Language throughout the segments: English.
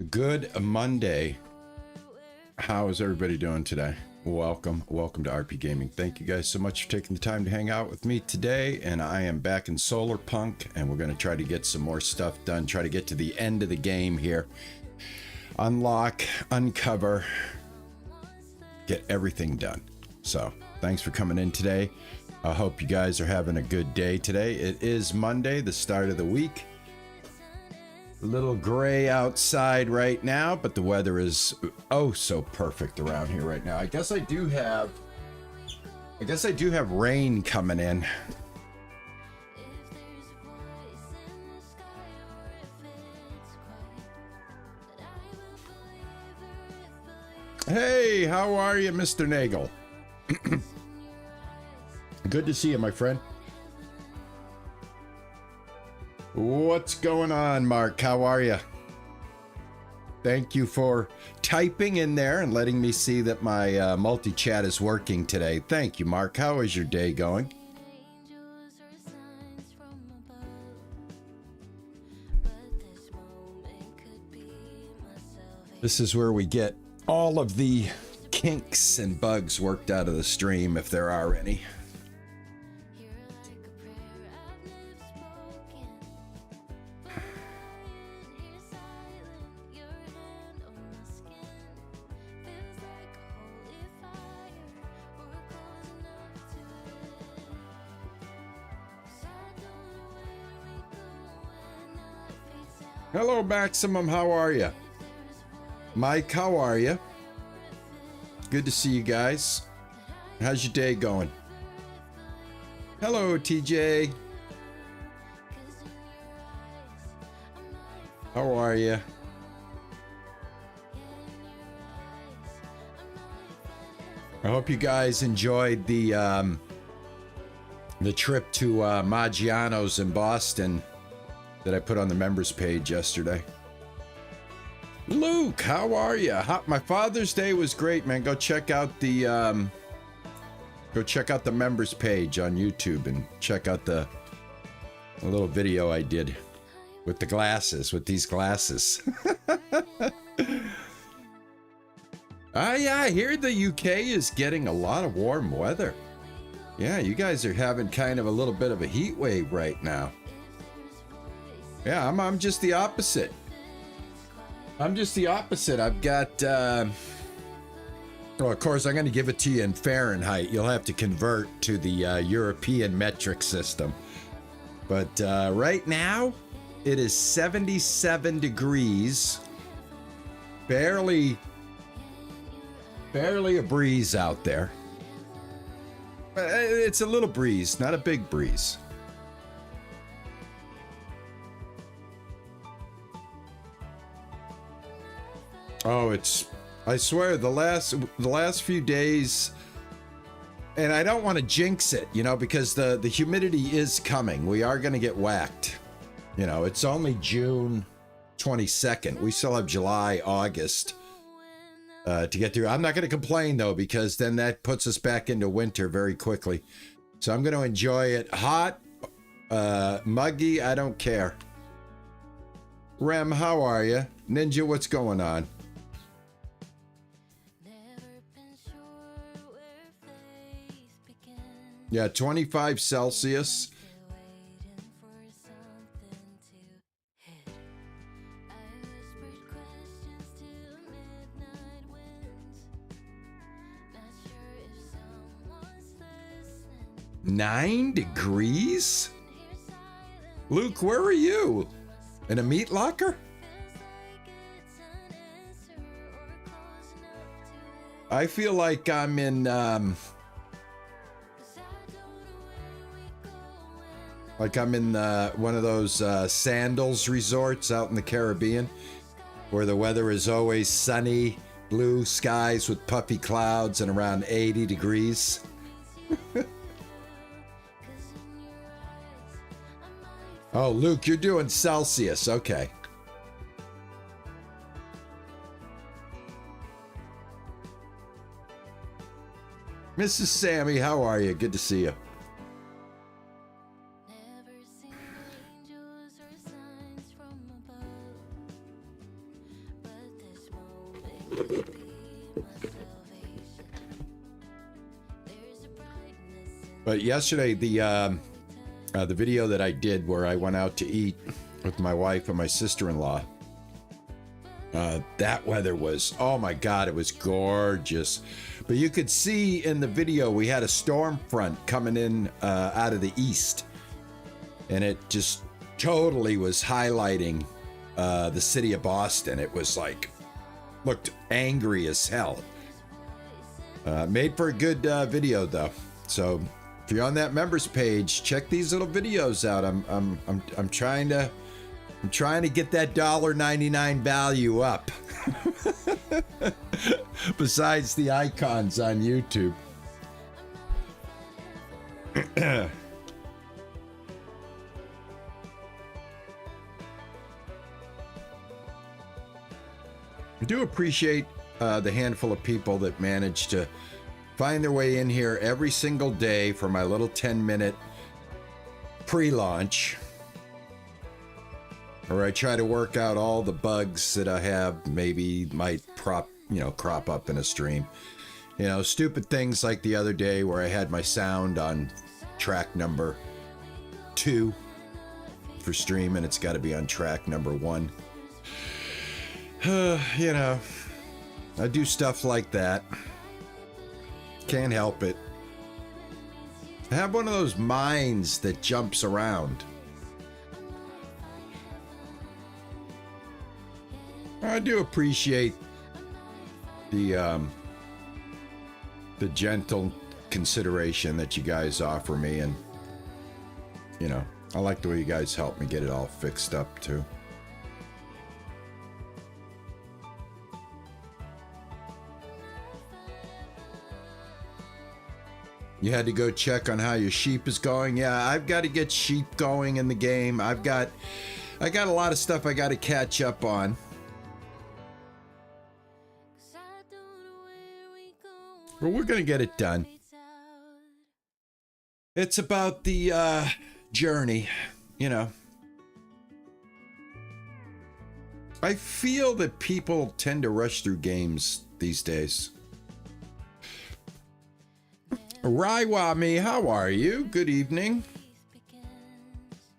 Good Monday. How is everybody doing today? Welcome to RP Gaming. Thank you guys so much for taking the time to hang out with me today. And I am back in Solarpunk, and we're going to try to get some more stuff done. Try to get to the end of the game here. Unlock, uncover, get everything done. So thanks for coming in today. I hope you guys are having a good day today. It is Monday, the start of the week. A little gray outside right now, but the weather is oh so perfect around here right now. I guess I do have rain coming in. Hey, how are you, Mr. Nagel? Good to see you, my friend. What's going on, Mark? How are you? Thank you for typing in there and letting me see that my multi-chat is working today. Thank you, Mark. How is your day going? This is where we get all of the kinks and bugs worked out of the stream, if there are any. Hello, Maximum. How are you? Mike, how are you? Good to see you guys. How's your day going? Hello, TJ. How are you? I hope you guys enjoyed the trip to Maggiano's in Boston that I put on the members page yesterday. Luke, how are you? My Father's Day was great, man. Go check out the members page on YouTube and check out the little video I did with the glasses, with these glasses. Yeah, I hear the UK is getting a lot of warm weather. Yeah, you guys are having kind of a little bit of a heat wave right now. Yeah, I'm just the opposite. I've got, well, of course, I'm going to give it to you in Fahrenheit. You'll have to convert to the European metric system. But right now, it is 77 degrees. Barely a breeze out there. It's a little breeze, not a big breeze. Oh, I swear the last few days, and I don't want to jinx it, you know, because the humidity is coming. We are going to get whacked. You know, it's only June 22nd. We still have July, August to get through. I'm not going to complain though, because then that puts us back into winter very quickly. So I'm going to enjoy it. Hot, muggy, I don't care. Rem, how are you? Ninja, what's going on? Yeah, 25 Celsius. $9 degrees? Luke, where are you? In a meat locker? I feel like I'm in, one of those sandals resorts out in the Caribbean, where the weather is always sunny, blue skies with puffy clouds and around 80 degrees. Oh, Luke, you're doing Celsius. Okay. Mrs. Sammy, how are you? Good to see you. But yesterday, the video that I did where I went out to eat with my wife and my sister-in-law, that weather was, oh my God, it was gorgeous. But you could see in the video we had a storm front coming in out of the east, and it just totally was highlighting the city of Boston. It was like, looked angry as hell. Made for a good video though. So if you're on that members page, check these little videos out. I'm trying to get that $1.99 value up. Besides the icons on YouTube. I do appreciate the handful of people that manage to find their way in here every single day for my little 10-minute pre-launch, where I try to work out all the bugs that I have maybe might crop up in a stream. You know, stupid things like the other day where I had my sound on track number 2 for stream and it's got to be on track number 1. You know, I do stuff like that. Can't help it. I have one of those minds that jumps around. I do appreciate the gentle consideration that you guys offer me, and you know, I like the way you guys help me get it all fixed up too. You had to go check on how your sheep is going. Yeah, I've got to get sheep going in the game. I got a lot of stuff I got to catch up on. But we're going to get it done. It's about the journey, you know. I feel that people tend to rush through games these days. Raiwami, how are you? Good evening.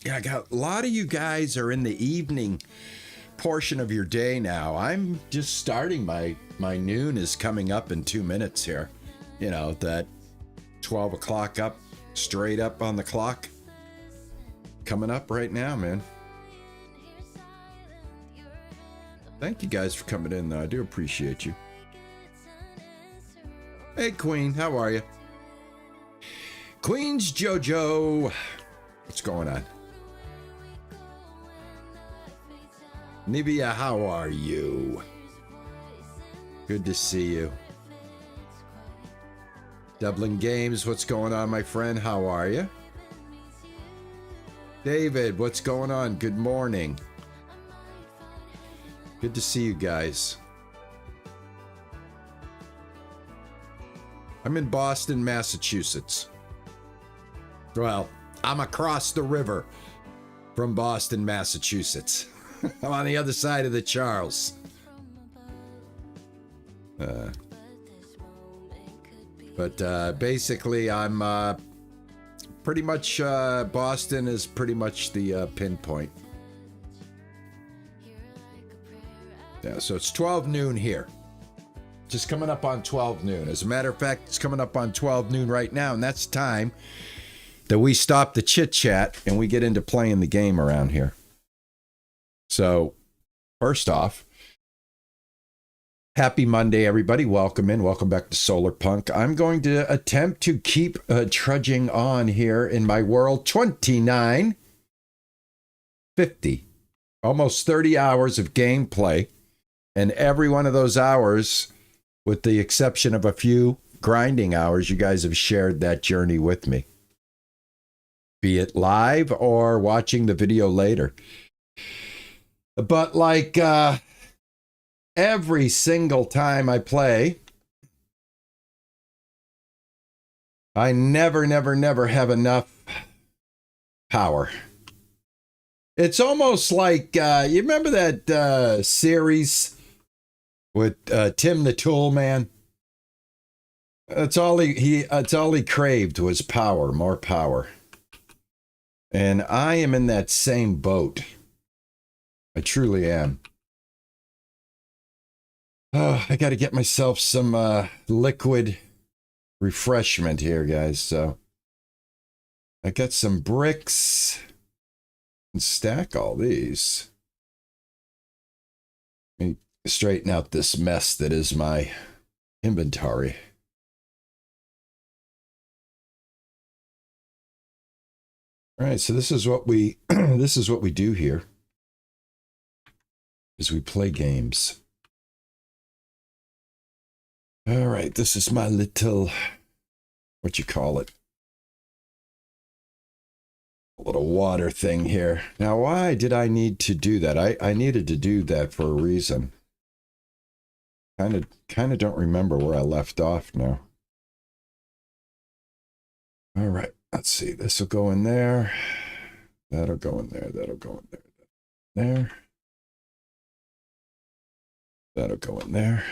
Yeah, I got a lot of you guys are in the evening portion of your day now. I'm just starting my noon is coming up in 2 minutes here. You know, that 12 o'clock up, straight up on the clock. Coming up right now, man. Thank you guys for coming in, though. I do appreciate you. Hey, Queen, how are you? Queen's Jojo. What's going on? Nibia, how are you? Good to see you. Dublin Games, what's going on, my friend? How are you? David, what's going on? Good morning. Good to see you guys. I'm in Boston, Massachusetts. Well, I'm across the river from Boston, Massachusetts. I'm on the other side of the Charles. But basically, I'm pretty much, Boston is pretty much the pinpoint. Yeah, so it's 12 noon here. Just coming up on 12 noon. As a matter of fact, it's coming up on 12 noon right now, and that's time that we stop the chit-chat and we get into playing the game around here. So, first off, happy Monday, everybody. Welcome in. Welcome back to Solarpunk. I'm going to attempt to keep trudging on here in my world. 2950. Almost 30 hours of gameplay. And every one of those hours, with the exception of a few grinding hours, you guys have shared that journey with me. Be it live or watching the video later. But like every single time I play, I never have enough power. It's almost like, you remember that series with Tim the Tool Man. That's all that's all he craved was power, more power. And I am in that same boat. I truly am. Oh, I got to get myself some liquid refreshment here, guys. So I got some bricks and stack all these. Let me straighten out this mess that is my inventory. All right, so this is what we this is what we do here. Is we play games. All right, this is my little, what you call it? A little water thing here. Now, why did I need to do that? I needed to do that for a reason. Kind of don't remember where I left off now. All right, let's see. This will go in there. That'll go in there. That'll go in there. There. That'll go in there.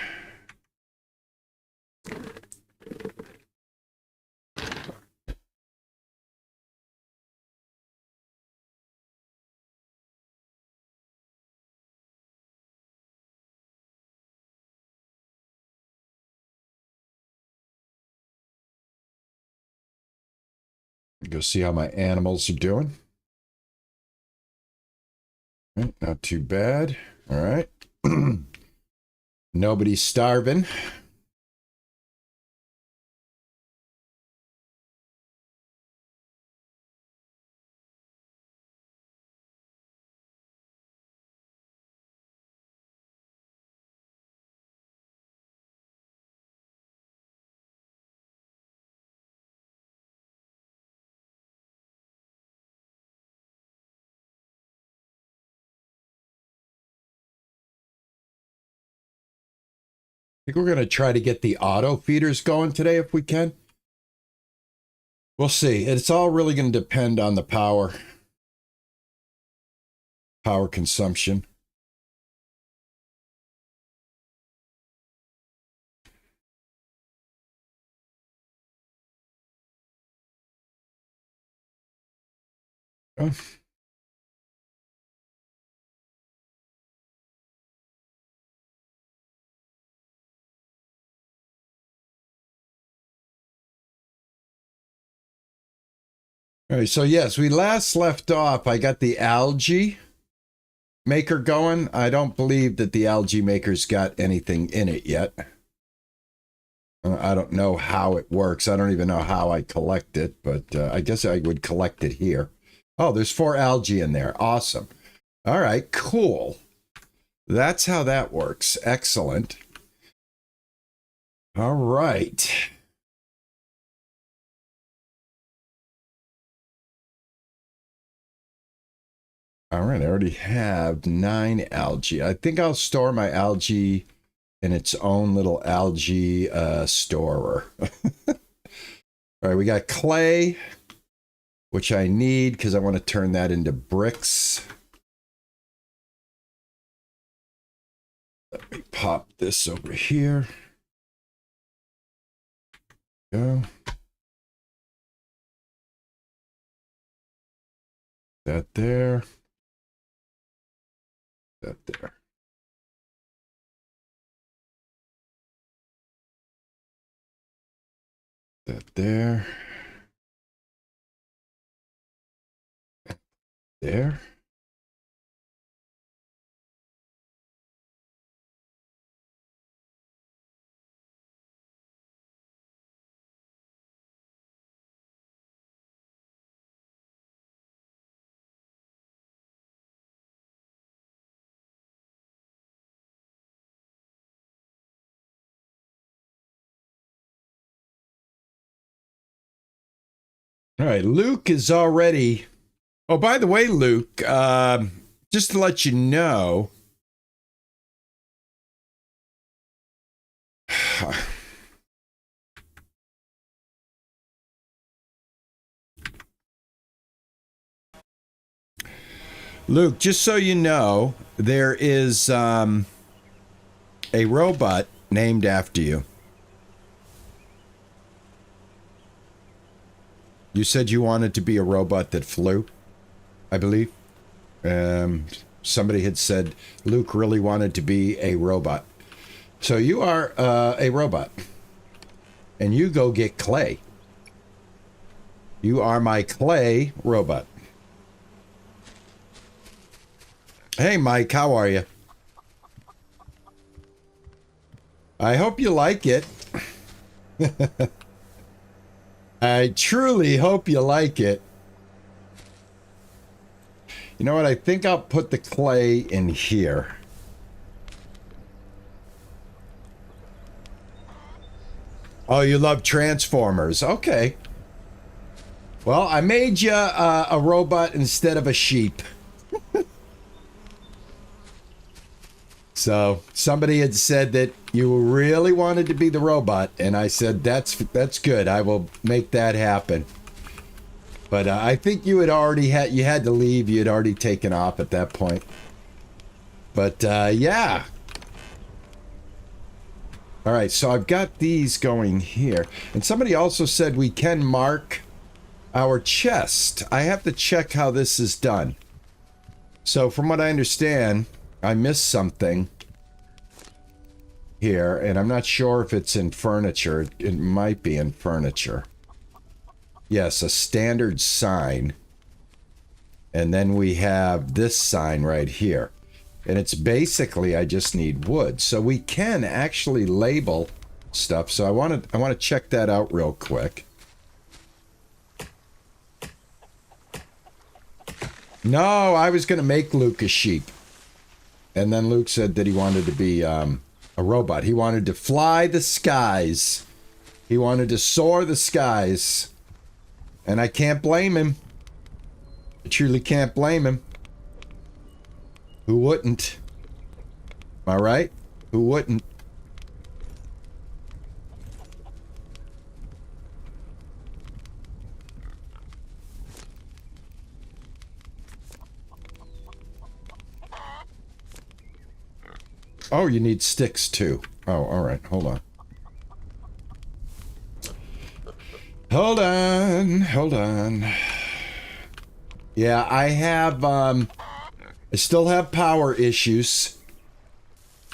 Go see how my animals are doing. Right, not too bad. All right. Nobody's starving. I think we're going to try to get the auto feeders going today if we can. We'll see. It's all really going to depend on the power consumption. Oh. All right, so yes, we last left off. I got the algae maker going. I don't believe that the algae maker's got anything in it yet. I don't know how it works. I don't even know how I collect it, but I guess I would collect it here. Oh, there's 4 algae in there. Awesome. All right, cool. That's how that works. Excellent. All right. All right, I already have 9 algae. I think I'll store my algae in its own little algae storer. All right, we got clay, which I need because I want to turn that into bricks. Let me pop this over here. Go. That there. That there. That there. There. All right, Luke is already. Oh, by the way, Luke, just to let you know, Luke, just so you know, there is A robot named after you. You said you wanted to be a robot that flew, I believe. Somebody had said Luke really wanted to be a robot. So you are a robot. And you go get clay. You are my clay robot. Hey, Mike, how are you? I hope you like it. I truly hope you like it. You know what? I think I'll put the clay in here. Oh, you love Transformers. Okay. Well, I made you a robot instead of a sheep. So somebody had said that you really wanted to be the robot, and I said that's good. I will make that happen. But I think you had already had to leave. You had already taken off at that point. But yeah. All right, so I've got these going here, and somebody also said we can mark our chest. I have to check how this is done. So from what I understand, I missed something here, and I'm not sure if it's in furniture. It might be in furniture. Yes, a standard sign. And then we have this sign right here. And it's basically, I just need wood. So we can actually label stuff. So I want to check that out real quick. No, I was going to make Luke a sheep. And then Luke said that he wanted to be a robot. He wanted to fly the skies. He wanted to soar the skies. And I can't blame him. I truly can't blame him. Who wouldn't? Am I right? Who wouldn't? Oh, you need sticks too. Oh, all right. Hold on. Hold on. Yeah, I have, I still have power issues.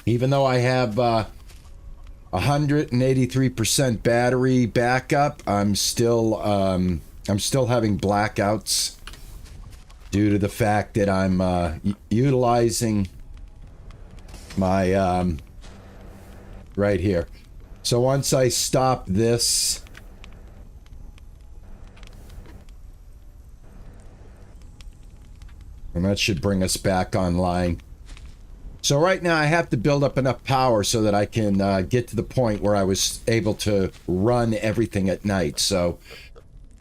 Even though I have 183% battery backup, I'm still having blackouts due to the fact that I'm utilizing my right here. So once I stop this, and that should bring us back online. So right now I have to build up enough power so that I can get to the point where I was able to run everything at night. So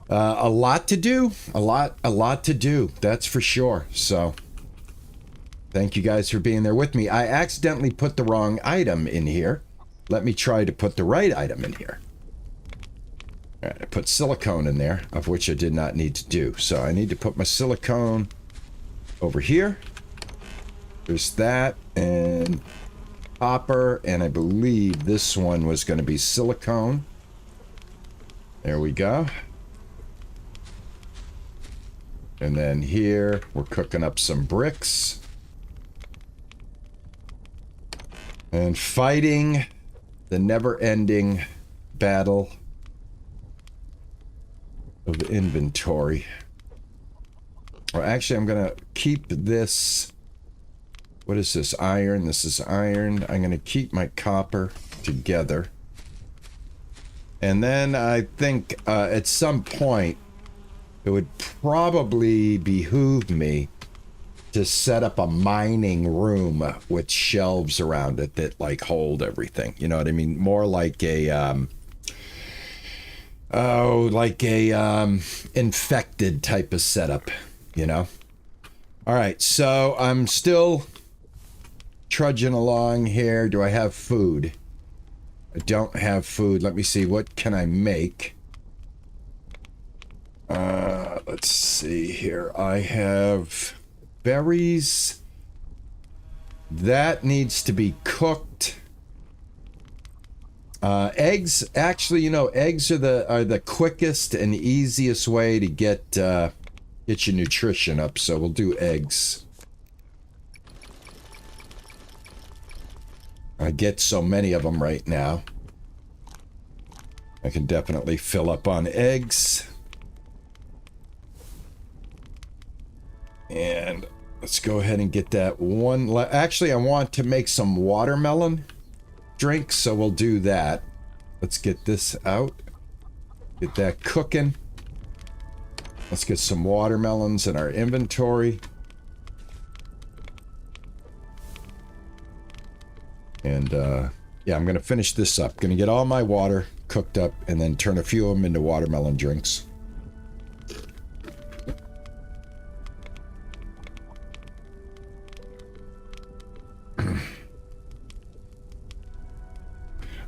a lot to do, a lot to do, that's for sure. So thank you guys for being there with me. I accidentally put the wrong item in here. Let me try to put the right item in here. All right, I put silicone in there, of which I did not need to do. So I need to put my silicone over here. There's that, and copper, and I believe this one was going to be silicone. There we go. And then here, we're cooking up some bricks. And fighting the never-ending battle of inventory. Or actually, I'm going to keep this. What is this? Iron. This is iron. I'm going to keep my copper together. And then I think at some point, it would probably behoove me to set up a mining room with shelves around it that like hold everything. You know what I mean? More like a infected type of setup, you know? All right, so I'm still trudging along here. Do I have food? I don't have food. Let me see. What can I make? Let's see here. I have berries. That needs to be cooked. Eggs, actually, you know, eggs are the quickest and easiest way to get your nutrition up. So we'll do eggs. I get so many of them right now. I can definitely fill up on eggs. And let's go ahead and get that one. Actually, I want to make some watermelon drinks, so we'll do that. Let's get this out. Get that cooking. Let's get some watermelons in our inventory. And, yeah, I'm going to finish this up. Going to get all my water cooked up and then turn a few of them into watermelon drinks.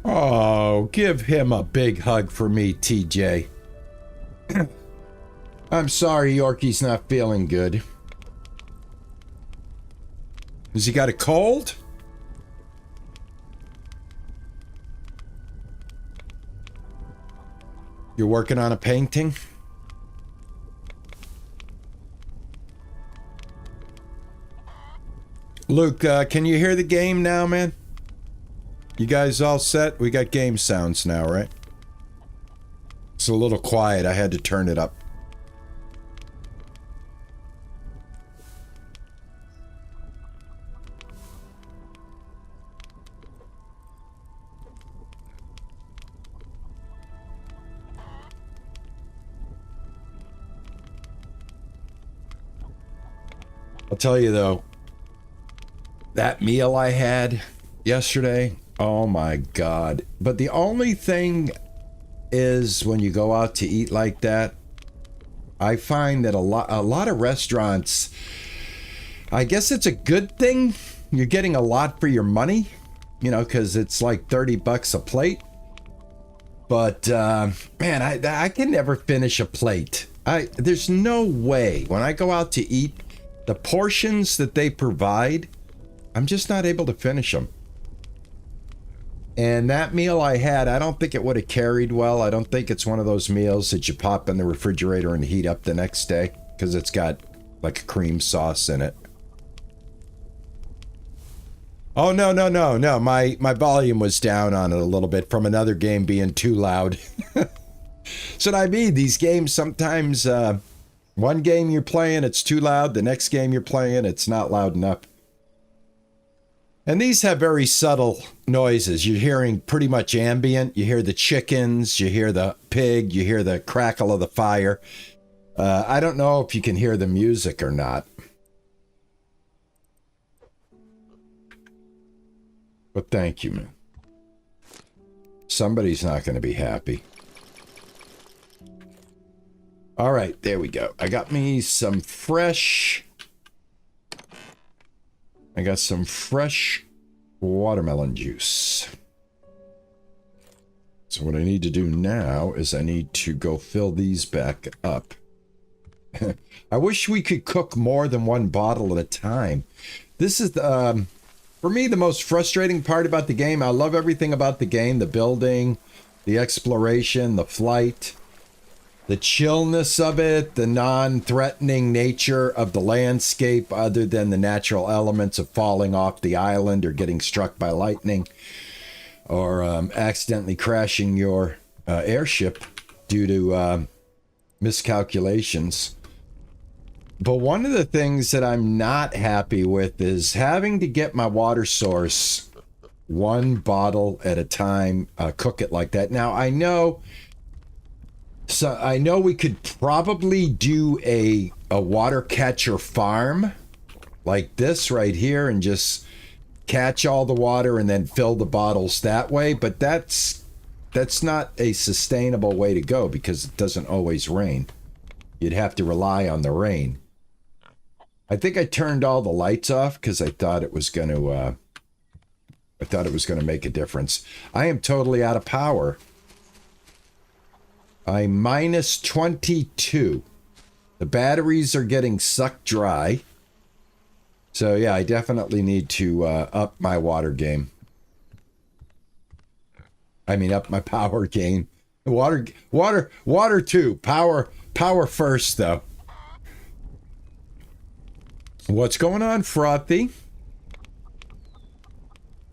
Oh, give him a big hug for me, TJ. I'm sorry Yorkie's not feeling good. Has he got a cold? You're working on a painting? Luke, can you hear the game now, man? You guys all set? We got game sounds now, right? It's a little quiet. I had to turn it up. I'll tell you though, that meal I had yesterday, oh my God. But the only thing is when you go out to eat like that, I find that a lot of restaurants, I guess it's a good thing. You're getting a lot for your money, you know, because it's like 30 bucks a plate. But man, I can never finish a plate. There's no way when I go out to eat, the portions that they provide, I'm just not able to finish them. And that meal I had, I don't think it would have carried well. I don't think it's one of those meals that you pop in the refrigerator and heat up the next day because it's got like a cream sauce in it. Oh, no. My volume was down on it a little bit from another game being too loud. So I mean, these games sometimes, one game you're playing, it's too loud. The next game you're playing, it's not loud enough. And these have very subtle noises. You're hearing pretty much ambient. You hear the chickens, you hear the pig, you hear the crackle of the fire. I don't know if you can hear the music or not. But thank you, man. Somebody's not going to be happy. All right, there we go. I got me some fresh... I got some fresh watermelon juice. So what I need to do now is I need to go fill these back up. I wish we could cook more than one bottle at a time. This is, for me, the most frustrating part about the game. I love everything about the game. The building, the exploration, the flight, the chillness of it, the non-threatening nature of the landscape other than the natural elements of falling off the island or getting struck by lightning or accidentally crashing your airship due to miscalculations. But one of the things that I'm not happy with is having to get my water source one bottle at a time, cook it like that. Now, I know we could probably do a water catcher farm like this right here and just catch all the water and then fill the bottles that way. But that's not a sustainable way to go because it doesn't always rain. You'd have to rely on the rain. I think I turned all the lights off because I thought it was going to make a difference. I am totally out of power. I'm minus 22. The batteries are getting sucked dry. So yeah, I definitely need to up my water game. I mean, up my power gain. Water too. Power first, though. What's going on, Frothy?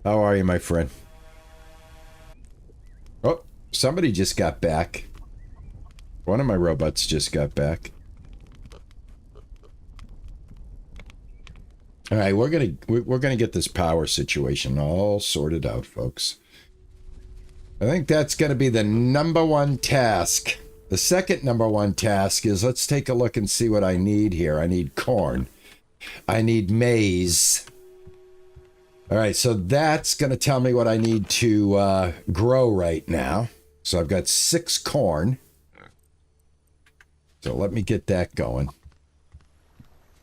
How are you, my friend? Oh, somebody just got back. One of my robots just got back. All right, we're gonna get this power situation all sorted out, folks. I think that's gonna be the #1 task. The second #1 task is let's take a look and see what I need here. I need corn. I need maize. All right, so that's gonna tell me what I need to grow right now. So I've got 6 corn. So let me get that going.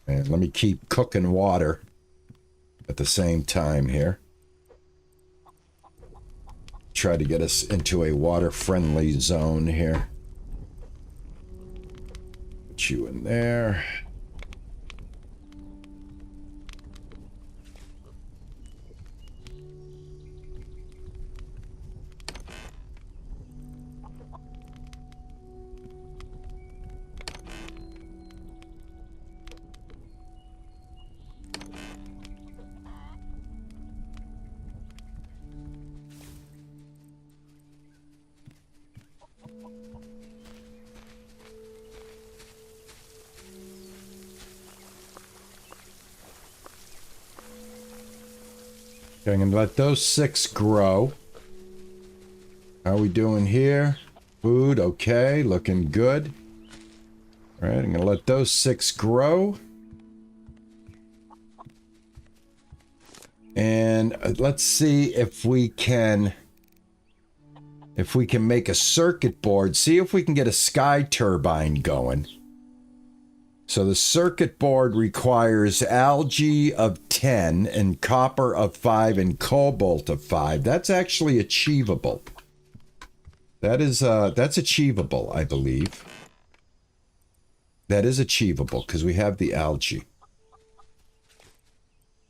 And let me keep cooking water at the same time here. Try to get us into a water-friendly zone here. Put you in there. I'm going to let those 6 grow. How are we doing here? Food, okay, looking good. All right, I'm going to let those 6 grow. And let's see if we can make a circuit board. See if we can get a sky turbine going. So the circuit board requires algae of 10 and copper of 5 and cobalt of 5. That's actually achievable. That's achievable, I believe. That is achievable because we have the algae.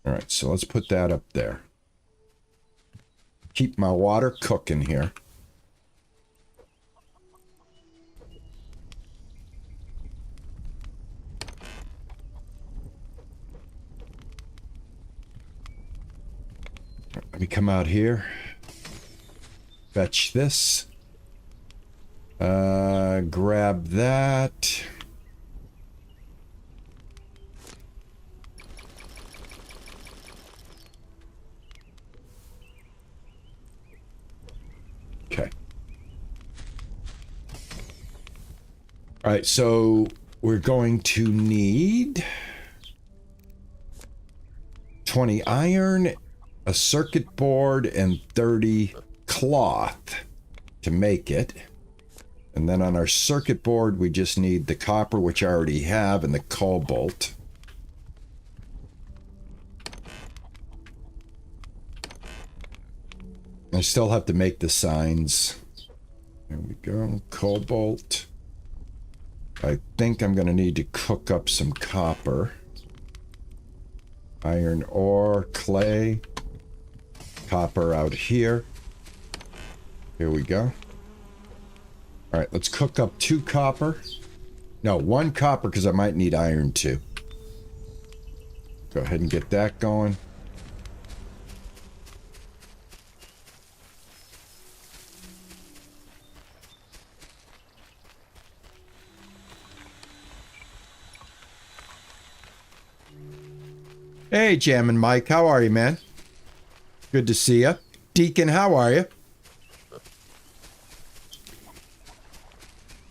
All right, so let's put that up there. Keep my water cooking here. Let me come out here. Fetch this. Grab that. Okay. All right, so we're going to need 20 iron, a circuit board, and 30 cloth to make it. And then on our circuit board, we just need the copper, which I already have, and the cobalt. I still have to make the signs. There we go, cobalt. I think I'm going to need to cook up some copper. Iron ore, clay. Copper out here. Here we go. All right, let's cook up 2 copper. No, 1 copper because I might need iron too. Go ahead and get that going. Hey, Jammin' Mike, how are you, man? Good to see you. Deacon, how are you?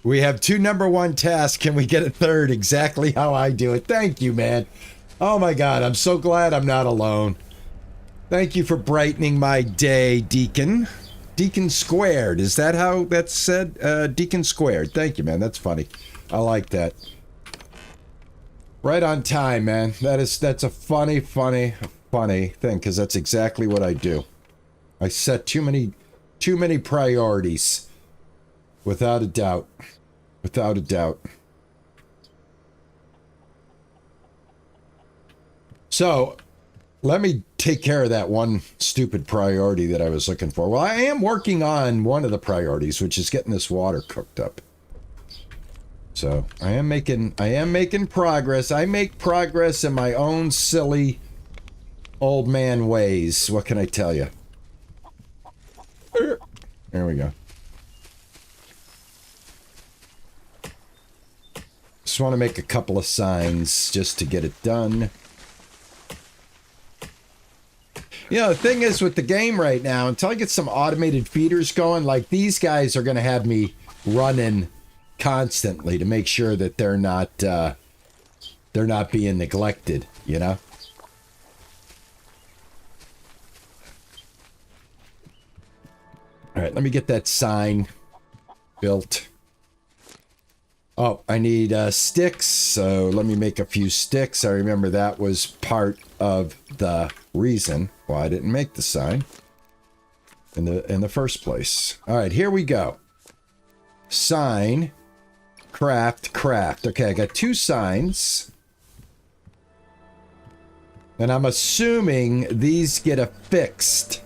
We have 2 #1 tasks. Can we get a 3rd? Exactly how I do it. Thank you, man. Oh my God, I'm so glad I'm not alone. Thank you for brightening my day, Deacon. Deacon squared. Is that how that's said? Deacon squared. Thank you, man. That's funny. I like that. Right on time, man. That's a funny thing, because that's exactly what I do. I set too many priorities. Without a doubt. Without a doubt. So, let me take care of that one stupid priority that I was looking for. Well, I am working on one of the priorities, which is getting this water cooked up. So I am making progress. I make progress in my own silly old man ways. What can I tell you? There we go. Just want to make a couple of signs just to get it done. You know, the thing is with the game right now, until I get some automated feeders going, like these guys are going to have me running constantly to make sure that they're not being neglected, you know? All right, let me get that sign built. Oh, I need sticks, so let me make a few sticks. I remember that was part of the reason why I didn't make the sign in the first place. All right, here we go. Sign, craft. Okay, I got 2 signs. And I'm assuming these get affixed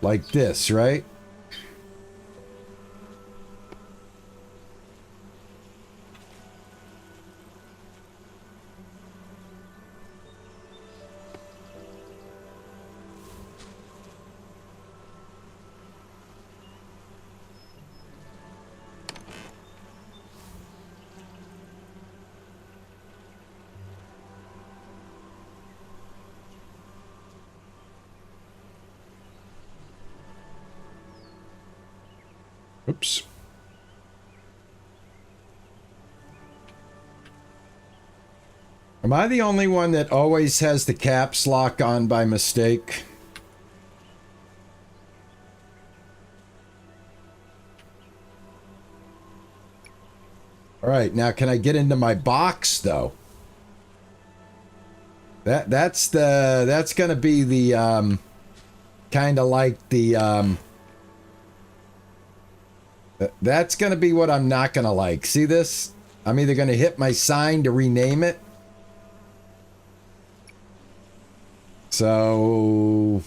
like this, right? Oops. Am I the only one that always has the caps lock on by mistake? All right, now can I get into my box though? That's gonna be the kind of like the that's gonna be what I'm not gonna like. See this? I'm either gonna hit my sign to rename it. So,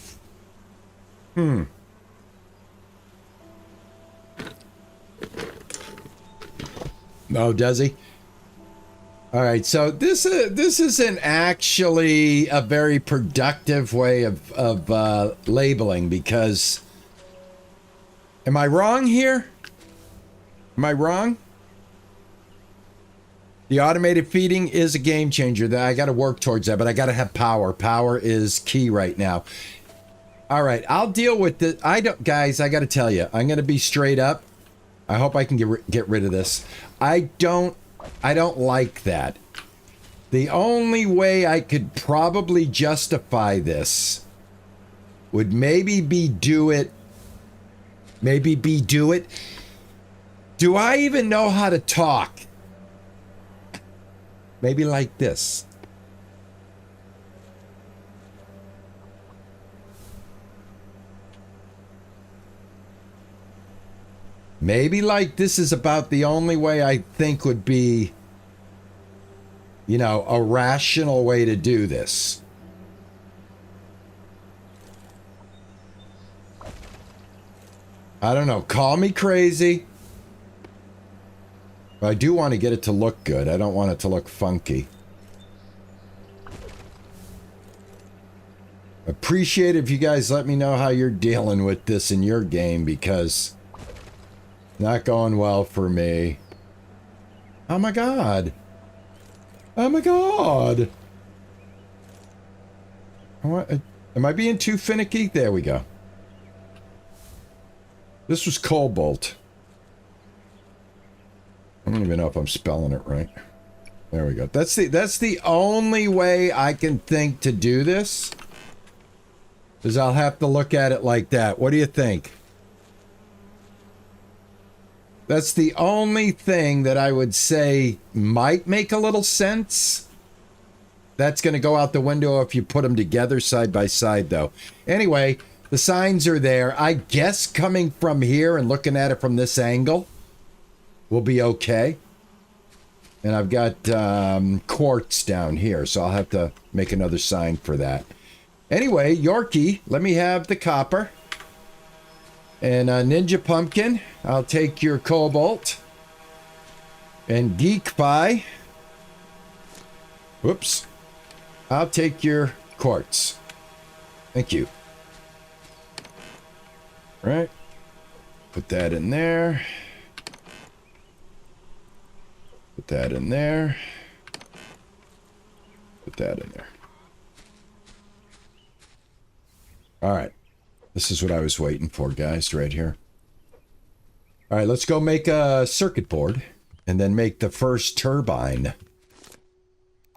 Oh, does he? All right, so this isn't actually a very productive way of labeling, because am I wrong here? Am I wrong? The automated feeding is a game changer. That I got to work towards that, but I got to have power. Power is key right now. All right, I'll deal with this. Guys, I got to tell you, I'm going to be straight up. I hope I can get rid of this. I don't like that. The only way I could probably justify this would maybe be do it. Do I even know how to talk? Maybe like this. Maybe like this is about the only way I think would be, you know, a rational way to do this. I don't know. Call me crazy. But I do want to get it to look good. I don't want it to look funky. Appreciate it if you guys let me know how you're dealing with this in your game, because not going well for me. Oh my god. Oh my god. What? Am I being too finicky? There we go. This was Cobalt. I don't even know if I'm spelling it right. There we go. That's the only way I can think to do this. Is I'll have to look at it like that. What do you think? That's the only thing that I would say might make a little sense. That's going to go out the window if you put them together side by side, though. Anyway, the signs are there. I guess coming from here and looking at it from this angle will be okay. And I've got quartz down here, so I'll have to make another sign for that. Anyway, Yorkie, let me have the copper. And Ninja Pumpkin, I'll take your cobalt. And Geek Pie, whoops, I'll take your quartz. Thank you. All right, put that in there. Put that in there. Put that in there. All right. This is what I was waiting for, guys, right here. All right, let's go make a circuit board and then make the first turbine.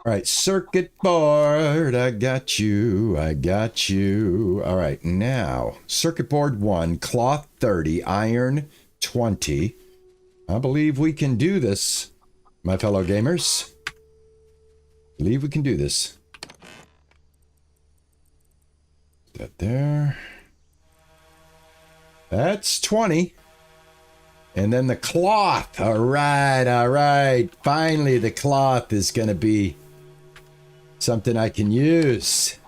All right, circuit board, I got you, I got you. All right, now, circuit board 1, cloth 30, iron 20. I believe we can do this, my fellow gamers. I believe we can do this. Put that there. That's 20. And then the cloth. All right, all right. Finally, the cloth is going to be something I can use.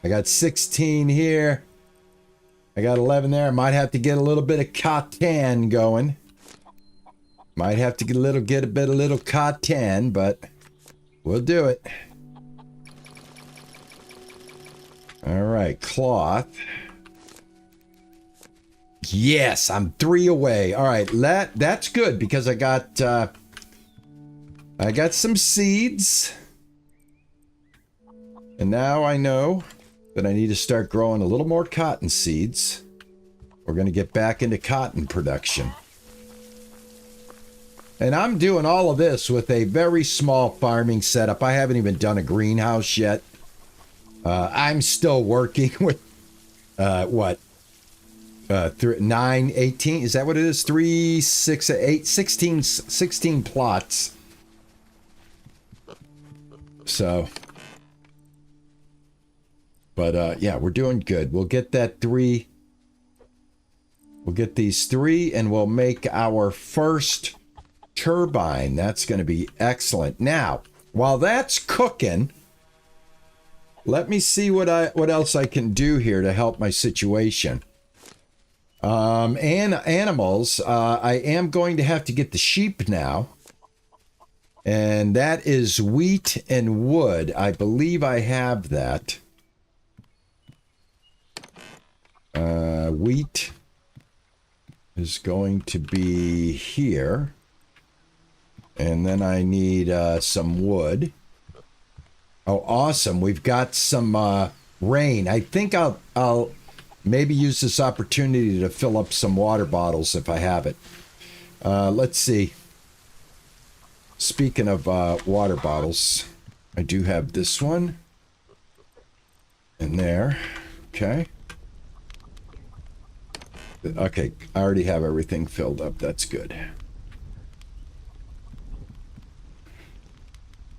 I got 16 here. I got 11 there. I might have to get a little bit of cotton going. Might have to get a little cotton, but we'll do it. All right, cloth. Yes, I'm 3 away. All right, that's good because I got some seeds. And now I know that I need to start growing a little more cotton seeds. We're going to get back into cotton production. And I'm doing all of this with a very small farming setup. I haven't even done a greenhouse yet. I'm still working with, what? 9, 18, is that what it is? 3, 6, 8, 16 plots. So, but yeah, we're doing good. We'll get that 3. We'll get these 3 and we'll make our first turbine. That's going to be excellent. Now, while that's cooking, let me see what else I can do here to help my situation. And animals, I am going to have to get the sheep now. And that is wheat and wood. I believe I have that. Wheat is going to be here. And then I need some wood. Oh, awesome. We've got some rain. I think I'll maybe use this opportunity to fill up some water bottles if I have it. Let's see. Speaking of water bottles, I do have this one in there. Okay. Okay, I already have everything filled up. That's good.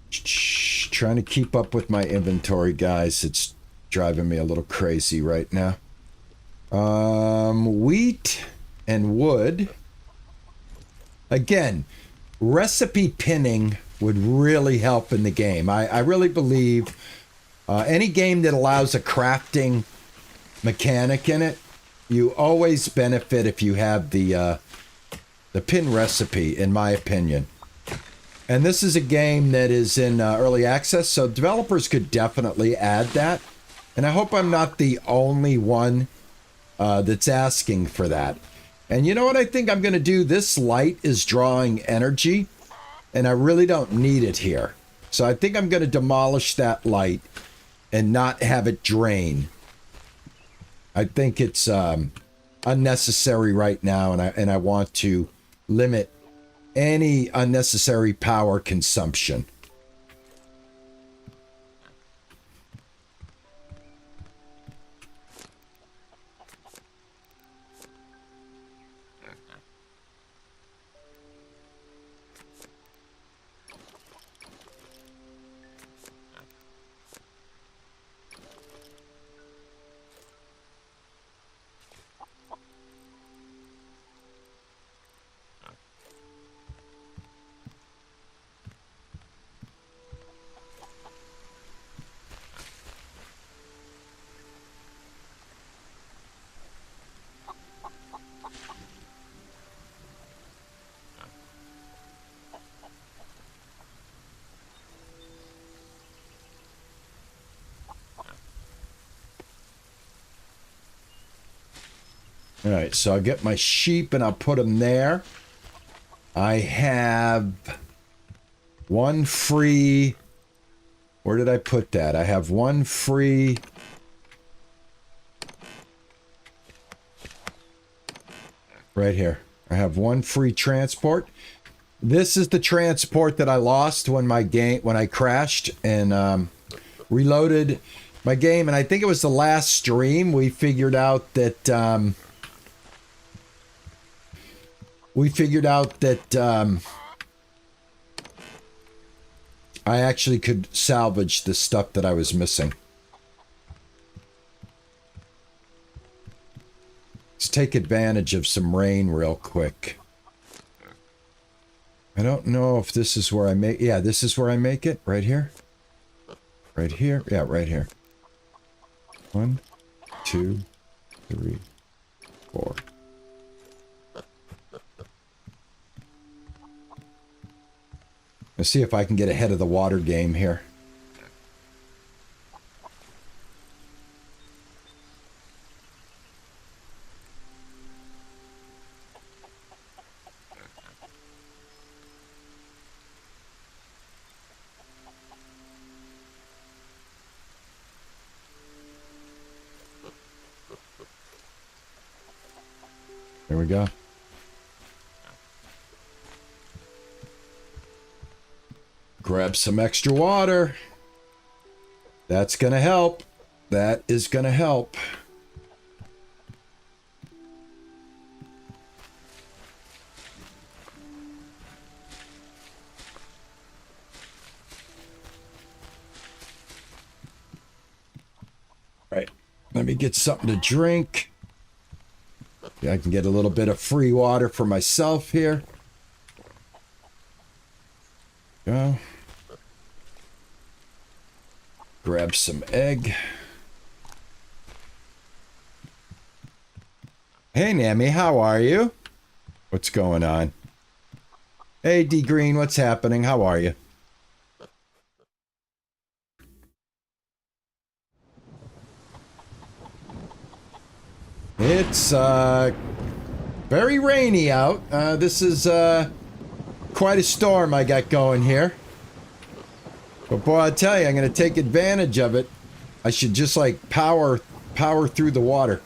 Trying to keep up with my inventory, guys. It's driving me a little crazy right now. Wheat and wood. Again, recipe pinning would really help in the game. I really believe any game that allows a crafting mechanic in it, you always benefit if you have the pin recipe, in my opinion. And this is a game that is in early access, so developers could definitely add that. And I hope I'm not the only one that's asking for that. And you know what I think I'm going to do? This light is drawing energy, and I really don't need it here. So I think I'm going to demolish that light and not have it drain. I think it's unnecessary right now, and I want to limit any unnecessary power consumption. All right, so I'll get my sheep and I'll put them there. I have one free... Where did I put that? I have one free... Right here. I have one free transport. This is the transport that I lost when I crashed and reloaded my game. And I think it was the last stream we figured out that I actually could salvage the stuff that I was missing. Let's take advantage of some rain real quick. I don't know if this is where I make... Yeah, this is where I make it. Right here. Right here. Yeah, right here. 1, 2, 3, 4. Let's see if I can get ahead of the water game here. There we go. Grab some extra water. That's gonna help. That is gonna help. Right. Let me get something to drink. I can get a little bit of free water for myself here. Go. Grab some egg. Hey, Nami, how are you? What's going on? Hey, D Green, what's happening? How are you? It's very rainy out. This is quite a storm I got going here. But boy, I tell you, I'm going to take advantage of it. I should just like power through the water.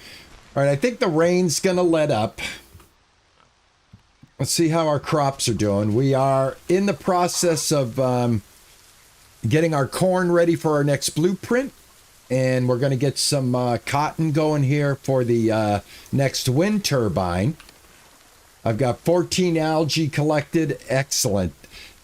All right, I think the rain's going to let up. Let's see how our crops are doing. We are in the process of getting our corn ready for our next blueprint. And we're going to get some cotton going here for the next wind turbine. I've got 14 algae collected. Excellent.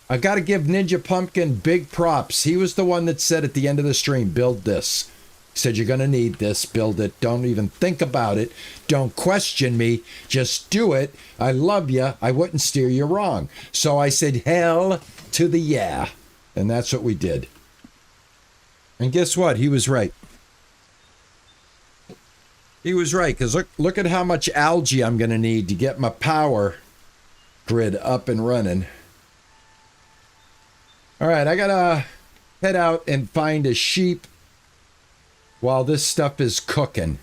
I got to give Ninja Pumpkin big props. He was the one that said at the end of the stream, build this. He said, you're going to need this. Build it. Don't even think about it. Don't question me. Just do it. I love you. I wouldn't steer you wrong. So I said, hell to the yeah. And that's what we did. And guess what? He was right. He was right, because look at how much algae I'm going to need to get my power grid up and running. All right, I got to head out and find a sheep while this stuff is cooking.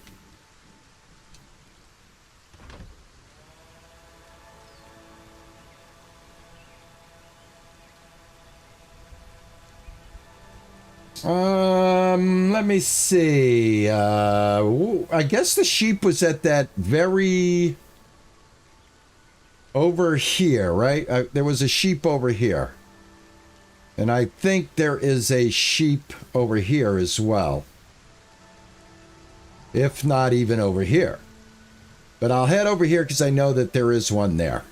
Let me see. I guess the sheep was at that very over here, right? There was a sheep over here. And I think there is a sheep over here as well. If not even over here. But I'll head over here because I know that there is one there.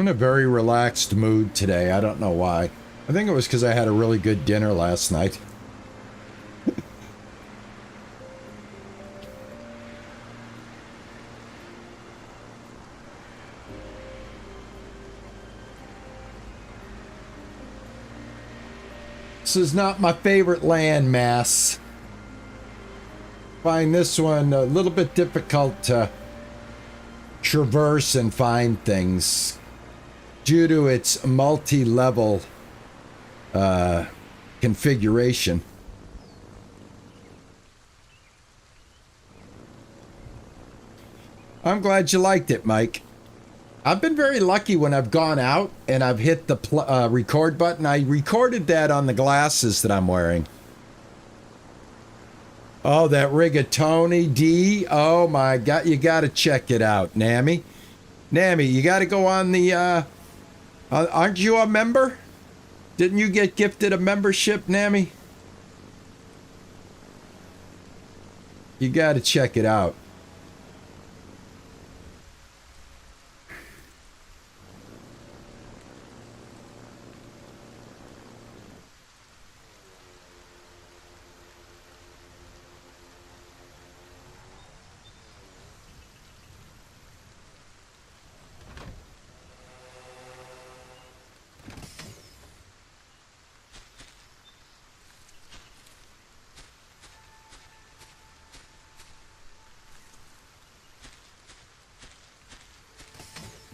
I'm in a very relaxed mood today. I don't know why. I think it was because I had a really good dinner last night. This is not my favorite landmass. Find this one a little bit difficult to traverse and find things due to its multi-level configuration. I'm glad you liked it, Mike. I've been very lucky when I've gone out and I've hit the record button. I recorded that on the glasses that I'm wearing. Oh, that rigatoni D. Oh my God, you got to check it out, Nammy. Nammy, you got to go on the, aren't you a member? Didn't you get gifted a membership, Nammy? You got to check it out.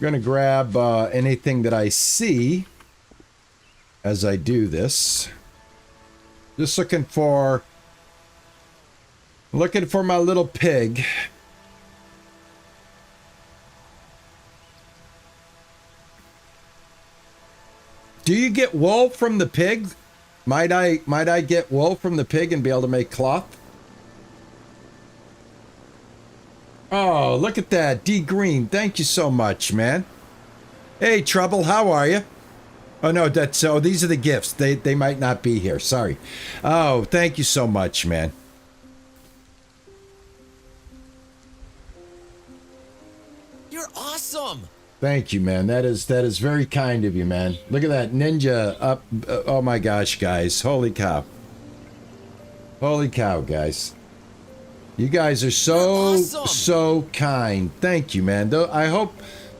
I'm going to grab anything that I see as I do this. Just looking for my little pig. Do you get wool from the pig? Might I get wool from the pig and be able to make cloth? Oh, look at that. D Green, thank you so much, man. Hey, Trouble, how are you? Oh, no, these are the gifts. They might not be here. Sorry. Oh, thank you so much, man. You're awesome. Thank you, man. That is very kind of you, man. Look at that ninja up. Oh my gosh, guys. Holy cow. Holy cow, guys. You guys are so kind. Thank you, man. I hope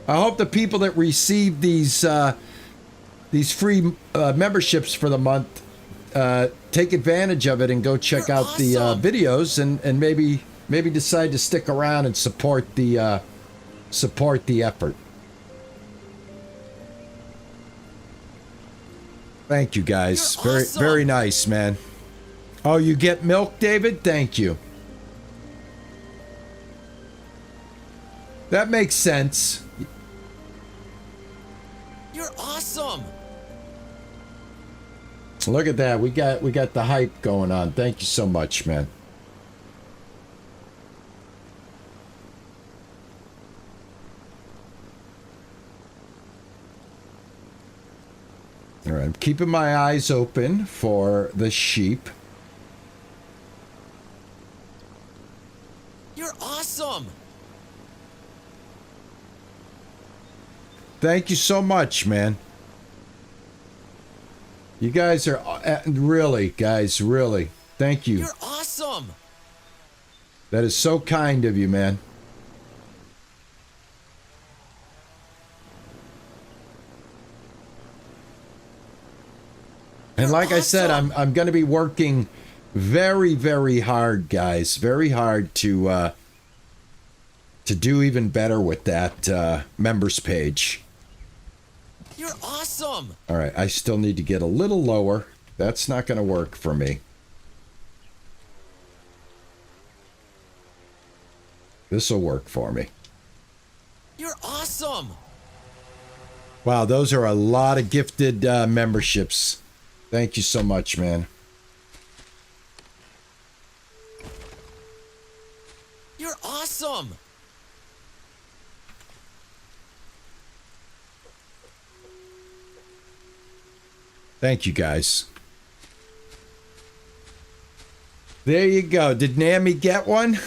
the people that receive these free memberships for the month take advantage of it and go check out the videos and maybe decide to stick around and support the effort. Thank you, guys. Very nice, man. Oh, you get milk, David? Thank you. That makes sense. You're awesome. Look at that. We got the hype going on. Thank you so much, man. All right, I'm keeping my eyes open for the sheep. You're awesome. Thank you so much, man. You guys are really, guys, really. Thank you. You're awesome. That is so kind of you, man. And like I said, I'm going to be working very, very hard, guys. Very hard to do even better with that members page. You're awesome. All right, I still need to get a little lower. That's not going to work for me. This will work for me. You're awesome. Wow, those are a lot of gifted memberships. Thank you so much, man. You're awesome. Thank you, guys. There you go. Did Nammy get one?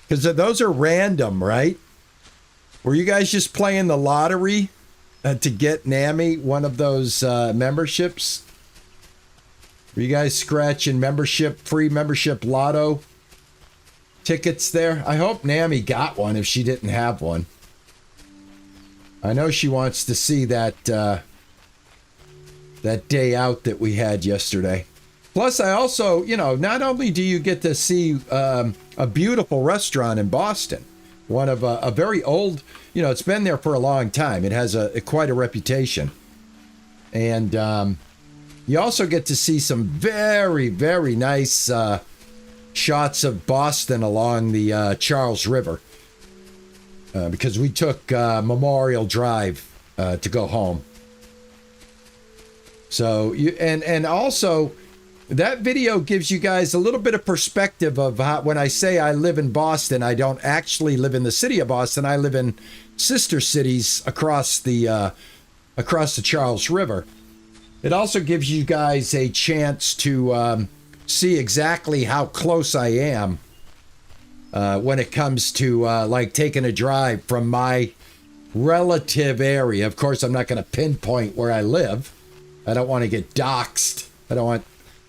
Because those are random, right? Were you guys just playing the lottery? to get NAMI one of those memberships? Were you guys scratching free membership lotto tickets there? I hope NAMI got one if she didn't have one. I know she wants to see that that day out that we had yesterday. Plus, I also, not only do you get to see a beautiful restaurant in Boston, one of a very old, it's been there for a long time. It has quite a reputation. And you also get to see some very, very nice shots of Boston along the Charles River. Because we took Memorial Drive to go home. So, and also, that video gives you guys a little bit of perspective of how, when I say I live in Boston, I don't actually live in the city of Boston. I live in sister cities across the Charles River. It also gives you guys a chance to see exactly how close I am when it comes to like taking a drive from my relative area. Of course, I'm not going to pinpoint where I live. I don't want to get doxxed. I don't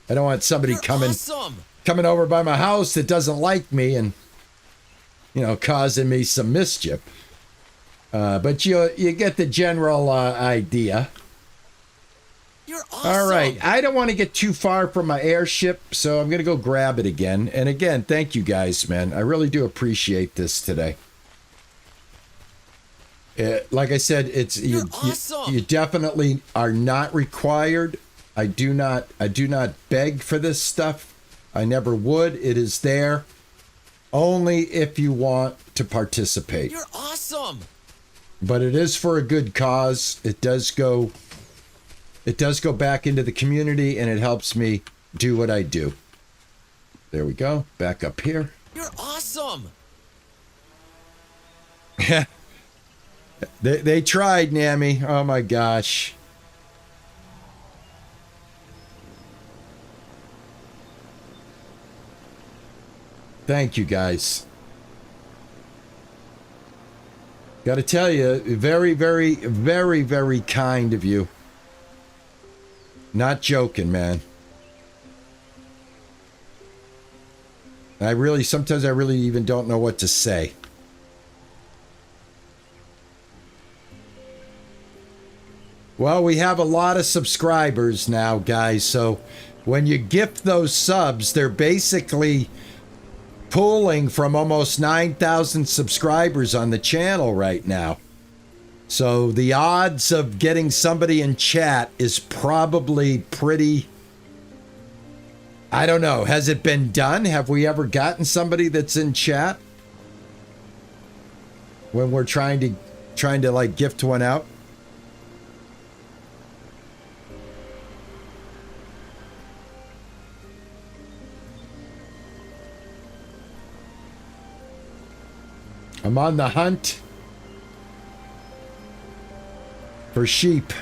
want somebody coming over by my house that doesn't like me and causing me some mischief. But you get the general idea. You're awesome. All right, I don't want to get too far from my airship, so I'm going to go grab it again. And again, thank you guys, man. I really do appreciate this today. Like I said, awesome. You definitely are not required. I do not beg for this stuff. I never would. It is there only if you want to participate. You're awesome. But it is for a good cause. It does go back into the community, and it helps me do what I do. There we go. Back up here. You're awesome. They tried, NAMI. Oh my gosh. Thank you guys. Got to tell you, very, very, very, very kind of you. Not joking, man. Sometimes I really even don't know what to say. Well, we have a lot of subscribers now, guys. So when you gift those subs, they're basically pulling from almost 9,000 subscribers on the channel right now. So the odds of getting somebody in chat is probably pretty... I don't know. Has it been done? Have we ever gotten somebody that's in chat when we're trying to like gift one out? I'm on the hunt for sheep.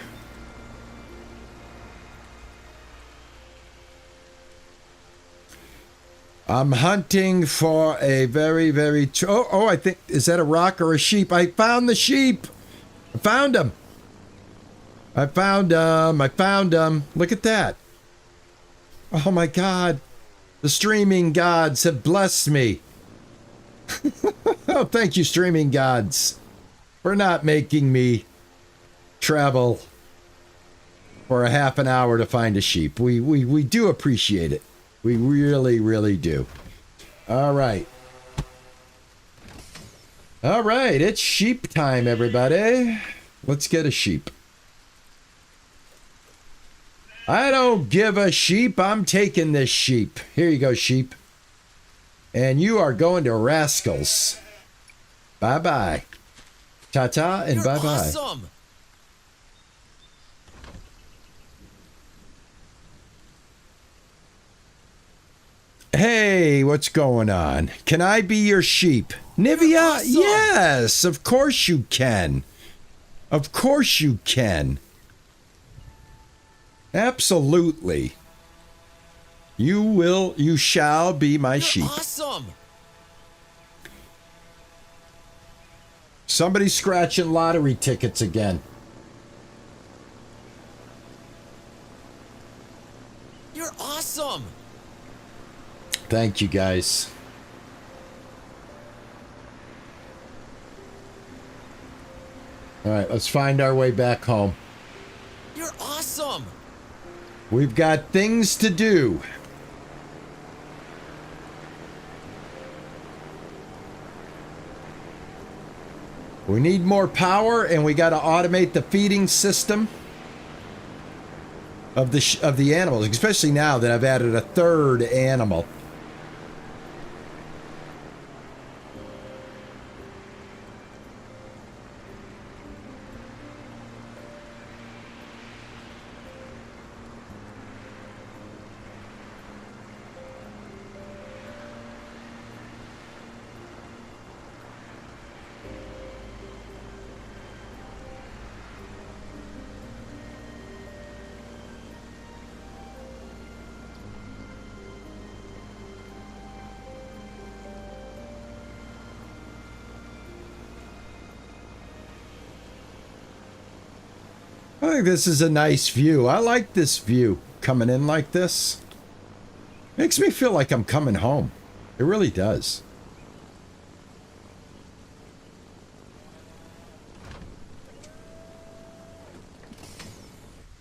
I'm hunting for a very, very... I think... Is that a rock or a sheep? I found the sheep. I found them. I found them. Look at that. Oh my God. The streaming gods have blessed me. Oh, thank you, streaming gods, for not making me travel for a half an hour to find a sheep. We do appreciate it. We really, really do. All right. All right, it's sheep time, everybody. Let's get a sheep. I don't give a sheep. I'm taking this sheep. Here you go, sheep. And you are going to Rascals. Bye-bye. Ta-ta and bye-bye. Awesome. Hey, what's going on? Can I be your sheep? Nivea? Awesome. Yes, of course you can. Of course you can. Absolutely. You shall be my sheep. Awesome. Somebody's scratching lottery tickets again. Thank you, guys. All right, let's find our way back home. You're awesome. We've got things to do. We need more power, and we got to automate the feeding system of the animals, especially now that I've added a third animal. I think this is a nice view. I like this view coming in like this. Makes me feel like I'm coming home. It really does.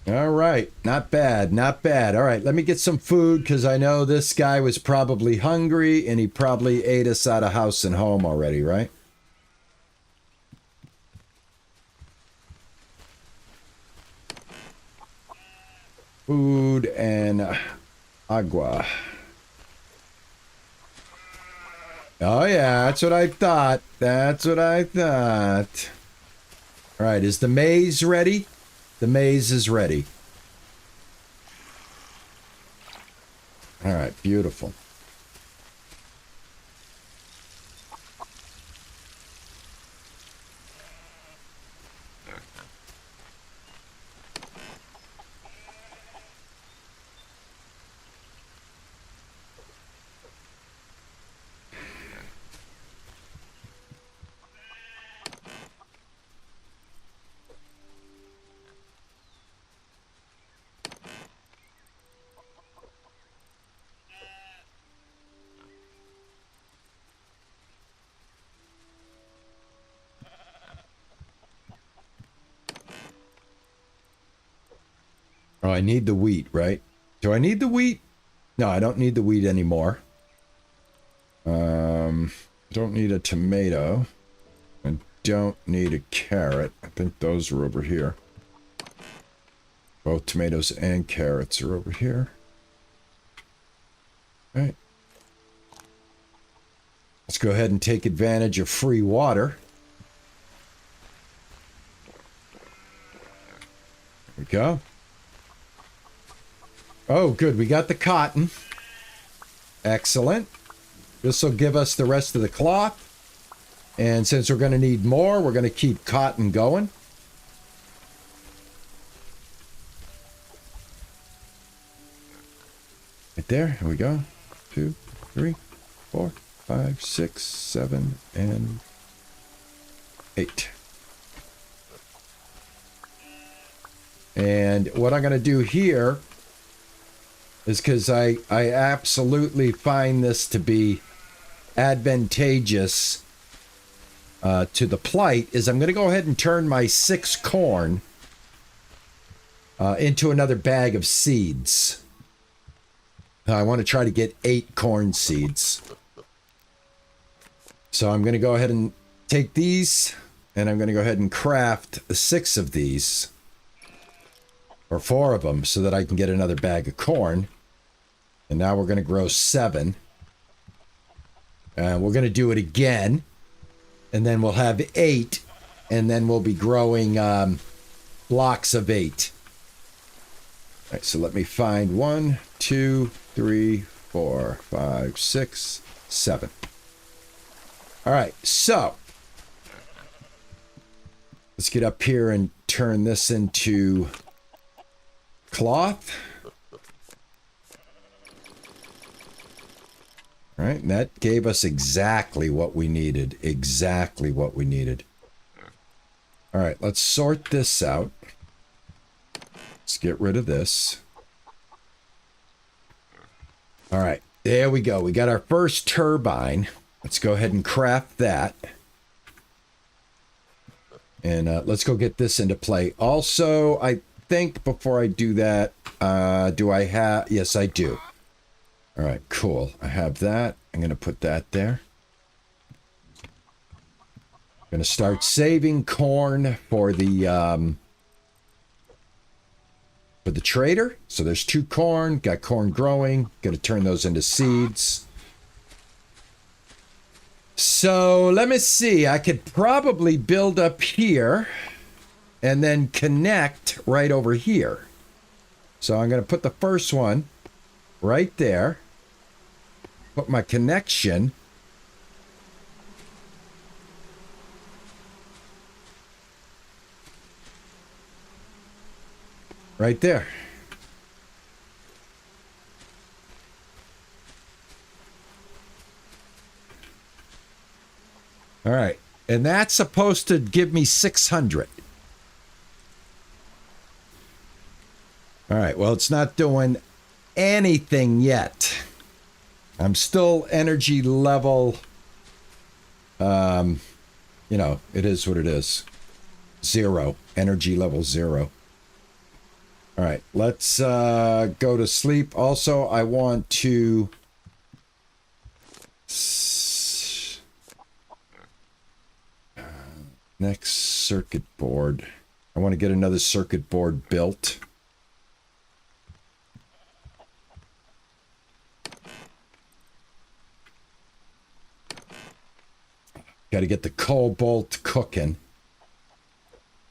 All right. Not bad. Not bad. All right. Let me get some food because I know this guy was probably hungry and he probably ate us out of house and home already, right? Food and agua. Oh, yeah, that's what I thought. That's what I thought. All right, is the maze ready? The maze is ready. All right, beautiful. Oh, I need the wheat, right? Do I need the wheat? No, I don't need the wheat anymore. Don't need a tomato. I don't need a carrot. I think those are over here. Both tomatoes and carrots are over here. All right. Let's go ahead and take advantage of free water. There we go. Oh, good. We got the cotton. Excellent. This will give us the rest of the cloth. And since we're going to need more, we're going to keep cotton going. Right there. Here we go. 2, 3, 4, 5, 6, 7, and 8. And what I'm going to do here is because I absolutely find this to be advantageous to the plight, is I'm going to go ahead and turn my 6 corn into another bag of seeds. I want to try to get 8 corn seeds. So I'm going to go ahead and take these, and I'm going to go ahead and craft 6 of these, or 4 of them, so that I can get another bag of corn. And now we're going to grow 7. And we're going to do it again. And then we'll have 8. And then we'll be growing blocks of 8. All right, so let me find 1, 2, 3, 4, 5, 6, 7. All right, so let's get up here and turn this into cloth. All right, and that gave us exactly what we needed. Exactly what we needed. All right, let's sort this out. Let's get rid of this. All right, There we go. We got our first turbine. Let's go ahead and craft that. And let's go get this into play. Also, I think before I do that, do I have... Yes, I do. All right, cool. I have that. I'm going to put that there. I'm going to start saving corn for the trader. So there's 2 corn. Got corn growing. Going to turn those into seeds. So let me see. I could probably build up here and then connect right over here. So I'm going to put the first one right there. Put my connection. Right there. All right. And that's supposed to give me 600. All right. Well, it's not doing anything yet. I'm still energy level. You know, it is what it is. 0. Energy level 0. All right. Let's go to sleep. Also, I want to... Next circuit board. I want to get another circuit board built. Got to get the cobalt cooking.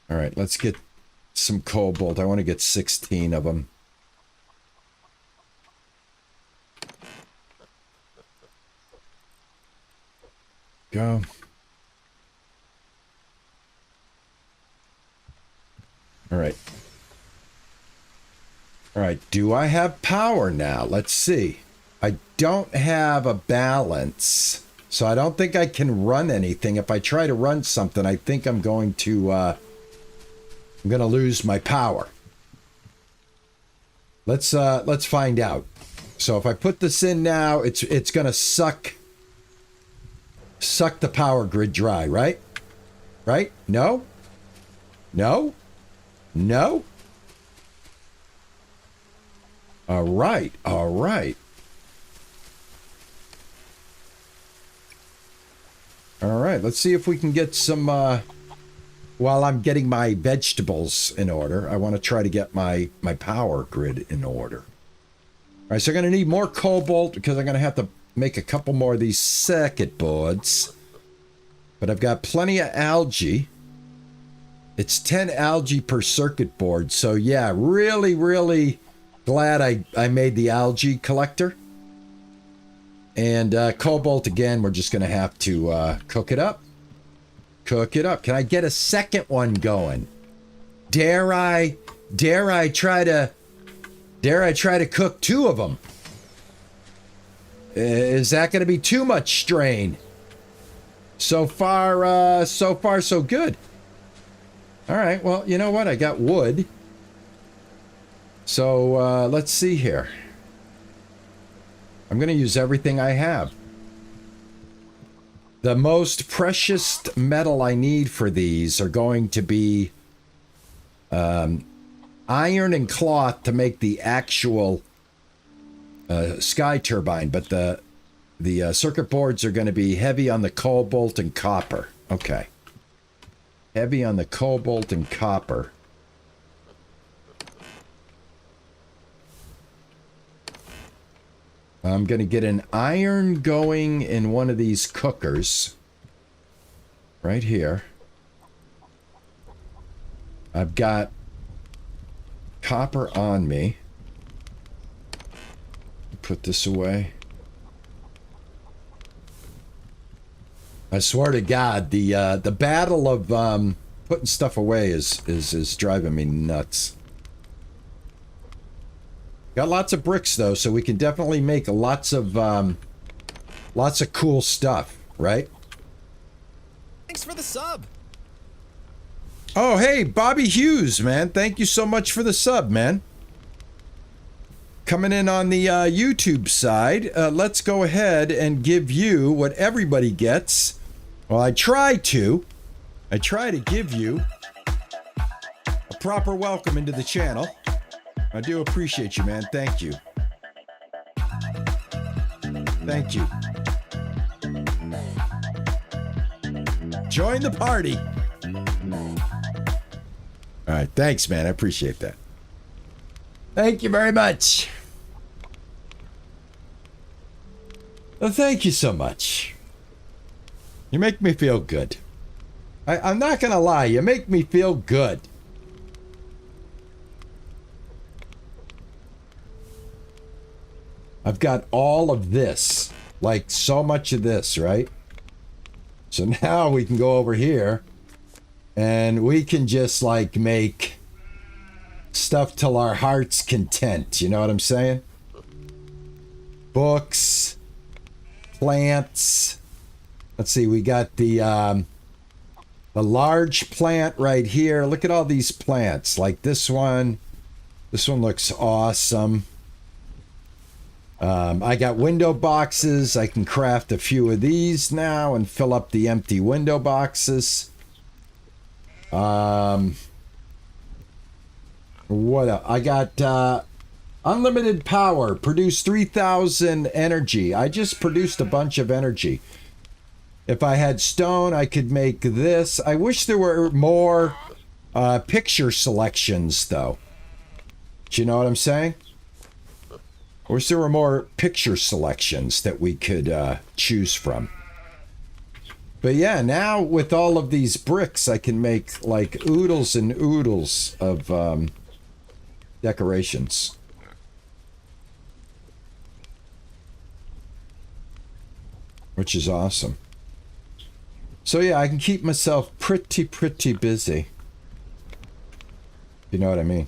All right, let's get some cobalt. I want to get 16 of them. Go. All right. All right, do I have power now? Let's see. I don't have a balance, so I don't think I can run anything. If I try to run something, I think I'm going to lose my power. Let's find out. So if I put this in now, it's going to suck the power grid dry, right? Right? No? No? No? All right. All right. All right. Let's see if we can get some, while I'm getting my vegetables in order, I want to try to get my power grid in order. All right. So I'm going to need more cobalt because I'm going to have to make a couple more of these circuit boards. But I've got plenty of algae. It's 10 algae per circuit board. So yeah, really, really glad I made the algae collector. And cobalt, again, we're just going to have to cook it up. Cook it up. Can I get a second one going? Dare I try to cook 2 of them? Is that going to be too much strain? So far, so good. All right, well, you know what? I got wood. So let's see here. I'm going to use everything I have. The most precious metal I need for these are going to be iron and cloth to make the actual sky turbine, but the circuit boards are going to be heavy on the cobalt and copper. Okay. Heavy on the cobalt and copper. I'm going to get an iron going in one of these cookers. Right here. I've got copper on me. Put this away. I swear to God, the battle of putting stuff away is driving me nuts. Got lots of bricks though, so we can definitely make lots of cool stuff, right? Thanks for the sub. Oh, hey, Bobby Hughes, man. Thank you so much for the sub, man. coming in on the YouTube side, let's go ahead and give you what everybody gets. Well, I try to give you a proper welcome into the channel. I do appreciate you, man. Thank you. Thank you. Join the party. All right. Thanks, man. I appreciate that. Thank you very much. Well, thank you so much. You make me feel good. I'm not going to lie. You make me feel good. I've got all of this. Like so much of this, right? So now we can go over here and we can just like make stuff till our heart's content. You know what I'm saying? Books, plants. Let's see, we got the large plant right here. Look at all these plants. Like this one. This one looks awesome. I got window boxes. I can craft a few of these now and fill up the empty window boxes. What else? I got unlimited power. Produce 3,000 energy. I just produced a bunch of energy. If I had stone, I could make this. I wish there were more picture selections, though. Do you know what I'm saying? I wish there were more picture selections that we could choose from. But yeah, now with all of these bricks, I can make like oodles and oodles of decorations. Which is awesome. So yeah, I can keep myself pretty busy. You know what I mean?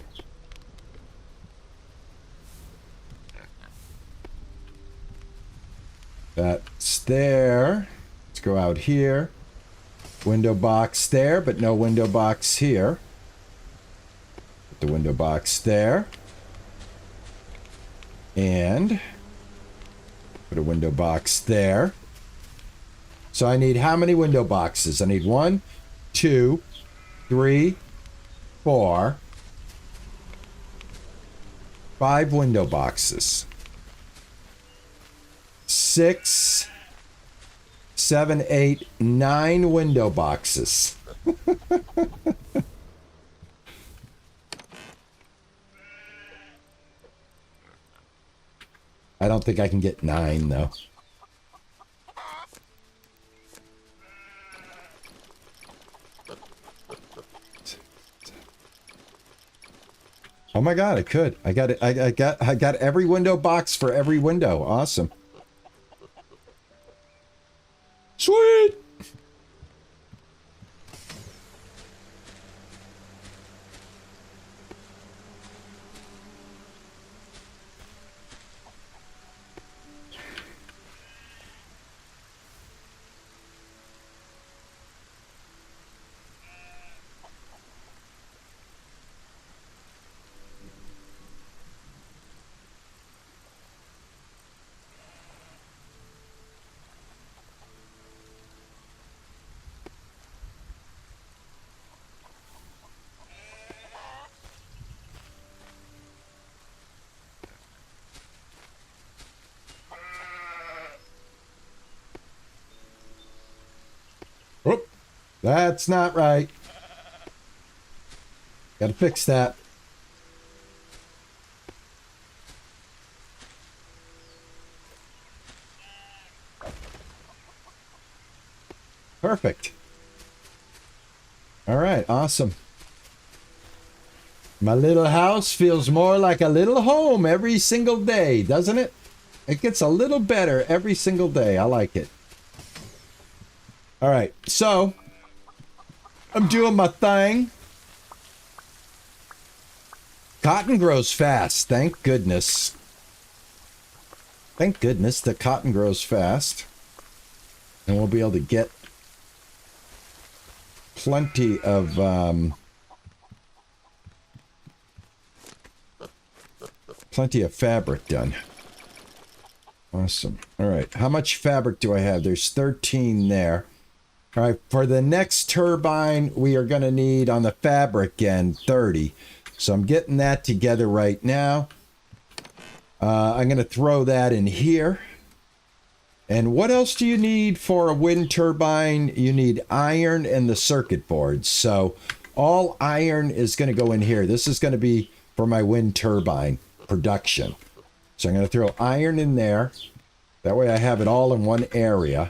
That's there. Let's go out here. Window box there, but no window box here. Put the window box there. And put a window box there. So I need how many window boxes? I need 1, 2, 3, 4, 5 window boxes. 6, 7, 8, 9 window boxes. I don't think I can get 9 though. Oh my god, I could. I got it. I got every window box for every window. Awesome. Sweet. Oh, that's not right. Gotta fix that. Perfect. All right, awesome. My little house feels more like a little home every single day, doesn't it? It gets a little better every single day. I like it. All right, so I'm doing my thing. Cotton grows fast, thank goodness. Thank goodness that cotton grows fast. And we'll be able to get plenty Plenty of fabric done. Awesome. All right. How much fabric do I have? There's 13 there. All right. For the next turbine, we are going to need on the fabric end 30. So I'm getting that together right now. I'm going to throw that in here. And what else do you need for a wind turbine? You need iron and the circuit boards. So all iron is going to go in here. This is going to be for my wind turbine production. So I'm going to throw iron in there. That way I have it all in one area.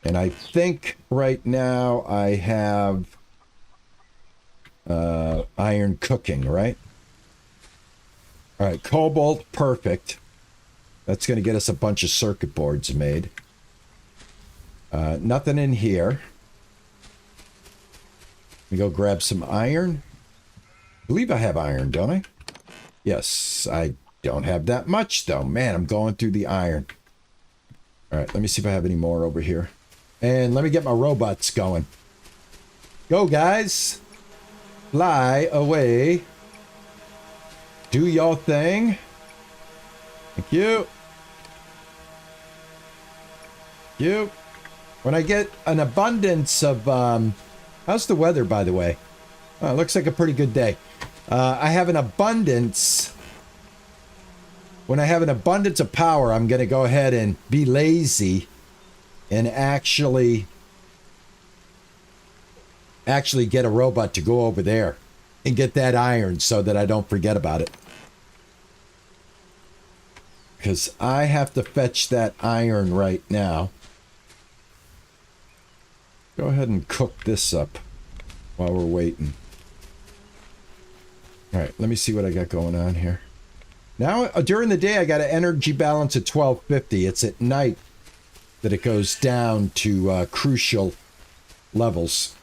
And I think right now I have iron cooking, right? All right, cobalt, perfect. That's going to get us a bunch of circuit boards made. Nothing in here. Let me go grab some iron. I believe I have iron, don't I? Yes, I don't have that much, though. Man, I'm going through the iron. All right, let me see if I have any more over here. And let me get my robots going. Go, guys. Fly away. Do your thing. Thank you. You. When I get an abundance of, how's the weather, by the way? Oh, it looks like a pretty good day. I have an abundance. When I have an abundance of power, I'm going to go ahead and be lazy and actually get a robot to go over there and get that iron so that I don't forget about it. Because I have to fetch that iron right now. Go ahead and cook this up while we're waiting. All right, let me see what I got going on here. Now, during the day, I got an energy balance at 1250. It's at night that it goes down to crucial levels.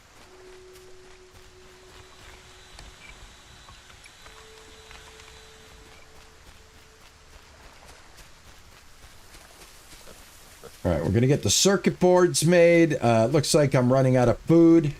All right, we're going to get the circuit boards made. Looks like I'm running out of food.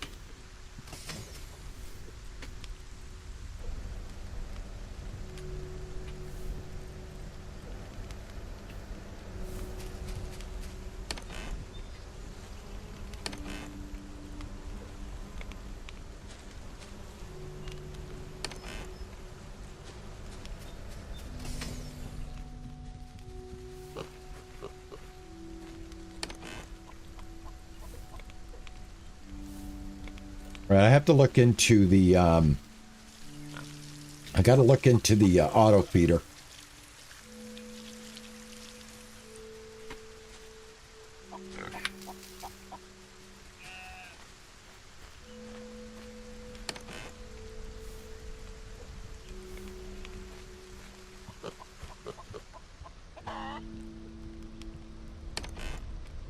Right, I have to look into the, I got to look into the auto feeder.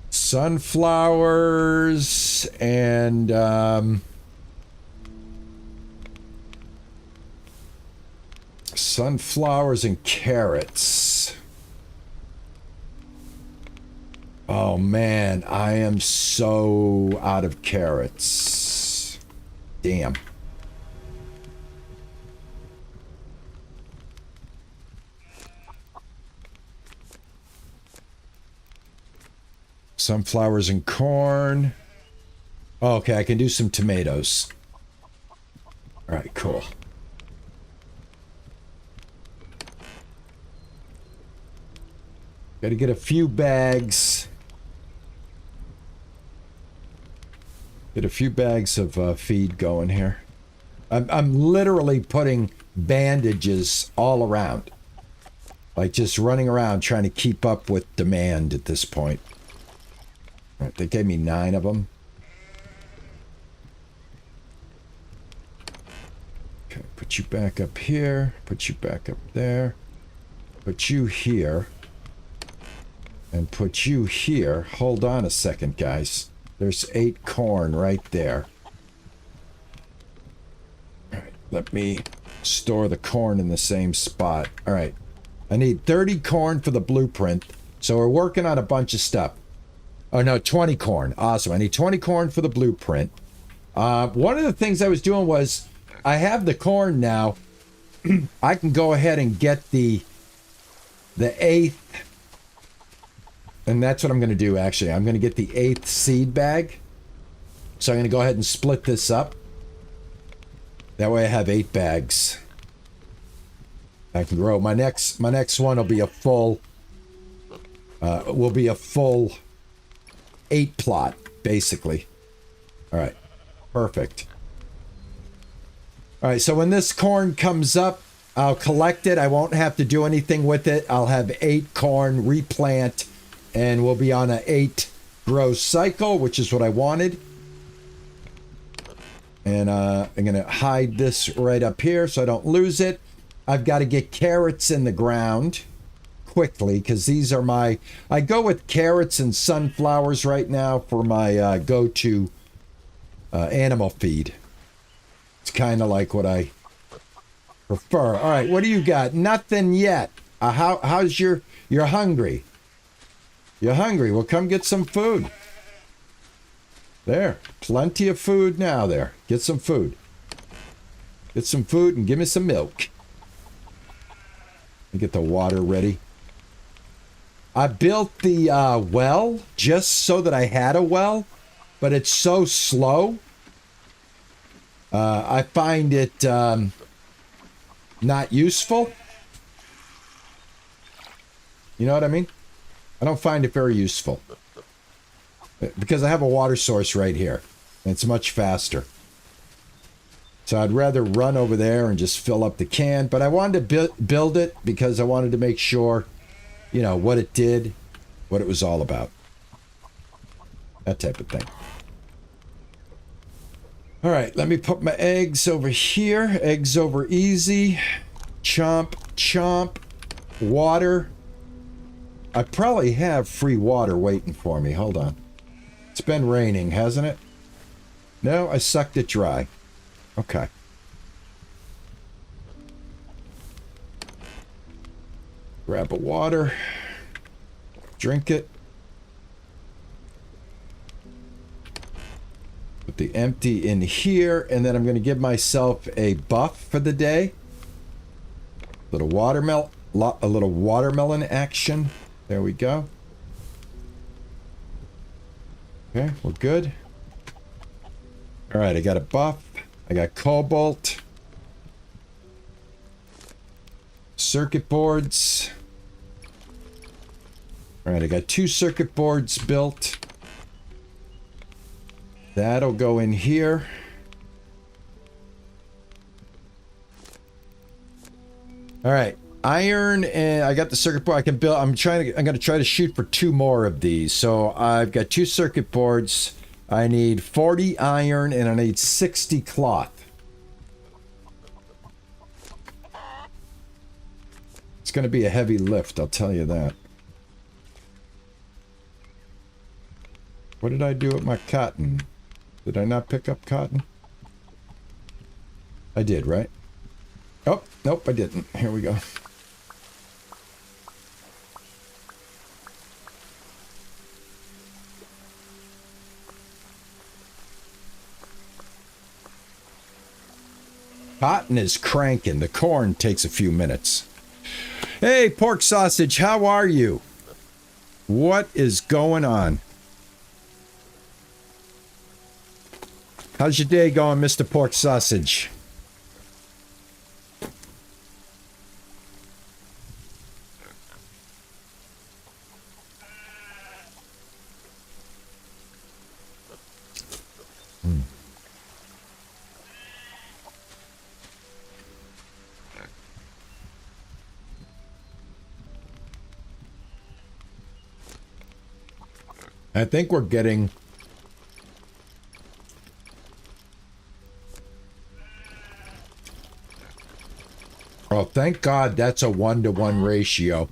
Sunflowers and, sunflowers and carrots. Oh man, I am so out of carrots. Damn. Sunflowers and corn. Oh, okay, I can do some tomatoes. All right, cool. Got to get a few bags. Get a few bags of feed going here. I'm literally putting bandages all around. Like just running around trying to keep up with demand at this point. All right, they gave me 9 of them. Okay, put you back up here. Put you back up there. Put you here. And put you here. Hold on a second, guys. There's 8 corn right there. All right, let me store the corn in the same spot. All right. I need 30 corn for the blueprint. So we're working on a bunch of stuff. Oh, no, 20 corn. Awesome. I need 20 corn for the blueprint. One of the things I was doing was I have the corn now I can go ahead and get the eighth, and that's what I'm going to do, actually. I'm going to get the 8th seed bag. So I'm going to go ahead and split this up. That way I have 8 bags. I can grow. My next one will be a full, 8 plot, basically. All right, perfect. All right, so when this corn comes up, I'll collect it. I won't have to do anything with it. I'll have 8 corn, replant, and we'll be on an 8 grow cycle, which is what I wanted. And I'm going to hide this right up here so I don't lose it. I've got to get carrots in the ground quickly because these are my... I go with carrots and sunflowers right now for my go-to animal feed. It's kind of like what I prefer. All right, what do you got? Nothing yet. How's your... You're hungry. You're hungry. Well, come get some food. There. Plenty of food now there. Get some food. Get some food and give me some milk. Get the water ready. I built the well just so that I had a well, but it's so slow. I find it not useful. You know what I mean? I don't find it very useful. Because I have a water source right here. And it's much faster. So I'd rather run over there and just fill up the can. But I wanted to build it because I wanted to make sure, you know, what it did, what it was all about. That type of thing. All right, let me put my eggs over here. Eggs over easy. Chomp, chomp. Water. I probably have free water waiting for me. Hold on. It's been raining, hasn't it? No, I sucked it dry. Okay. Grab a water. Drink it. Put the empty in here, and then I'm going to give myself a buff for the day. A little watermelon action. There we go. Okay, we're good. All right, I got a buff. I got cobalt. Circuit boards. All right, I got 2 circuit boards built. That'll go in here. All right. Iron, and I got the circuit board. I can build. I'm going to try to shoot for 2 more of these. So I've got 2 circuit boards. I need 40 iron and I need 60 cloth. It's going to be a heavy lift, I'll tell you that. What did I do with my cotton? Did I not pick up cotton? I did, right? Oh, nope, I didn't. Here we go. Cotton is cranking. The corn takes a few minutes. Hey, pork sausage, how are you? What is going on? How's your day going, Mr. Pork Sausage? I think we're getting... Oh, thank God that's a 1-to-1 ratio.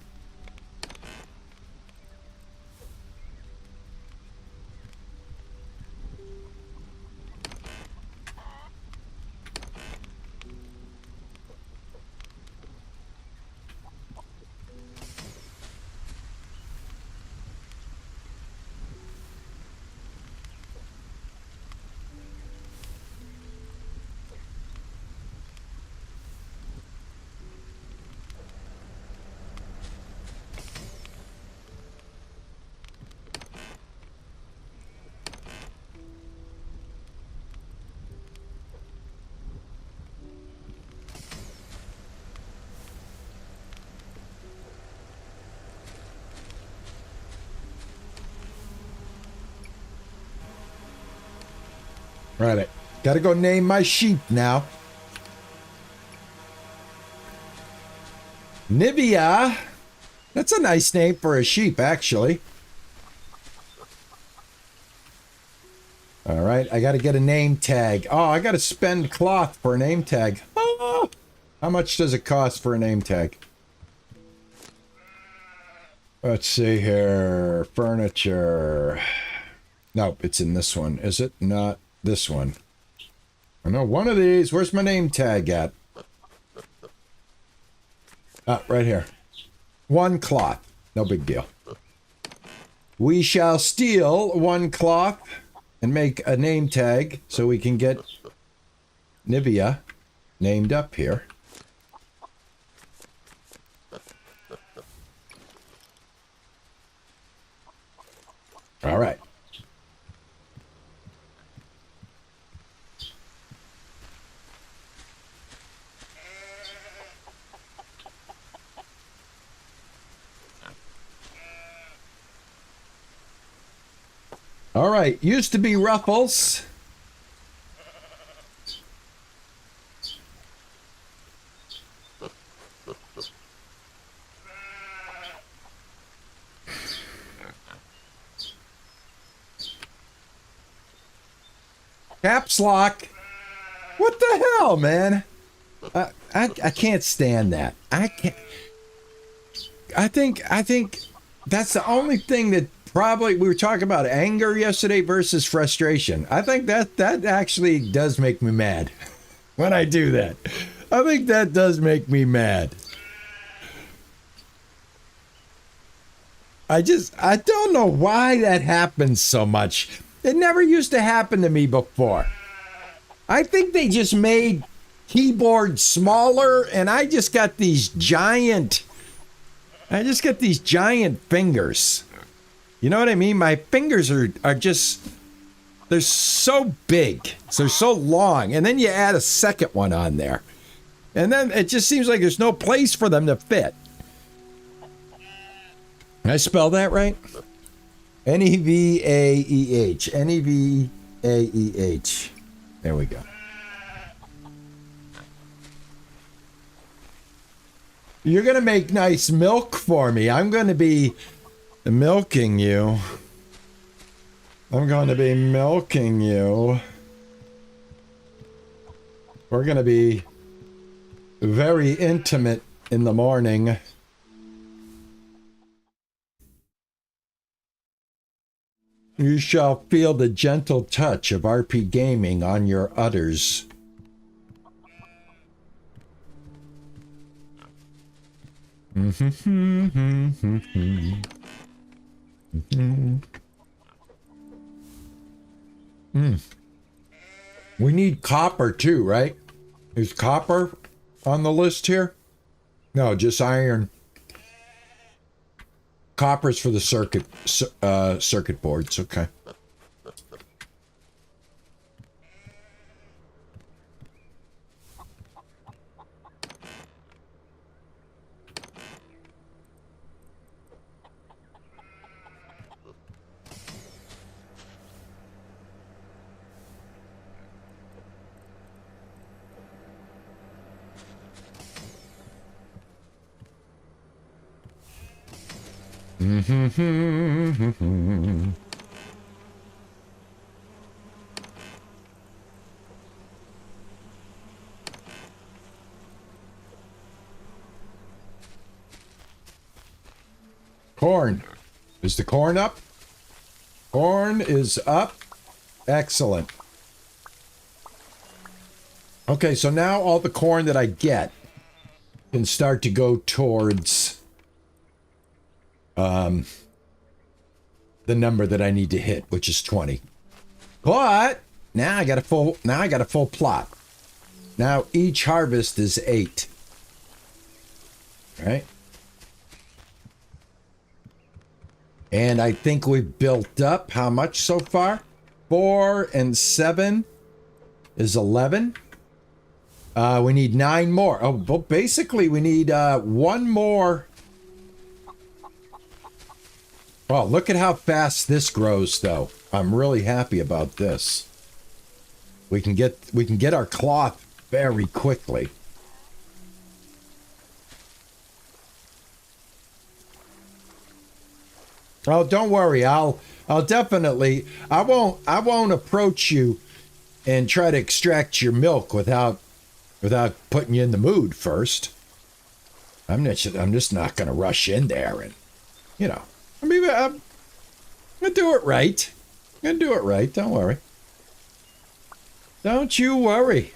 Right. Gotta go name my sheep now. Nivea. That's a nice name for a sheep, actually. All right, I got to get a name tag. Oh, I got to spend cloth for a name tag. Oh, how much does it cost for a name tag? Let's see here. Furniture. Nope, it's in this one. Is it not this one? I know one of these. Where's my name tag at? Ah, right here. One cloth. No big deal. We shall steal one cloth and make a name tag so we can get Nivea named up here. All right. All right, used to be Ruffles. Caps lock. What the hell, man? I can't stand that. I can't. I think that's the only thing that probably we were talking about anger yesterday versus frustration. I think that actually does make me mad when I do that. I think that does make me mad. I don't know why that happens so much. It never used to happen to me before. I think they just made keyboards smaller and I just got these giant fingers. You know what I mean? My fingers are just, they're so big. They're so long. And then you add a second one on there. And then it just seems like there's no place for them to fit. Can I spell that right? Nevaeh. Nevaeh. There we go. You're going to make nice milk for me. I'm going to be milking you. I'm going to be milking you. We're going to be very intimate in the morning. You shall feel the gentle touch of RP Gaming on your udders. We need copper too, right? Is copper on the list here? No, just iron. Copper's for the circuit boards. Okay. Corn. Is the corn up? Corn is up. Excellent. Okay, so now all the corn that I get can start to go towards the number that I need to hit, which is 20. But now I got a full plot. Now each harvest is 8. Right? And I think we've built up how much so far? 4 and 7 is 11. We need 9 more. Oh, well, basically we need 1 more. Well, look at how fast this grows, though. I'm really happy about this. We can get our cloth very quickly. Oh, don't worry. I'll definitely, I won't approach you and try to extract your milk without putting you in the mood first. I'm just not going to rush in there and, you know, I'm going to do it right. I'm going to do it right. Don't worry. Don't you worry.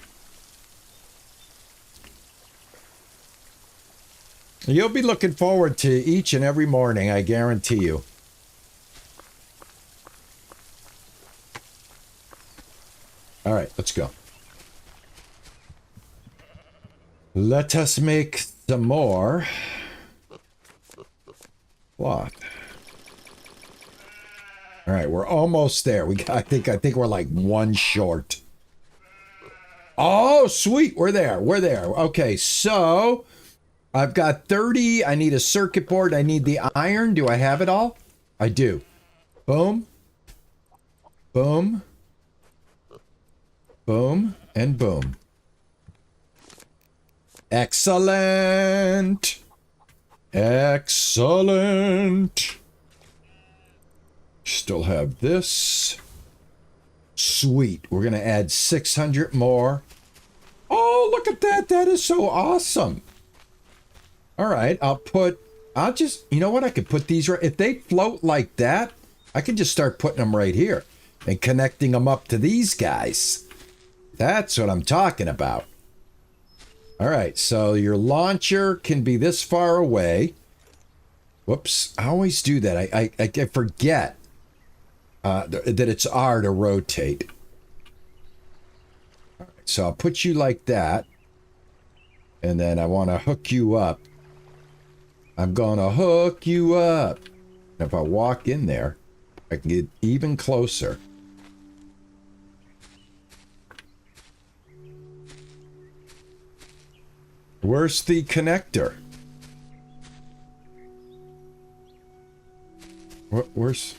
You'll be looking forward to each and every morning, I guarantee you. All right, let's go. Let us make some more cloth. All right, we're almost there. I think we're like one short. Oh, sweet. We're there. We're there. Okay, so I've got 30. I need a circuit board. I need the iron. Do I have it all? I do. Boom. Boom. Boom and boom. Excellent. Excellent. Still have this. Sweet. We're going to add 600 more. Oh, look at that. That is so awesome. All right. I'll just, you know what? I could put these right. If they float like that, I can just start putting them right here and connecting them up to these guys. That's what I'm talking about. All right, so your launcher can be this far away. Whoops, I always do that. I forget that it's R to rotate. All right, so I'll put you like that. And then I want to hook you up. I'm going to hook you up. If I walk in there, I can get even closer. Where's the connector? Where's...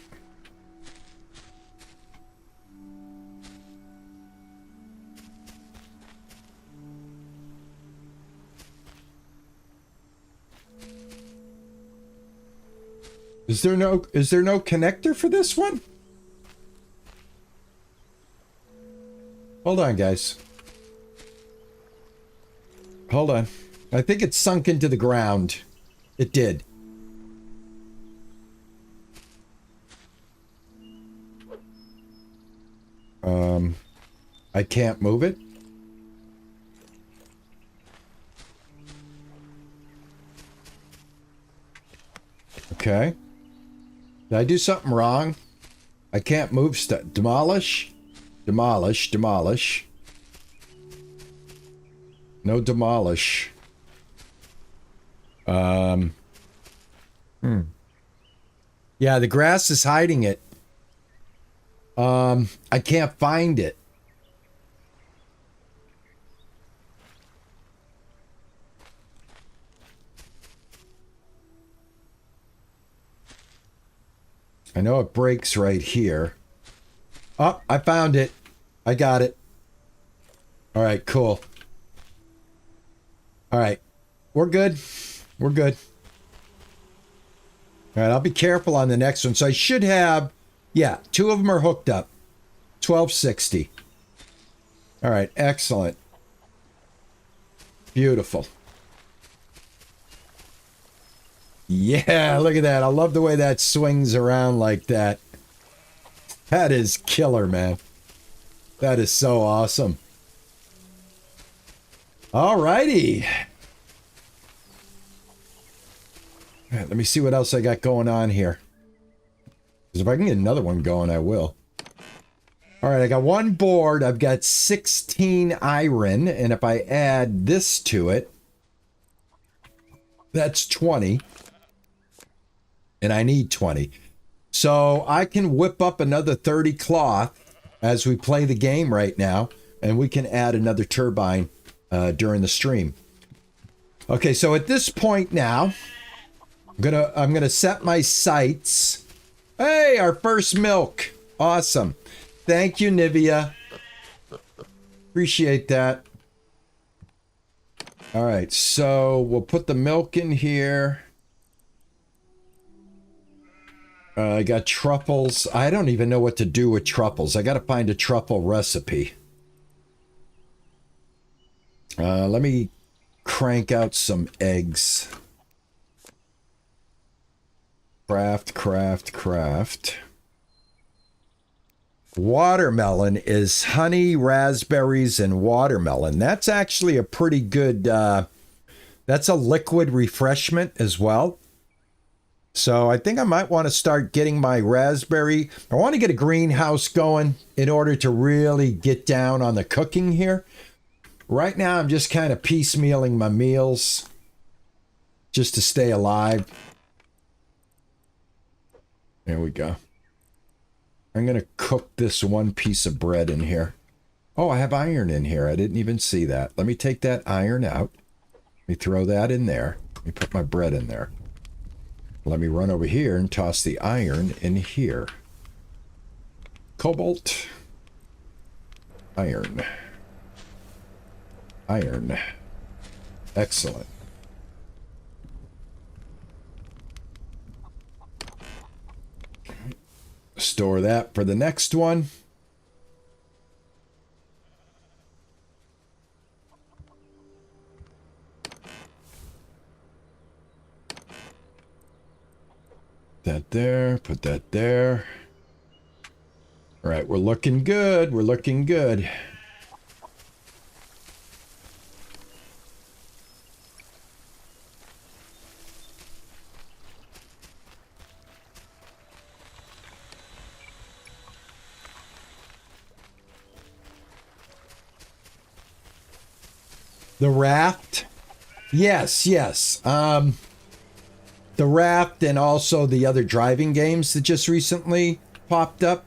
Is there no connector for this one? Hold on, guys. Hold on. I think it sunk into the ground. It did. I can't move it. Okay. Did I do something wrong? I can't move stuff. Demolish. Demolish. Demolish. No demolish. Yeah, the grass is hiding it. I can't find it. I know it breaks right here. Oh, I found it. I got it. All right, cool. All right, we're good. We're good. All right, I'll be careful on the next one. So I should have, yeah, 2 of them are hooked up. 1260. All right, excellent. Beautiful. Yeah, look at that. I love the way that swings around like that. That is killer, man. That is so awesome. All righty. All right, let me see what else I got going on here. Because if I can get another one going, I will. All right, I got 1 board. I've got 16 iron. And if I add this to it, that's 20. And I need 20. So I can whip up another 30 cloth as we play the game right now. And we can add another turbine during the stream. Okay, so at this point now, I'm gonna set my sights. Hey, our first milk. Awesome. Thank you, Nivea. Appreciate that. All right, so we'll put the milk in here. I got truffles. I don't even know what to do with truffles. I got to find a truffle recipe. Let me crank out some eggs. Craft. Watermelon is honey, raspberries, and watermelon. That's actually a pretty good, that's a liquid refreshment as well. So I think I might want to start getting my raspberry. I want to get a greenhouse going in order to really get down on the cooking here. Right now, I'm just kind of piecemealing my meals just to stay alive. There we go. I'm going to cook this one piece of bread in here. Oh, I have iron in here. I didn't even see that. Let me take that iron out. Let me throw that in there. Let me put my bread in there. Let me run over here and toss the iron in here. Cobalt. Iron. Iron. Excellent. Store that for the next one. That there, put that there. All right, we're looking good. We're looking good. The raft? Yes, yes. The raft and also the other driving games that just recently popped up.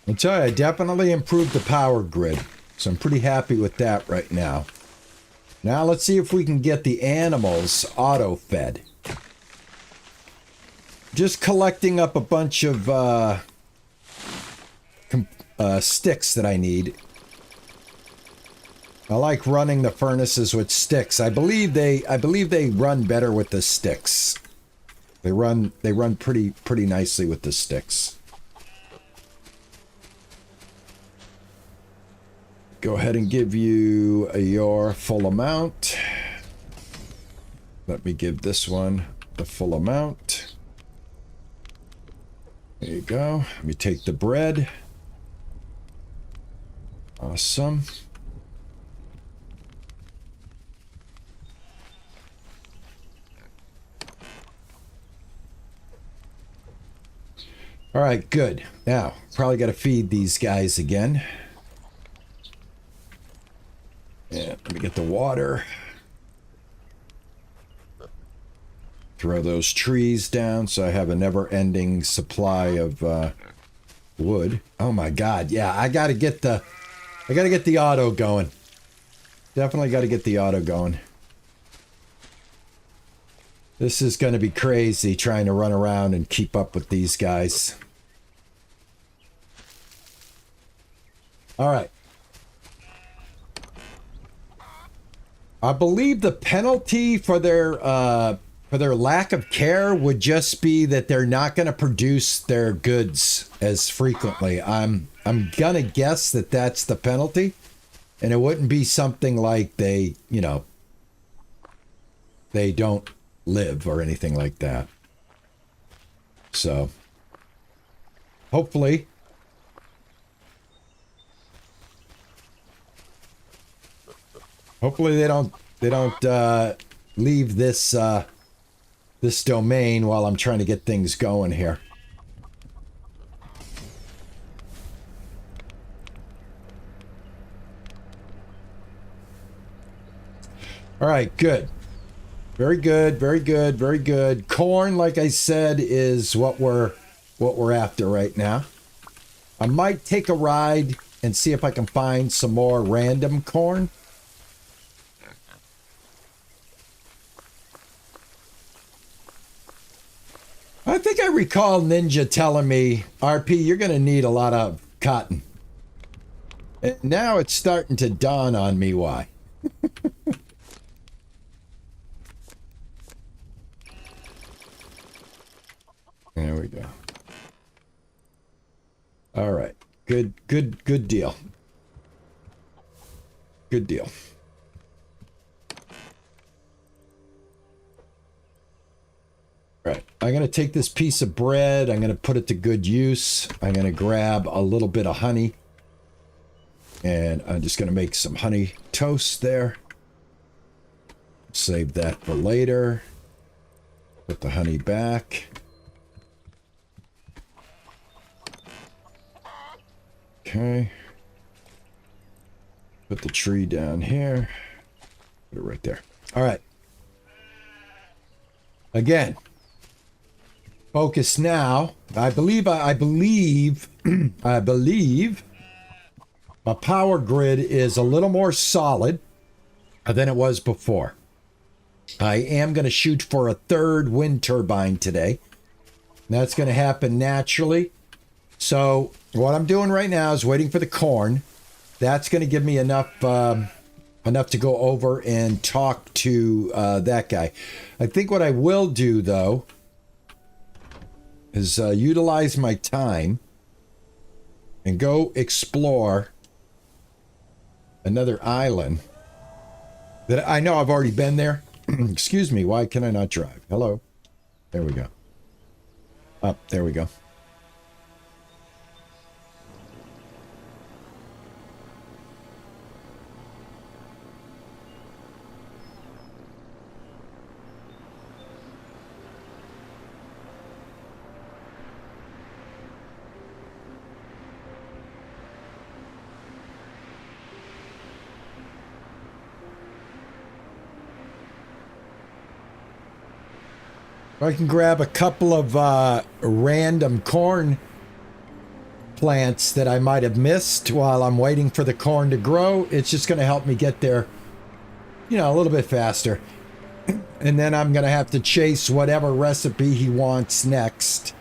I'll tell you, I definitely improved the power grid, so I'm pretty happy with that right now. Now let's see if we can get the animals auto-fed. Just collecting up a bunch of sticks that I need. I like running the furnaces with sticks. I believe they run better with the sticks. They run pretty nicely with the sticks. Go ahead and give you your full amount. Let me give this one the full amount. There you go. Let me take the bread. Awesome. All right, good. Now, probably got to feed these guys again. Yeah, let me get the water. Throw those trees down so I have a never-ending supply of wood. Oh my God, yeah, I gotta get the auto going. Definitely gotta get the auto going. This is gonna be crazy trying to run around and keep up with these guys. All right. I believe the penalty for their for their lack of care would just be that they're not going to produce their goods as frequently. I'm gonna guess that that's the penalty, and it wouldn't be something like they, you know, they don't live or anything like that. So hopefully they don't leave this this domain while I'm trying to get things going here. All right, good. Very good, very good, very good. Corn, like I said, is what we're after right now. I might take a ride and see if I can find some more random corn. I think I recall Ninja telling me, RP, you're going to need a lot of cotton. And now it's starting to dawn on me why. There we go. All right. Good deal. Good deal. All right. I'm going to take this piece of bread. I'm going to put it to good use. I'm going to grab a little bit of honey. And I'm just going to make some honey toast there. Save that for later. Put the honey back. Okay. Put the tree down here. Put it right there. All right. Again. Focus now. I believe my power grid is a little more solid than it was before. I am going to shoot for a third wind turbine today. That's going to happen naturally. So what I'm doing right now is waiting for the corn. That's going to give me enough to go over and talk to that guy. I think what I will do, though, is utilize my time and go explore another island that I know I've already been there. Excuse me, why can I not drive? Hello. There we go. Up, there we go. I can grab a couple of random corn plants that I might have missed while I'm waiting for the corn to grow. It's just going to help me get there, you know, a little bit faster. And then I'm going to have to chase whatever recipe he wants next.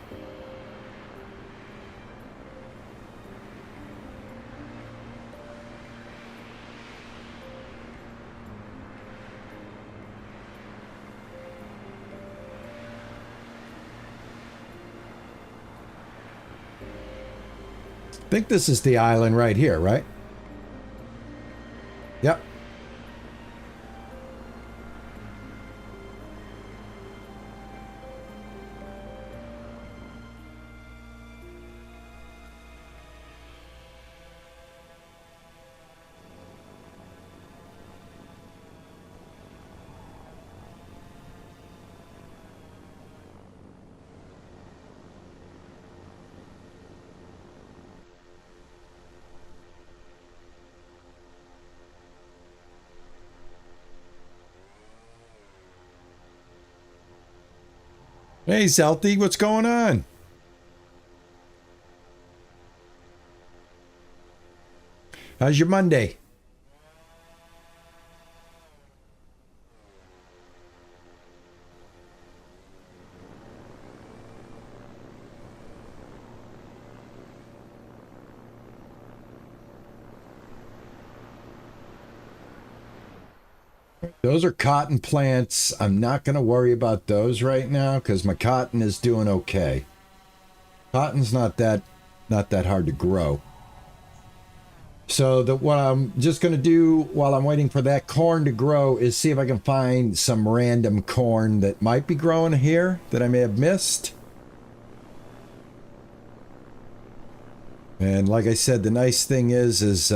I think this is the island right here, right? Yep. Hey, Zelty, what's going on? How's your Monday? Those are cotton plants. I'm not going to worry about those right now because my cotton is doing okay. Cotton's not that hard to grow. So what I'm just going to do while I'm waiting for that corn to grow is see if I can find some random corn that might be growing here that I may have missed. And like I said, the nice thing is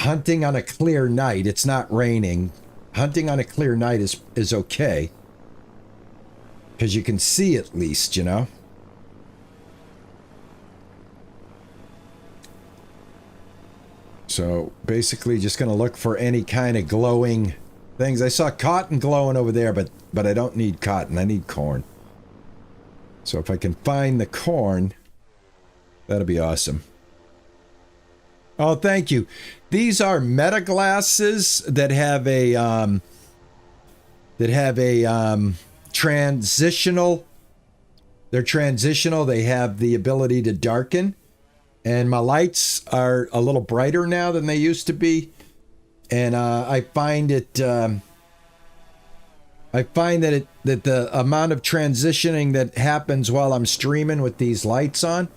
hunting on a clear night. It's not raining. Hunting on a clear night is okay. Because you can see at least, you know. So basically just going to look for any kind of glowing things. I saw cotton glowing over there, but I don't need cotton. I need corn. So if I can find the corn, that'll be awesome. Oh, thank you. These are meta glasses that have a transitional. They're transitional. They have the ability to darken. And my lights are a little brighter now than they used to be. And I find that the amount of transitioning that happens while I'm streaming with these lights on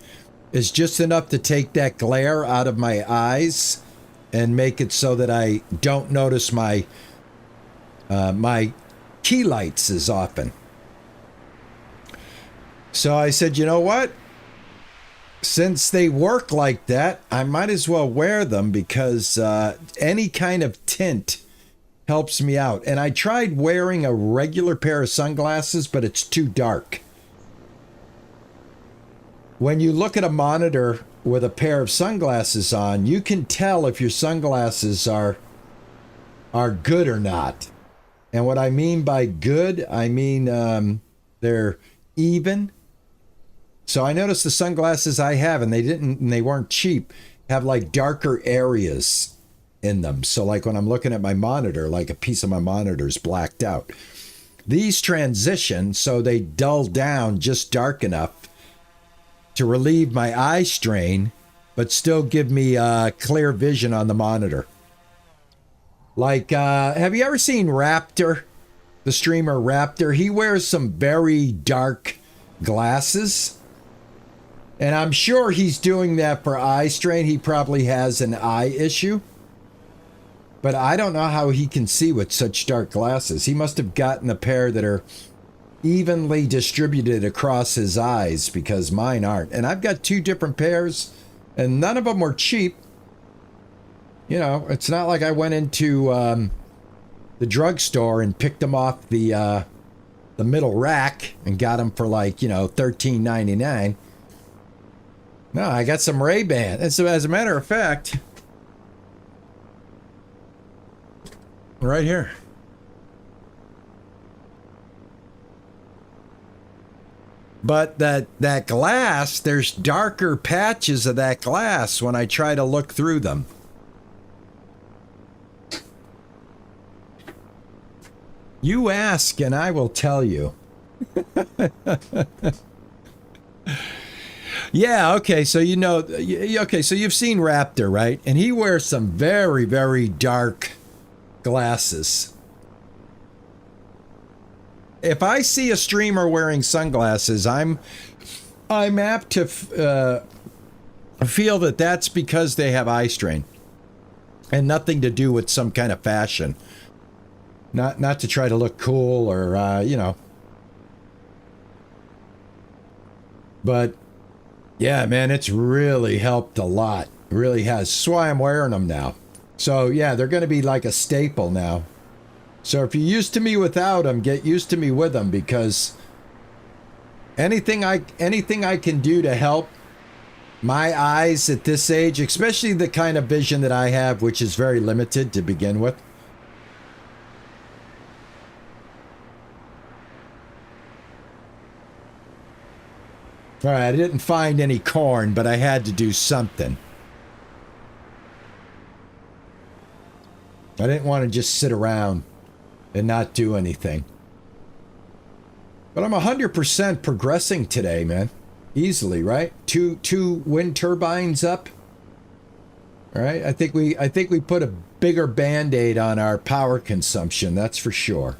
is just enough to take that glare out of my eyes and make it so that I don't notice my my key lights as often. So I said, you know what? Since they work like that, I might as well wear them because any kind of tint helps me out. And I tried wearing a regular pair of sunglasses, but it's too dark. When you look at a monitor with a pair of sunglasses on, you can tell if your sunglasses are good or not. And what I mean by good, I mean they're even. So I noticed the sunglasses I have, and they weren't cheap, have like darker areas in them. So like when I'm looking at my monitor, like a piece of my monitor is blacked out. These transition so they dull down just dark enough to relieve my eye strain, but still give me clear vision on the monitor. Like, have you ever seen Raptor, the streamer Raptor? He wears some very dark glasses. And I'm sure he's doing that for eye strain. He probably has an eye issue. But I don't know how he can see with such dark glasses. He must have gotten a pair that are evenly distributed across his eyes because mine aren't. And I've got two different pairs and none of them were cheap. You know, it's not like I went into the drugstore and picked them off the middle rack and got them for like, you know, $13.99. No, I got some Ray-Ban. And so as a matter of fact, right here. But that glass, there's darker patches of that glass when I try to look through them. You ask and I will tell you. Yeah, okay, so you know, okay, so you've seen Raptor, right? And he wears some very, very dark glasses. If I see a streamer wearing sunglasses, I'm apt to feel that that's because they have eye strain and nothing to do with some kind of fashion. Not to try to look cool or, you know. But yeah, man, it's really helped a lot. It really has. That's why I'm wearing them now. So yeah, they're going to be like a staple now. So if you're used to me without them, get used to me with them because anything I can do to help my eyes at this age, especially the kind of vision that I have, which is very limited to begin with. All right, I didn't find any corn, but I had to do something. I didn't want to just sit around and not do anything. But I'm 100% progressing today, man. Easily, right? Two wind turbines up. All right, I think we put a bigger band-aid on our power consumption, that's for sure.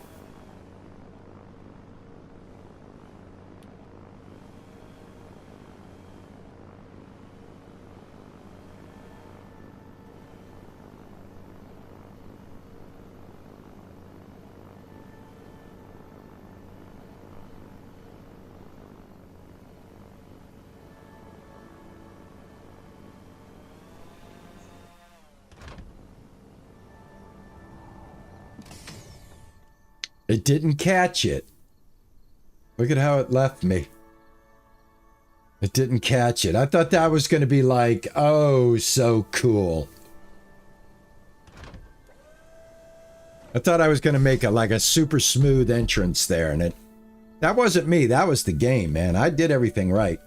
It didn't catch it. Look at how it left me. It didn't catch it. I thought that was going to be like, oh, so cool. I thought I was going to make a super smooth entrance there, and that wasn't me. That was the game, man. I did everything right.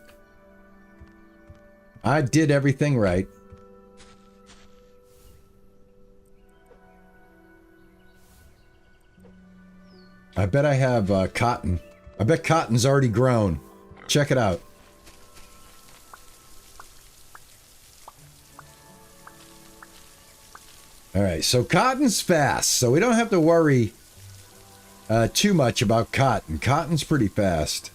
I did everything right. I bet I have cotton. I bet cotton's already grown. Check it out. All right, so cotton's fast, so we don't have to worry too much about cotton. Cotton's pretty fast.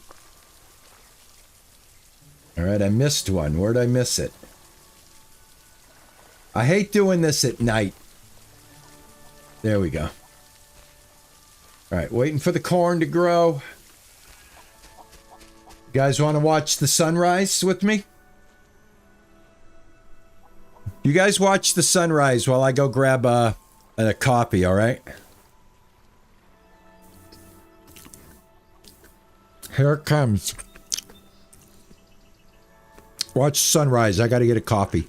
All right, I missed one. Where'd I miss it? I hate doing this at night. There we go. All right, waiting for the corn to grow. You guys want to watch the sunrise with me? You guys watch the sunrise while I go grab a coffee, all right? Here it comes. Watch sunrise. I got to get a coffee.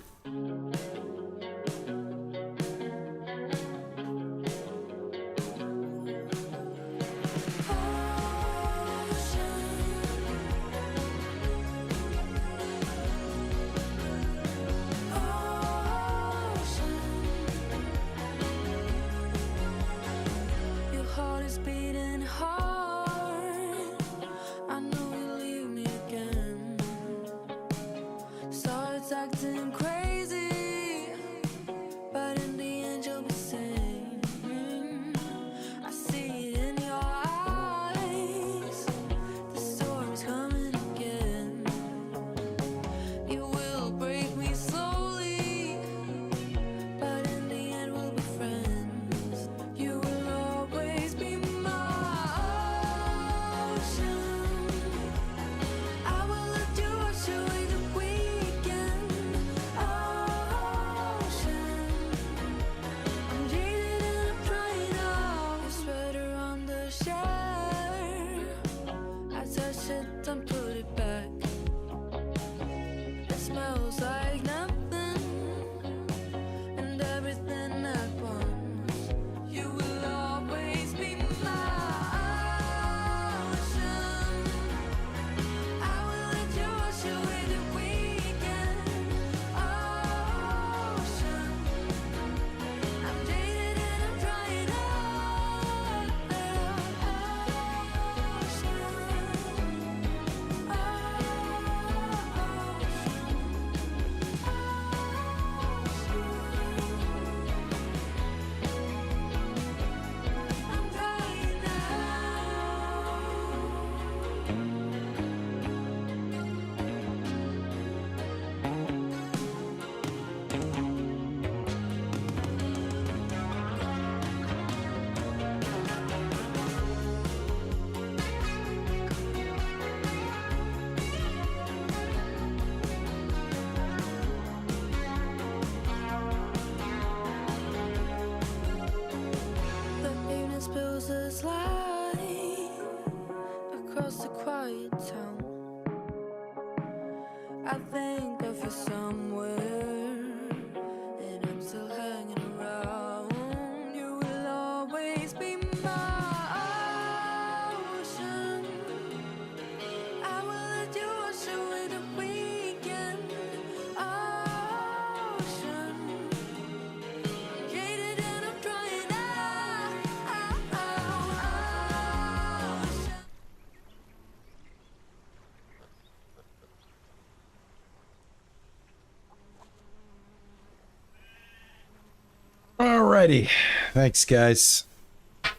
Alrighty. Thanks, guys.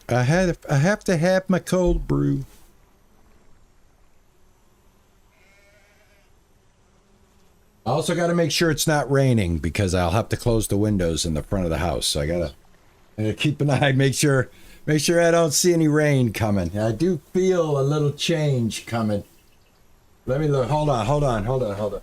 I have to have my cold brew. I also got to make sure it's not raining because I'll have to close the windows in the front of the house. So I gotta keep an eye, make sure I don't see any rain coming. I do feel a little change coming. Let me look. Hold on.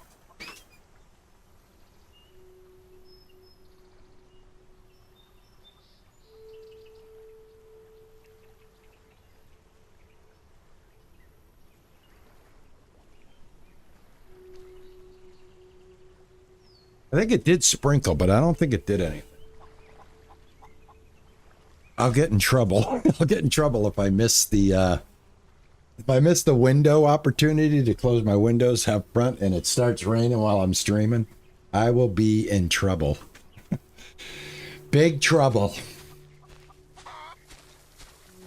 I think it did sprinkle, but I don't think it did anything. I'll get in trouble. I'll get in trouble if I miss the window opportunity to close my windows up front and it starts raining while I'm streaming. I will be in trouble. Big trouble.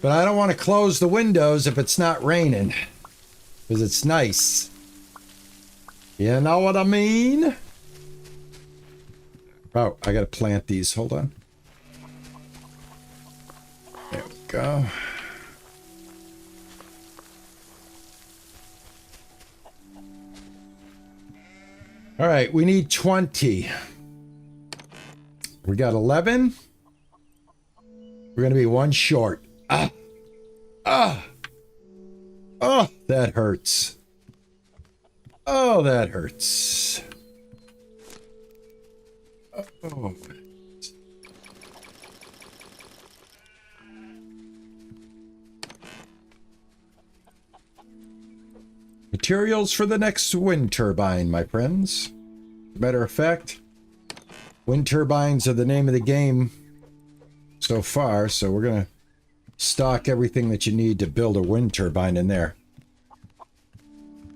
But I don't want to close the windows if it's not raining because it's nice. You know what I mean? Oh, I gotta plant these. Hold on. There we go. All right, we need 20. We got 11. We're gonna be one short. Oh, that hurts. Oh, that hurts. Oh. Materials for the next wind turbine, my friends. Matter of fact, wind turbines are the name of the game so far, so we're gonna stock everything that you need to build a wind turbine in there.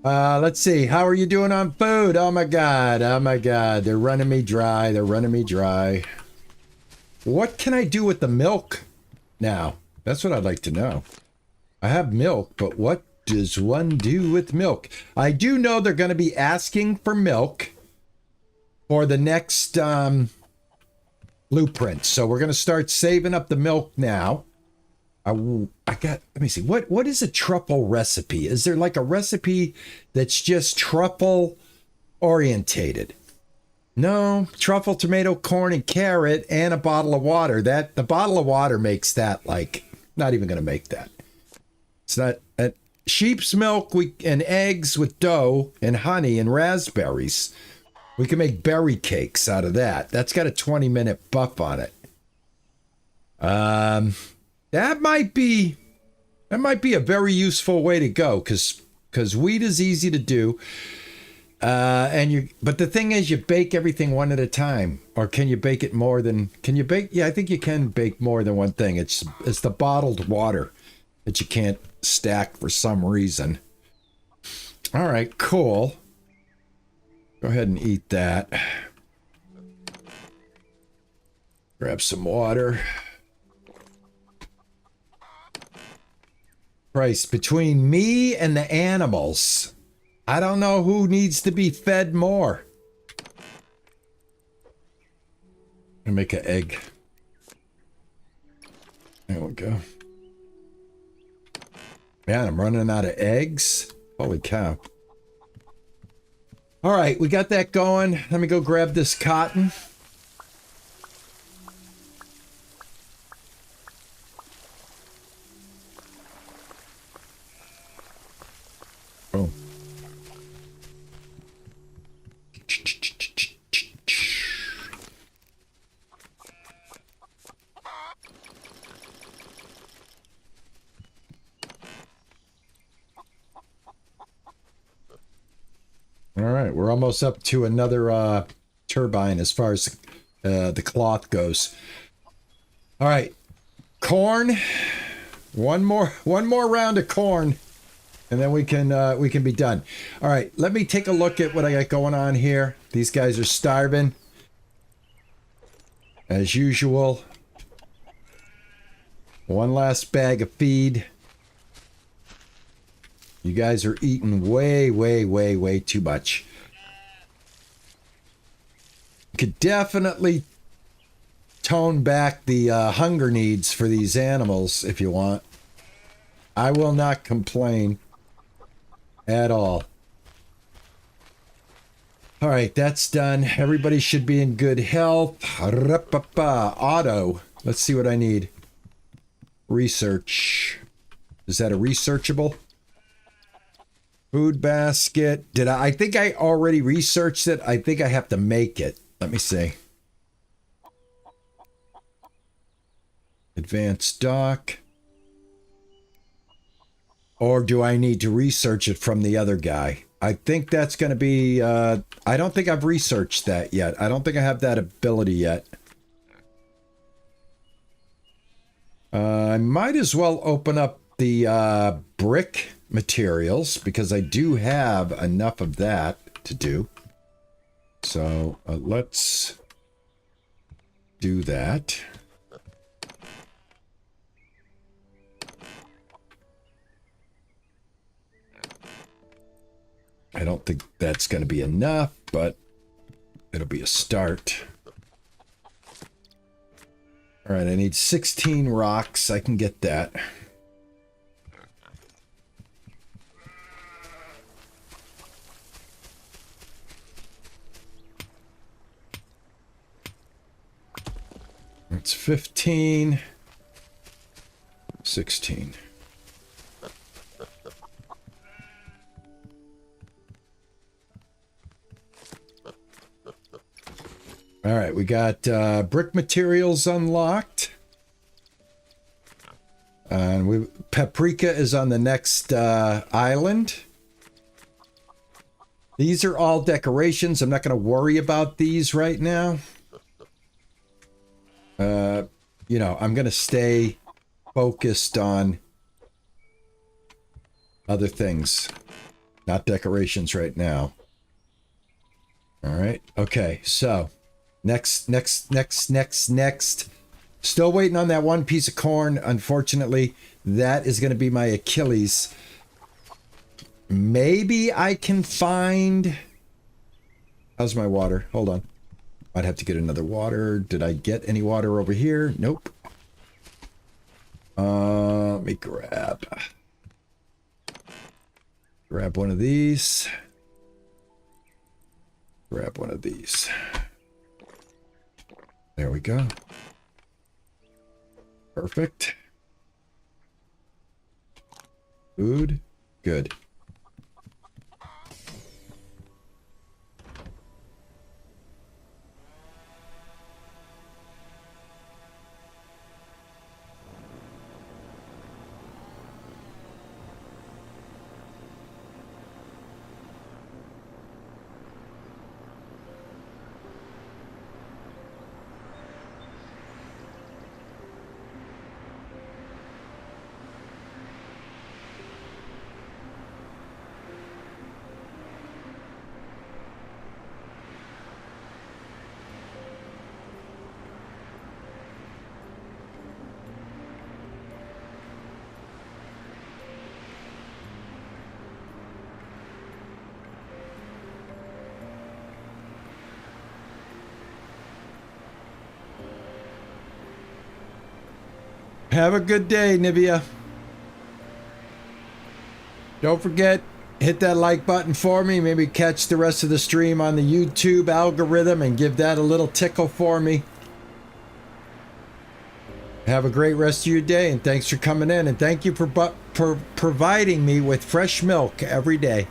Let's see. How are you doing on food? Oh my god. They're running me dry. What can I do with the milk now? That's what I'd like to know. I have milk, but what does one do with milk? I do know they're going to be asking for milk for the next blueprint. So we're going to start saving up the milk now. Let me see. What is a truffle recipe? Is there like a recipe that's just truffle orientated? No, truffle, tomato, corn, and carrot, and a bottle of water. The bottle of water makes that like, not even going to make that. It's not, sheep's milk and eggs with dough and honey and raspberries. We can make berry cakes out of that. That's got a 20-minute buff on it. That might be a very useful way to go because wheat is easy to do. But the thing is, you bake everything one at a time, or can you bake it more than? Can you bake? Yeah, I think you can bake more than one thing. It's the bottled water that you can't stack for some reason. All right, cool. Go ahead and eat that. Grab some water. Christ, between me and the animals, I don't know who needs to be fed more. I'm gonna make an egg. There we go. Man, I'm running out of eggs. Holy cow. All right, we got that going. Let me go grab this cotton. Oh. All right, we're almost up to another turbine as far as the cloth goes. All right, corn. One more round of corn, and then we can be done. All right, let me take a look at what I got going on here. These guys are starving, as usual. One last bag of feed. You guys are eating way too much. You could definitely tone back the hunger needs for these animals if you want. I will not complain at all. All right, that's done. Everybody should be in good health. Auto. Let's see what I need. Research. Is that a researchable? Food basket. Did I think I already researched it. I think I have to make it. Let me see. Advanced dock. Or do I need to research it from the other guy? I think that's going to be... I don't think I've researched that yet. I don't think I have that ability yet. I might as well open up the brick materials because I do have enough of that to do. So let's do that. I don't think that's going to be enough, but it'll be a start. All right, I need 16 rocks. I can get that. That's 15. 16. All right, we got brick materials unlocked. And paprika is on the next island. These are all decorations. I'm not going to worry about these right now. You know, I'm going to stay focused on other things, not decorations right now. All right. Okay. So next. Still waiting on that one piece of corn. Unfortunately, that is going to be my Achilles. Maybe I can find... How's my water? Hold on. I'd have to get another water. Did I get any water over here? Nope. Let me grab one of these. Grab one of these. There we go. Perfect. Food. Good. Have a good day, Nivea. Don't forget, hit that like button for me. Maybe catch the rest of the stream on the YouTube algorithm and give that a little tickle for me. Have a great rest of your day, and thanks for coming in. And thank you for providing me with fresh milk every day.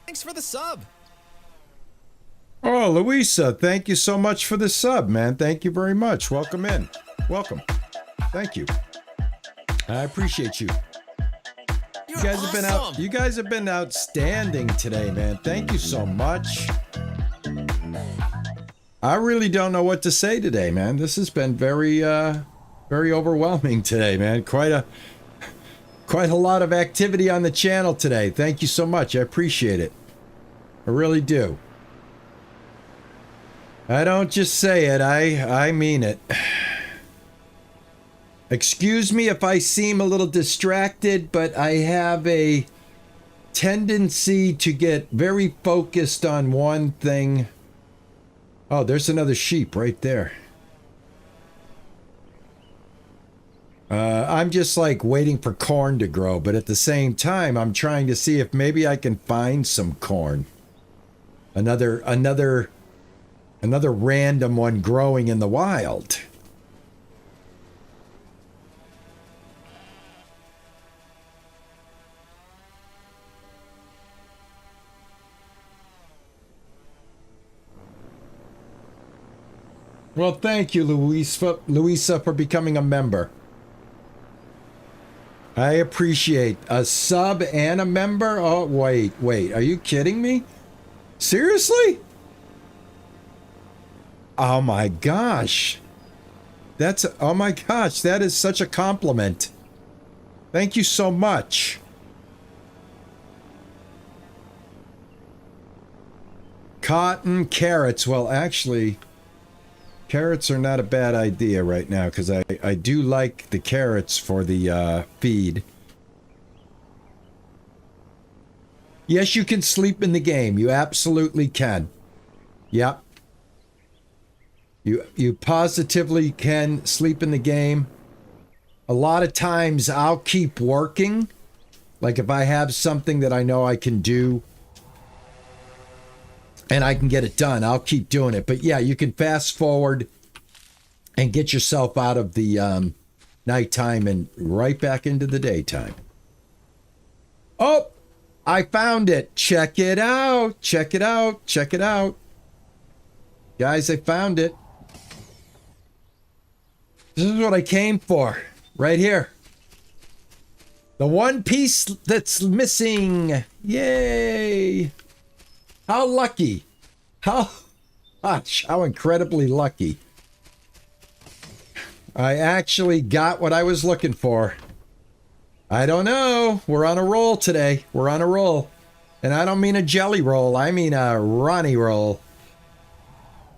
Thanks for the sub. Oh, Louisa, thank you so much for the sub, man. Thank you very much. Welcome in. Welcome. Thank you. I appreciate you. You're You guys awesome. have been out. You guys have been outstanding today, man. Thank you so much. I really don't know what to say today, man. This has been very overwhelming today, man. Quite a lot of activity on the channel today. Thank you so much. I appreciate it. I really do. I don't just say it. I mean it. Excuse me if I seem a little distracted, but I have a tendency to get very focused on one thing. Oh, there's another sheep right there. I'm just like waiting for corn to grow, but at the same time, I'm trying to see if maybe I can find some corn. Another random one growing in the wild. Well, thank you, Louisa, for becoming a member. I appreciate a sub and a member. Oh, wait. Are you kidding me? Seriously? Oh my gosh. Oh my gosh, that is such a compliment. Thank you so much. Cotton, carrots. Well, actually, carrots are not a bad idea right now because I do like the carrots for the feed. Yes, you can sleep in the game. You absolutely can. Yep. You positively can sleep in the game. A lot of times I'll keep working. Like if I have something that I know I can do and I can get it done, I'll keep doing it. But yeah, you can fast forward and get yourself out of the nighttime and right back into the daytime. Oh, I found it. Check it out. Check it out. Check it out. Guys, I found it. This is what I came for. Right here. The one piece that's missing. Yay. How lucky. How incredibly lucky. I actually got what I was looking for. I don't know. We're on a roll today. We're on a roll. And I don't mean a jelly roll. I mean a Ronnie roll.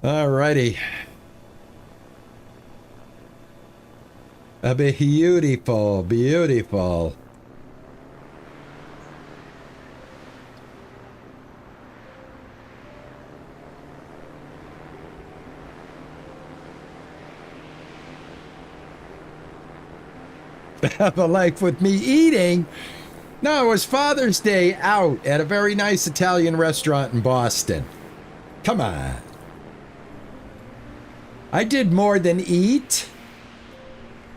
Alrighty. Beautiful, beautiful. Have a life with me eating? No, it was Father's Day out at a very nice Italian restaurant in Boston. Come on. I did more than eat.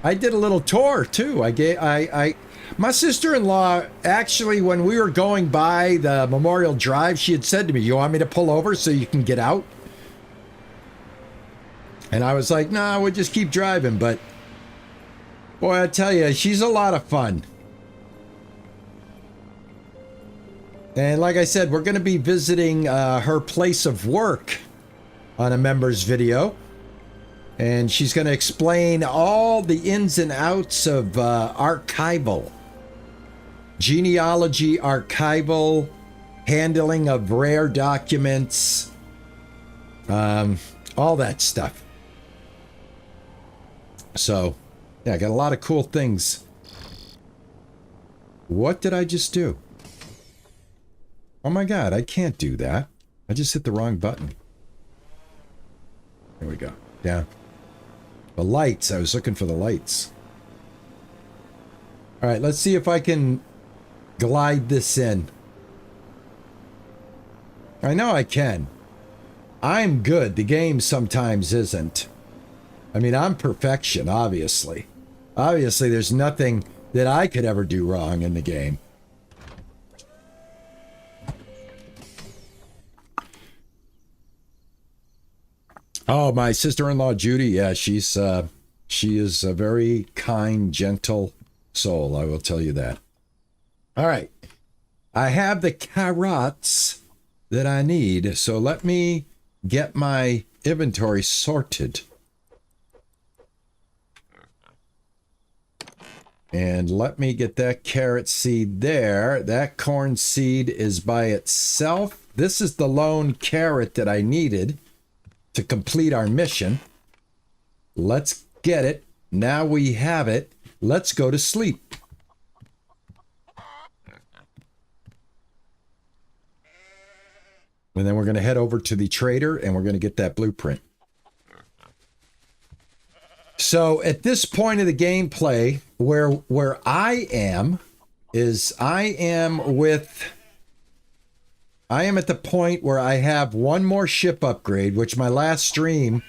I did a little tour too. My sister-in-law, actually, when we were going by the Memorial Drive, she had said to me, "You want me to pull over so you can get out?" And I was like, "Nah, we'll just keep driving." But boy, I tell you, she's a lot of fun. And like I said, we're going to be visiting her place of work on a members video. And she's going to explain all the ins and outs of archival. Genealogy, archival, handling of rare documents, all that stuff. So, yeah, I got a lot of cool things. What did I just do? Oh my God, I can't do that. I just hit the wrong button. There we go. Down. The lights. I was looking for the lights. All right, let's see if I can glide this in. I know I can. I'm good. The game sometimes isn't. I mean, I'm perfection, obviously. Obviously, there's nothing that I could ever do wrong in the game. Oh, my sister-in-law Judy. Yeah, she is a very kind, gentle soul. I will tell you that. All right, I have the carrots that I need, so let me get my inventory sorted. And let me get that carrot seed there. That corn seed is by itself. This is the lone carrot that I needed to complete our mission. Let's get it. Now we have it. Let's go to sleep. And then we're going to head over to the trader and we're going to get that blueprint. So at this point of the gameplay, where I am is I am at the point where I have one more ship upgrade, which my last stream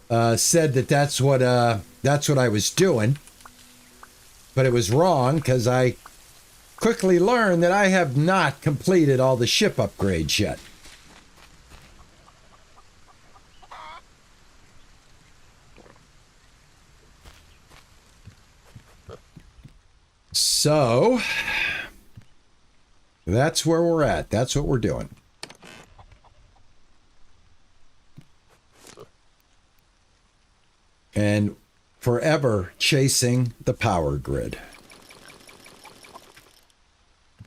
said that's what I was doing, but it was wrong because I quickly learned that I have not completed all the ship upgrades yet. So that's where we're at. That's what we're doing. And forever chasing the power grid.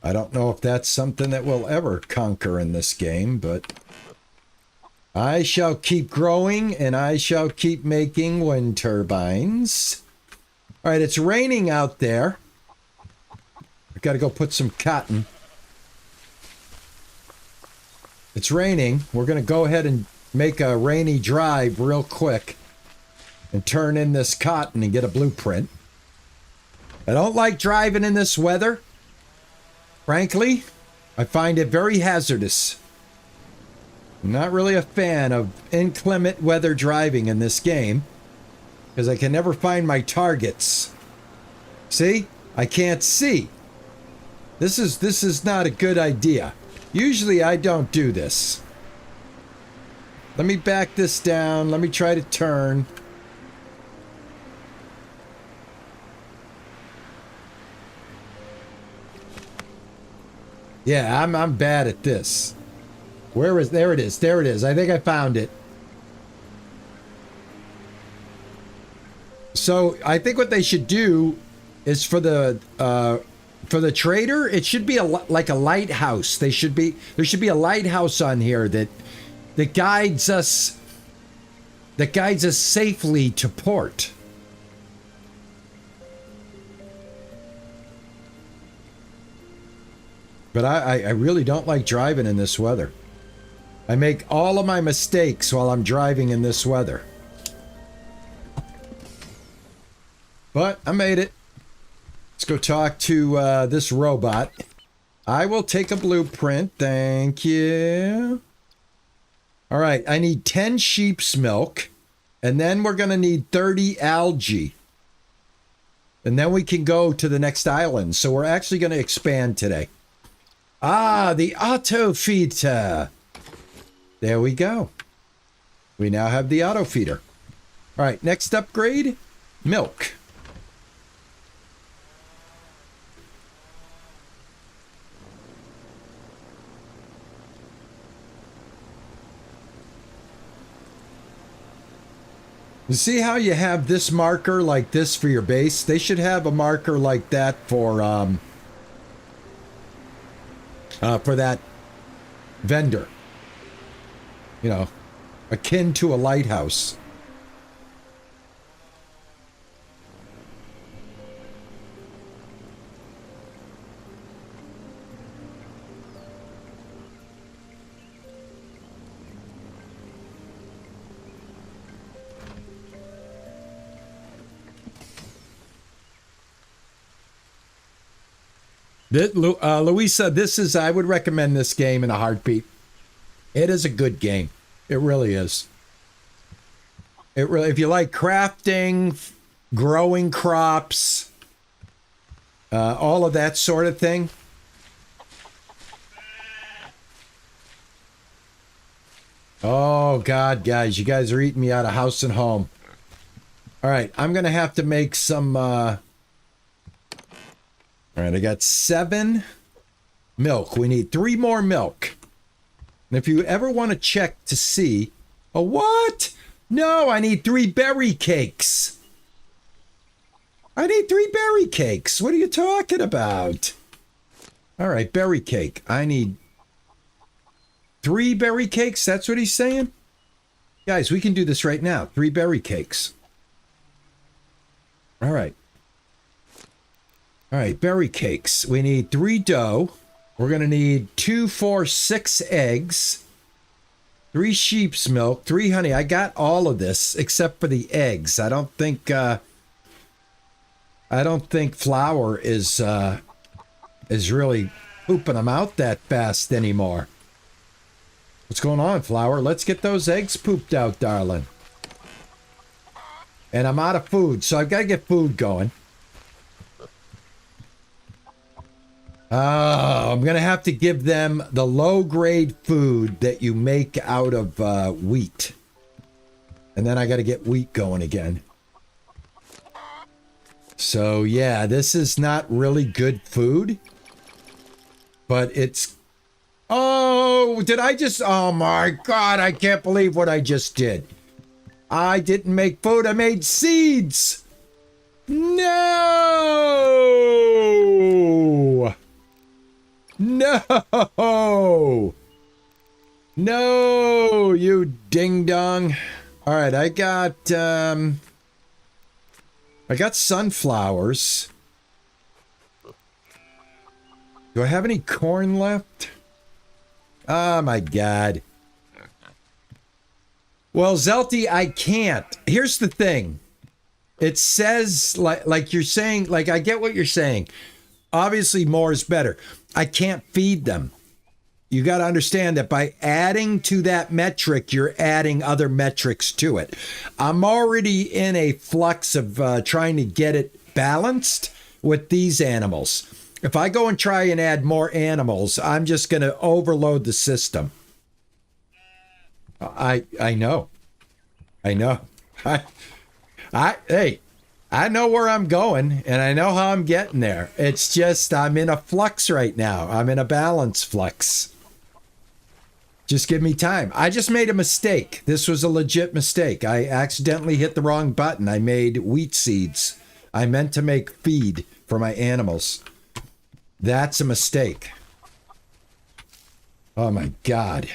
I don't know if that's something that we'll ever conquer in this game, but I shall keep growing and I shall keep making wind turbines. All right, it's raining out there. I got to go put some cotton. It's raining. We're going to go ahead and make a rainy drive real quick and turn in this cotton and get a blueprint. I don't like driving in this weather. Frankly, I find it very hazardous. I'm not really a fan of inclement weather driving in this game because I can never find my targets. See? I can't see. This is not a good idea. Usually I don't do this. Let me back this down. Let me try to turn. Yeah, I'm bad at this. There it is. There it is. I think I found it. So I think what they should do is for the trader, it should be like a lighthouse. There should be a lighthouse on here that guides us safely to port. But I really don't like driving in this weather. I make all of my mistakes while I'm driving in this weather. But I made it. Let's go talk to this robot. I will take a blueprint. Thank you. All right. I need 10 sheep's milk. And then we're going to need 30 algae. And then we can go to the next island. So we're actually going to expand today. Ah, the auto feeder. There we go. We now have the auto feeder. All right. Next upgrade, milk. You see how you have this marker like this for your base? They should have a marker like that for that vendor. You know, akin to a lighthouse. Louisa, I would recommend this game in a heartbeat. It is a good game. It really is. If you like crafting, growing crops, all of that sort of thing. Oh, God, guys. You guys are eating me out of house and home. All right. I'm going to have to make some... All right. I got 7 milk. We need 3 more milk. And if you ever want to check to see... Oh, what? No, I need 3 berry cakes. I need 3 berry cakes. What are you talking about? All right, berry cake. I need 3 berry cakes. That's what he's saying? Guys, we can do this right now. 3 berry cakes. All right. All right, berry cakes. We need 3 dough. We're going to need 2, 4, 6 eggs. 3 sheep's milk, 3 honey. I got all of this except for the eggs. I don't think flour is really pooping them out that fast anymore. What's going on, flour? Let's get those eggs pooped out, darling. And I'm out of food, so I've got to get food going. I'm going to have to give them the low-grade food that you make out of wheat. And then I got to get wheat going again. So, yeah, this is not really good food. But it's... Oh, did I just... Oh, my God, I can't believe what I just did. I didn't make food, I made seeds! No! No! No, you ding-dong. All right, I got sunflowers. Do I have any corn left? Oh, my God. Well, Zelty, I can't. Here's the thing. It says, like you're saying, like I get what you're saying. Obviously, more is better. I can't feed them. You got to understand that by adding to that metric, you're adding other metrics to it. I'm already in a flux of trying to get it balanced with these animals. If I go and try and add more animals, I'm just going to overload the system. I know. Hey, I know where I'm going, and I know how I'm getting there. It's just I'm in a flux right now. I'm in a balance flux. Just give me time. I just made a mistake. This was a legit mistake. I accidentally hit the wrong button. I made wheat seeds. I meant to make feed for my animals. That's a mistake. Oh, my God.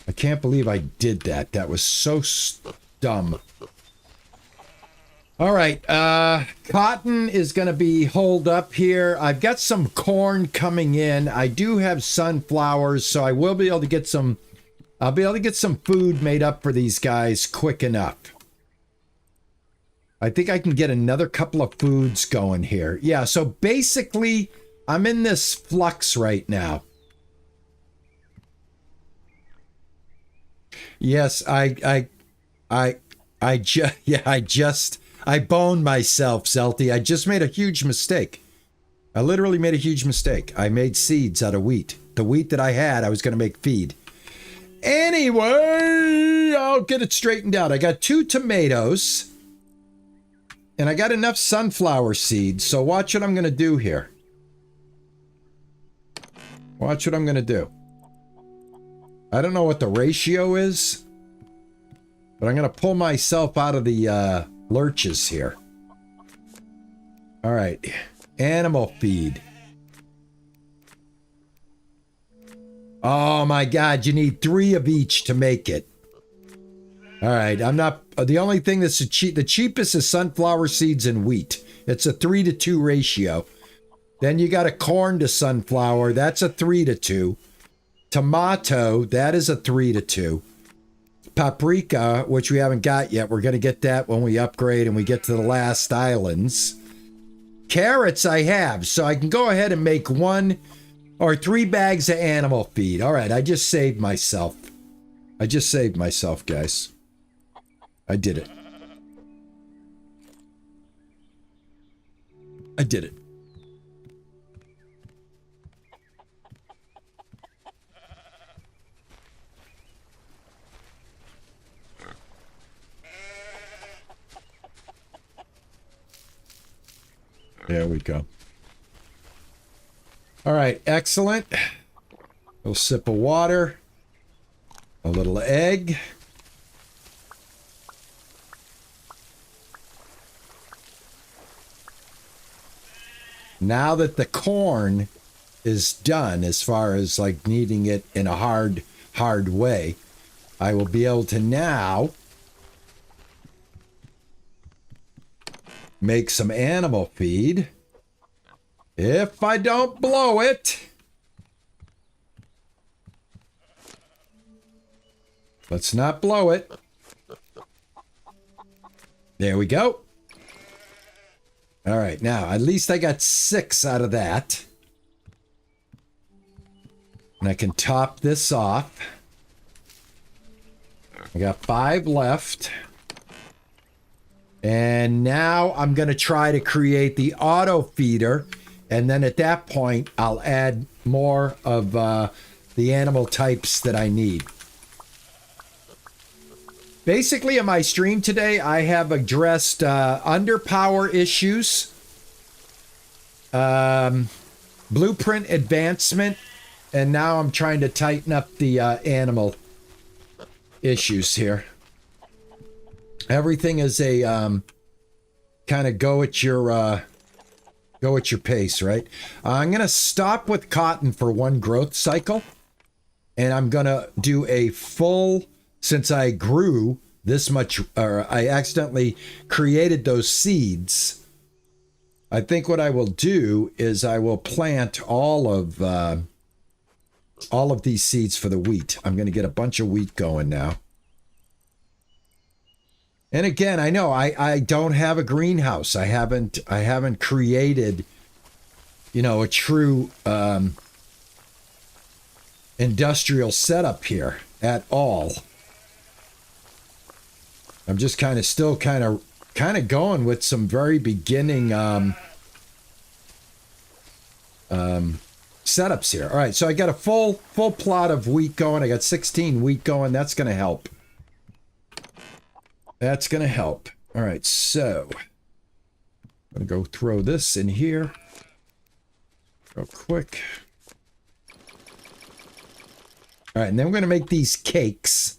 I can't believe I did that. That was so dumb. All right, cotton is going to be holed up here. I've got some corn coming in. I do have sunflowers, so I will be able to get some, I'll be able to get some food made up for these guys quick enough. I think I can get another couple of foods going here. Yeah, so basically, I'm in this flux right now. Yes, I boned myself, Zelty. I just made a huge mistake. I literally made a huge mistake. I made seeds out of wheat. The wheat that I had, I was going to make feed. Anyway, I'll get it straightened out. I got 2 tomatoes. And I got enough sunflower seeds. So watch what I'm going to do here. Watch what I'm going to do. I don't know what the ratio is. But I'm going to pull myself out of the lurches here. All right. Animal feed. Oh my God, you need 3 of each to make it. All right, I'm not... The only thing that's the cheapest is sunflower seeds and wheat. It's a 3-to-2 ratio. Then you got a corn to sunflower. That's a 3-to-2. Tomato, that is a 3-to-2. Paprika, which we haven't got yet. We're going to get that when we upgrade and we get to the last islands. Carrots I have, so I can go ahead and make 1 or 3 bags of animal feed. All right, I just saved myself. I just saved myself, guys. I did it. I did it. There we go. All right, excellent. A little sip of water. A little egg. Now that the corn is done, as far as like kneading it in a hard way, I will be able to now make some animal feed. If I don't blow it. Let's not blow it. There we go. All right, now at least I got 6 out of that. And I can top this off. I got 5 left. And now I'm going to try to create the auto feeder. And then at that point, I'll add more of the animal types that I need. Basically, in my stream today, I have addressed underpower issues, blueprint advancement, and now I'm trying to tighten up the animal issues here. Everything is a kind of go at your pace, right? I'm gonna stop with cotton for one growth cycle, and I'm gonna do a full. Since I grew this much, or I accidentally created those seeds, I think what I will do is I will plant all of these seeds for the wheat. I'm going to get a bunch of wheat going now. And again, I know I don't have a greenhouse. I haven't created, you know, a true industrial setup here at all. I'm just still kind of going with some very beginning setups here. All right, so I got a full plot of wheat going. I got 16 wheat going. That's going to help. That's going to help. All right, so I'm going to go throw this in here real quick. All right, and then we're going to make these cakes.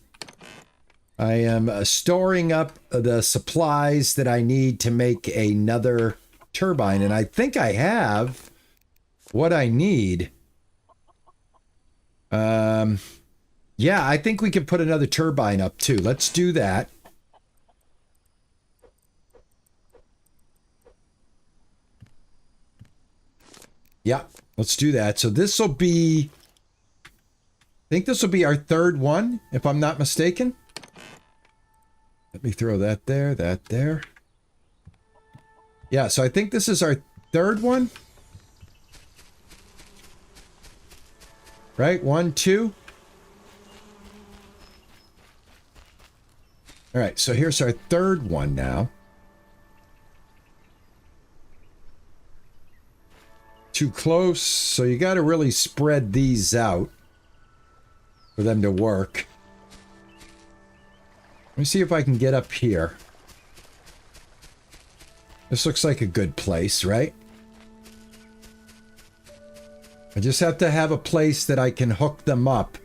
I am storing up the supplies that I need to make another turbine, and I think I have what I need. Yeah, I think we can put another turbine up too. Let's do that. Yeah, let's do that. So this will be, I think this will be our 3rd one, if I'm not mistaken. Let me throw that there. Yeah, so I think this is our 3rd one. Right? 1, 2. All right, so here's our 3rd one now. Too close, so you got to really spread these out for them to work. Let me see if I can get up here. This looks like a good place, right? I just have to have a place that I can hook them up.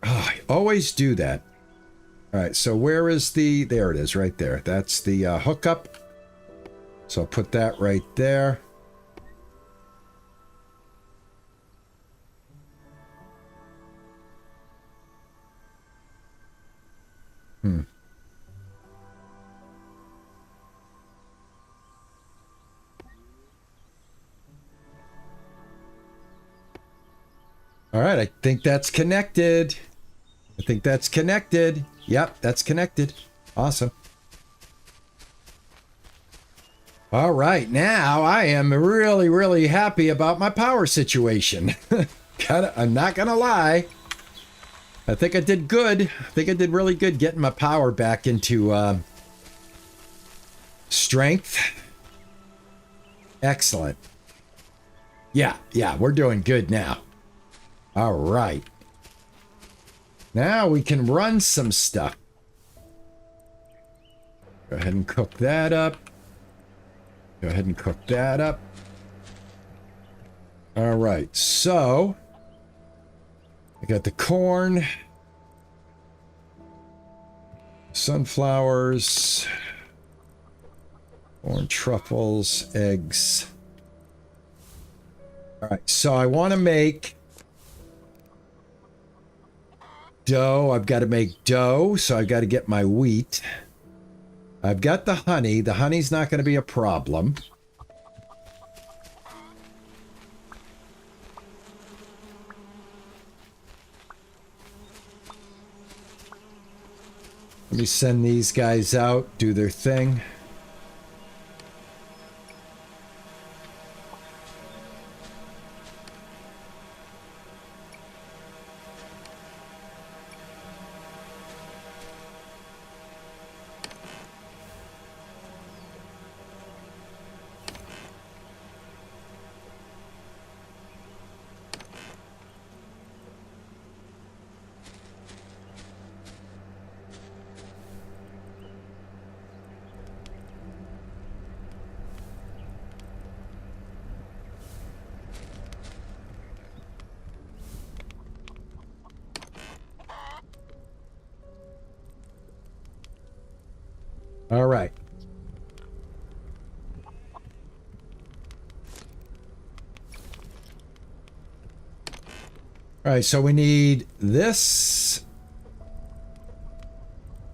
Oh, I always do that. All right, so where is the... There it is, right there. That's the hookup. So I'll put that right there. All right, I think that's connected. Yep, that's connected. Awesome. All right, now I am really, really happy about my power situation. I'm not gonna lie. I think I did good. I think I did really good getting my power back into strength. Excellent. Yeah, we're doing good now. All right. Now we can run some stuff. Go ahead and cook that up. Go ahead and cook that up. All right, so I got the corn, sunflowers, corn truffles, eggs. All right, so I want to make dough. I've got to make dough, so I've got to get my wheat. I've got the honey. The honey's not going to be a problem. Let me send these guys out, do their thing. All right. All right, so we need this,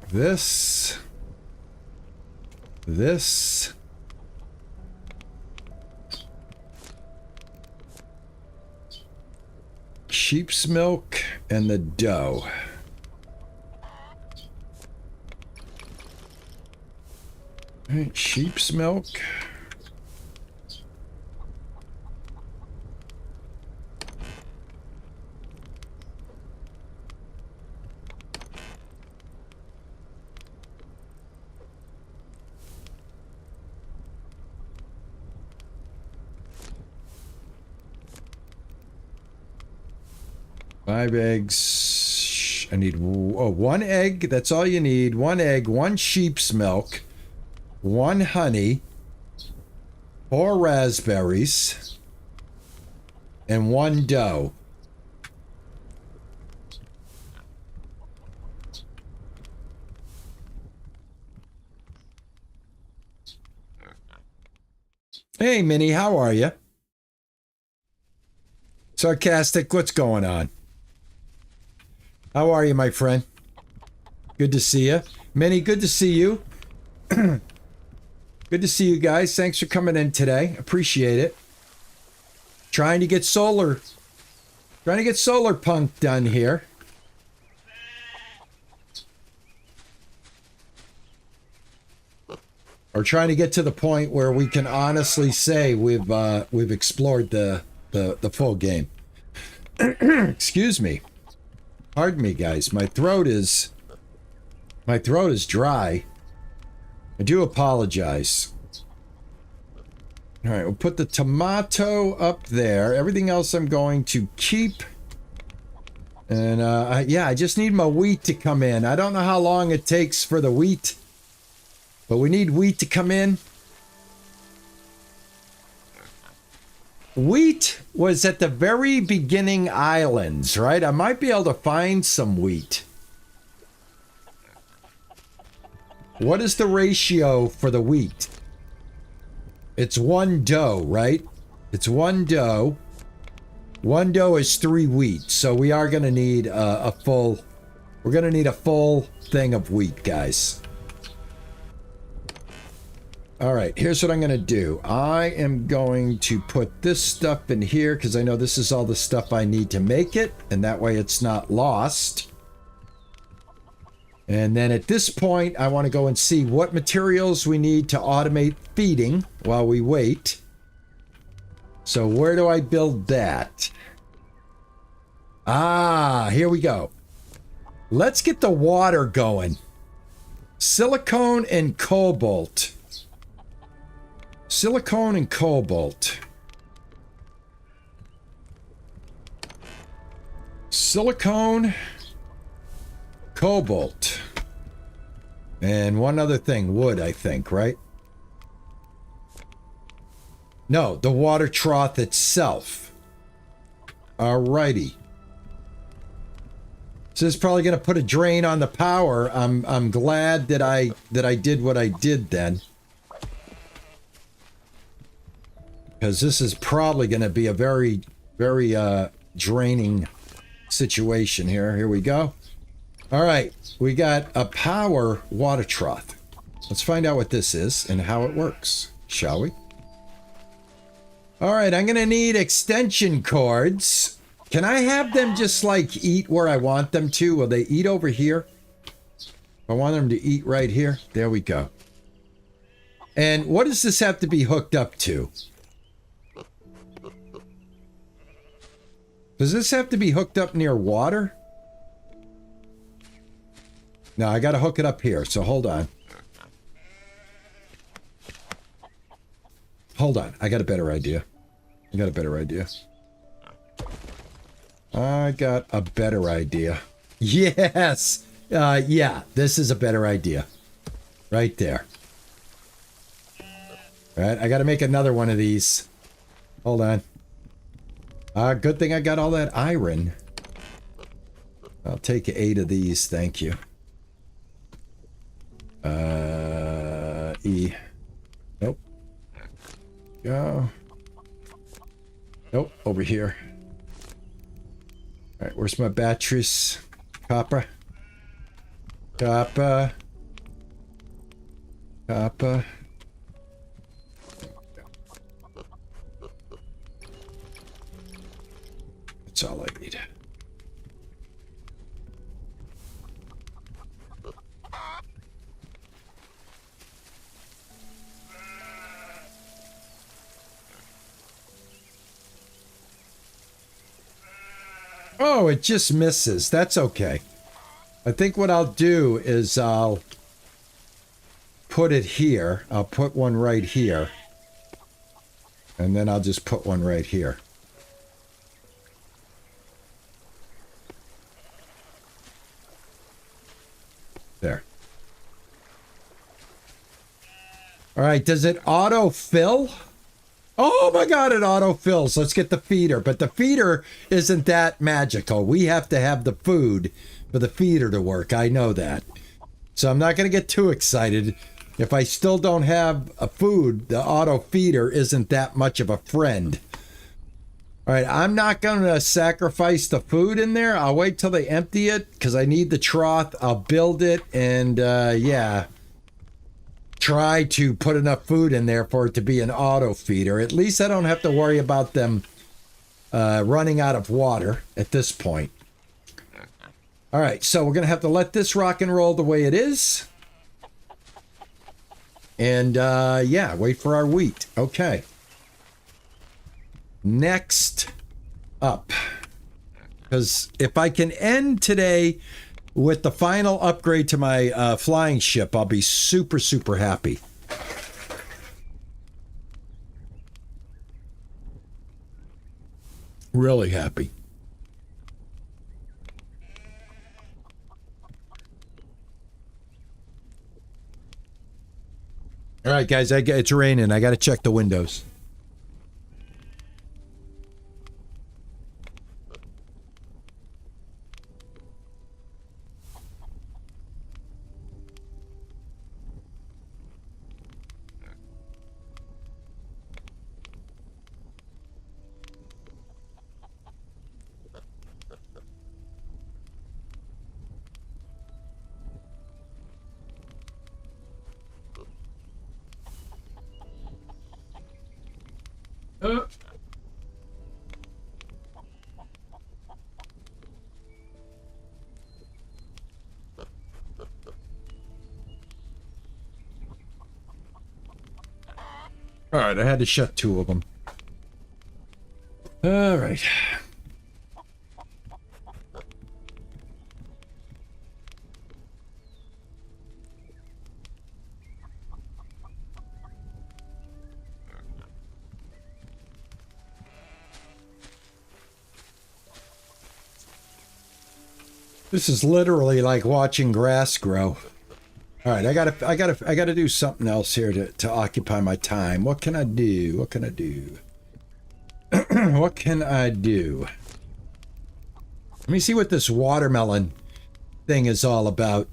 this, this, sheep's milk, and the dough. All right, sheep's milk. Five eggs. I need one egg. That's all you need. One egg, one sheep's milk, one honey, 4 raspberries, and one dough. Hey, Minnie, how are you? Sarcastic, what's going on? How are you, my friend? Good to see you. Minnie, good to see you. Good to see you guys. Thanks for coming in today. Appreciate it. Trying to get Solarpunk done here. Or trying to get to the point where we can honestly say we've explored the full game. Excuse me. Pardon me, guys. My throat is dry. I do apologize. All right, we'll put the tomato up there. Everything else I'm going to keep. And yeah, I just need my wheat to come in. I don't know how long it takes for the wheat, but we need wheat to come in. Wheat was at the very beginning islands, right? I might be able to find some wheat. What is the ratio for the wheat? It's 1 dough, right? It's 1 dough. 1 dough is 3 wheat. So we are going to need we're going to need a full thing of wheat, guys. All right, here's what I'm going to do. I am going to put this stuff in here because I know this is all the stuff I need to make it, and that way it's not lost. And then at this point, I want to go and see what materials we need to automate feeding while we wait. So where do I build that? Ah, here we go. Let's get the water going. Silicone and cobalt. Silicone and cobalt. Silicone, cobalt. And one other thing, wood, I think, right? No, the water trough itself. Alrighty. So this is probably going to put a drain on the power. I'm glad that I did what I did then. Because this is probably going to be a very, very draining situation here. Here we go. All right, we got a power water trough. Let's find out what this is and how it works, shall we? All right, I'm going to need extension cords. Can I have them just like eat where I want them to? Will they eat over here? I want them to eat right here. There we go. And what does this have to be hooked up to? Does this have to be hooked up near water? No, I got to hook it up here, so hold on. Hold on, I got a better idea. I got a better idea. Yes! Yeah, this is a better idea. Right there. Alright, I got to make another one of these. Hold on. Good thing I got all that iron. I'll take 8 of these, thank you. E. Nope. Go. Nope, over here. Alright, where's my batteries? Copper. Copper. Copper. That's all I need. Oh, it just misses. That's okay. I think what I'll do is I'll put it here. I'll put one right here. And then I'll just put one right here. There. All right, does it auto-fill? Oh my god, it auto-fills. Let's get the feeder. But the feeder isn't that magical. We have to have the food for the feeder to work. I know that. So I'm not going to get too excited. If I still don't have a food, the auto-feeder isn't that much of a friend. All right, I'm not going to sacrifice the food in there. I'll wait till they empty it because I need the trough. I'll build it and, yeah, try to put enough food in there for it to be an auto feeder. At least I don't have to worry about them running out of water at this point. All right, so we're going to have to let this rock and roll the way it is. And, yeah, wait for our wheat. Okay. Next up. Because if I can end today with the final upgrade to my flying ship, I'll be super, super happy. Really happy. All right, guys, it's raining. I got to check the windows. All right, I had to shut 2 of them. All right. This is literally like watching grass grow. All right, I gotta do something else here to occupy my time. What can I do? What can I do? What can I do? Let me see what this watermelon thing is all about.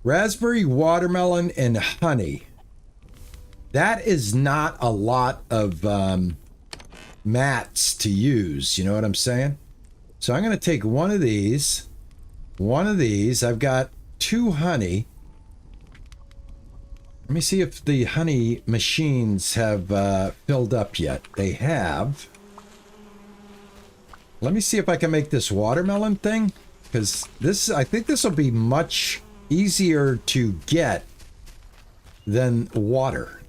Raspberry, watermelon, and honey. That is not a lot of mats to use. You know what I'm saying? So I'm going to take one of these. One of these. I've got 2 honey. Let me see if the honey machines have filled up yet. They have. Let me see if I can make this watermelon thing. Because this, I think this will be much easier to get than water.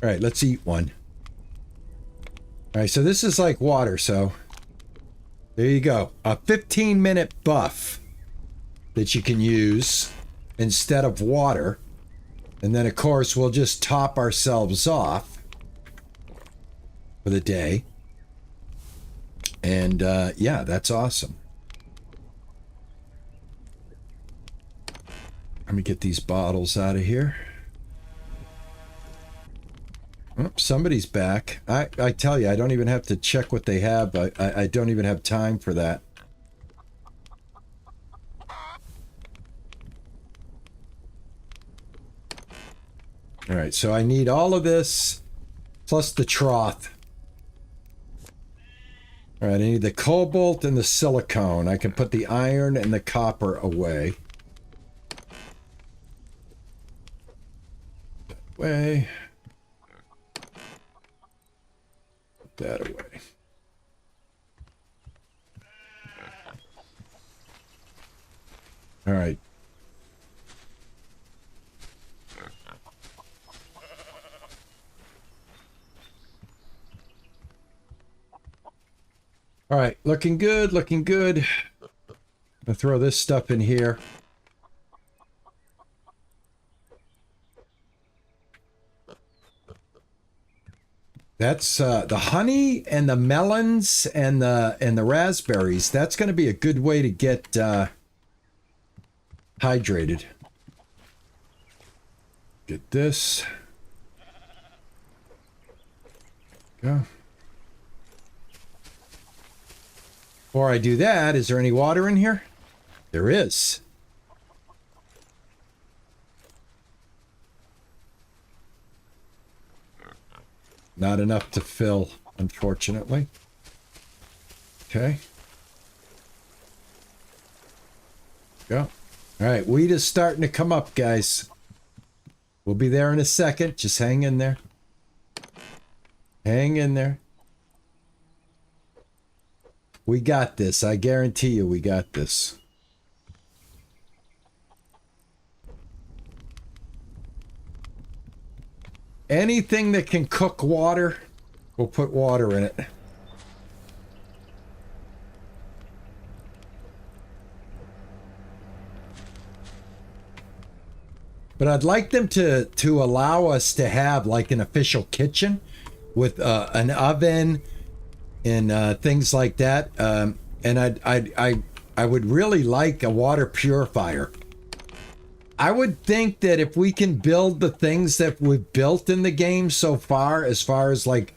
All right, let's eat one. All right, so this is like water, so there you go. A 15-minute buff that you can use instead of water. And then, of course, we'll just top ourselves off for the day. And, yeah, that's awesome. Let me get these bottles out of here. Oh, somebody's back. I tell you, I don't even have to check what they have. I don't even have time for that. All right, so I need all of this plus the trough. All right, I need the cobalt and the silicone. I can put the iron and the copper away. That way. Put that away. All right. All right, looking good, looking good. I'll throw this stuff in here. That's the honey and the melons and the raspberries. That's going to be a good way to get hydrated. Get this. Go. Before I do that, is there any water in here? There is. Not enough to fill, unfortunately. Okay. Go. All right, wheat is starting to come up, guys. We'll be there in a second. Just hang in there. Hang in there. We got this. I guarantee you we got this. Anything that can cook water, we'll put water in it. But I'd like them to allow us to have like an official kitchen with an oven and things like that. And I would really like a water purifier. I would think that if we can build the things that we've built in the game so far, as far as like,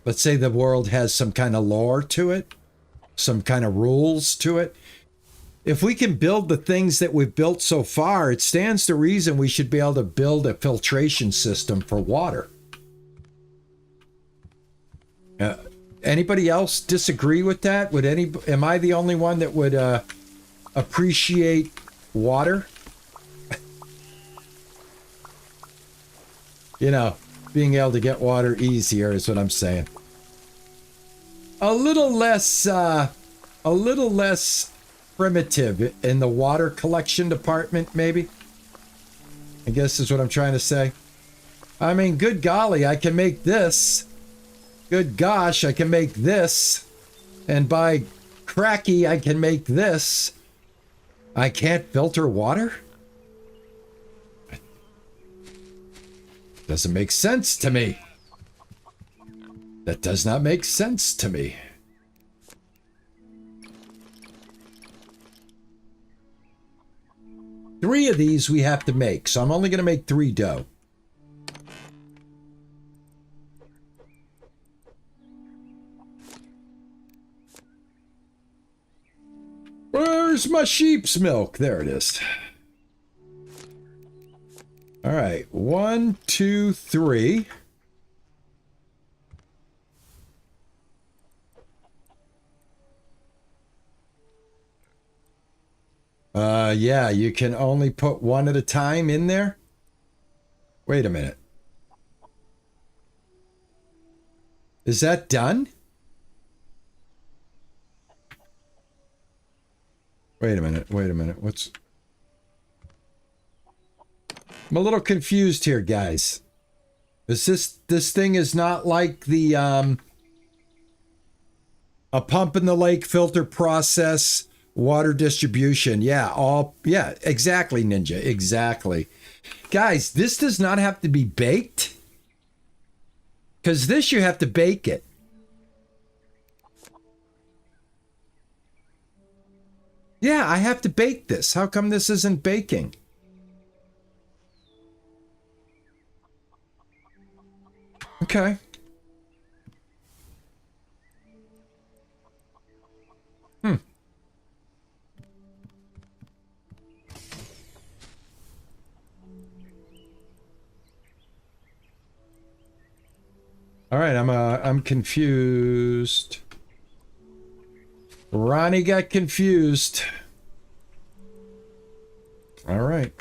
let's say the world has some kind of lore to it, some kind of rules to it. If we can build the things that we've built so far, it stands to reason we should be able to build a filtration system for water. Anybody else disagree with that? Am I the only one that would appreciate water? You know, being able to get water easier is what I'm saying. A little less primitive in the water collection department, maybe. I guess is what I'm trying to say. I mean, good golly, I can make this. Good gosh, I can make this. And by cracky, I can make this. I can't filter water? Doesn't make sense to me. That does not make sense to me. Three of these we have to make, so I'm only going to make 3 dough. Where's my sheep's milk? There it is. All right, 1, 2, 3. Yeah, you can only put 1 at a time in there. Wait a minute. Is that done? Wait a minute. What's... I'm a little confused here, guys. This thing is not like the a pump in the lake filter process, water distribution. Yeah, exactly, Ninja. Exactly. Guys, this does not have to be baked. Because this you have to bake it. Yeah, I have to bake this. How come this isn't baking? Okay. All right, I'm confused. Ronnie got confused. All right.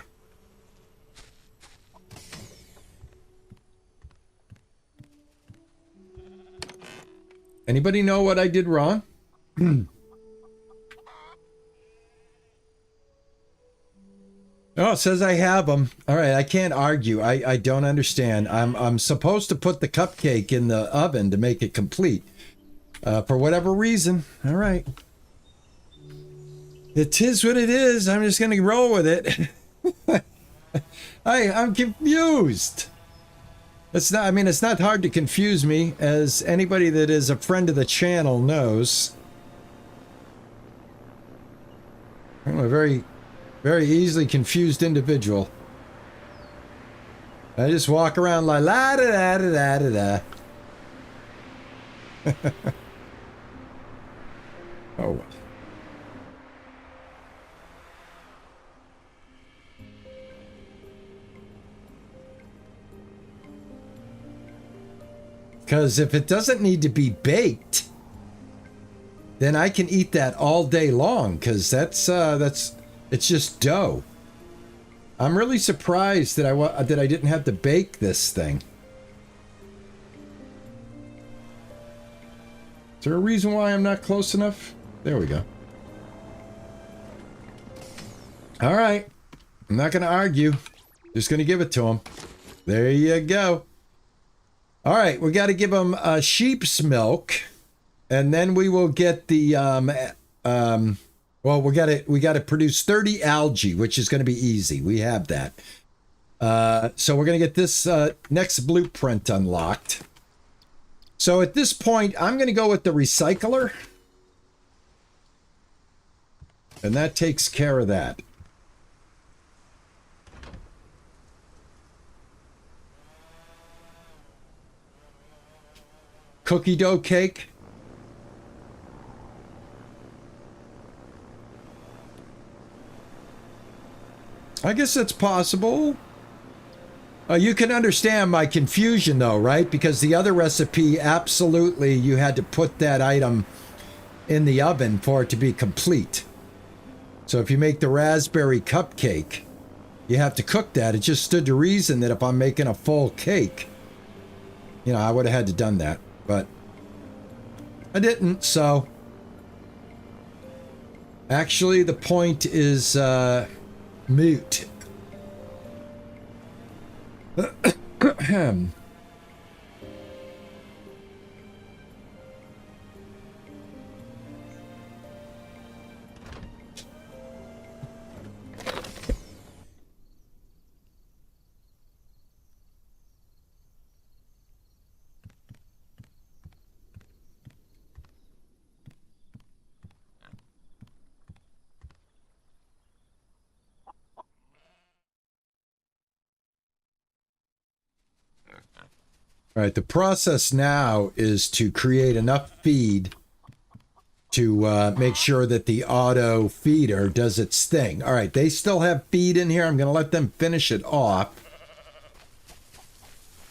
Anybody know what I did wrong? Oh, it says I have them. All right, I can't argue. I don't understand. I'm supposed to put the cupcake in the oven to make it complete. For whatever reason. All right. It is what it is. I'm just gonna roll with it. I'm confused. It's not. I mean, it's not hard to confuse me, as anybody that is a friend of the channel knows. I'm a very easily confused individual. I just walk around like la da da da da da. Oh well. Because if it doesn't need to be baked, then I can eat that all day long. Because it's just dough. I'm really surprised that I didn't have to bake this thing. Is there a reason why I'm not close enough? There we go. All right. I'm not going to argue. Just going to give it to him. There you go. All right. We got to give him sheep's milk. And then we will get the... well, we got to produce 30 algae, which is going to be easy. We have that. So we're going to get this next blueprint unlocked. So at this point, I'm going to go with the recycler. And that takes care of that. Cookie dough cake. I guess that's possible. You can understand my confusion though, right? Because the other recipe, absolutely, you had to put that item in the oven for it to be complete. So if you make the raspberry cupcake, you have to cook that. It just stood to reason that if I'm making a full cake, you know, I would have had to done that, but I didn't, so. Actually, the point is moot. All right, the process now is to create enough feed to make sure that the auto feeder does its thing. All right, they still have feed in here. I'm going to let them finish it off.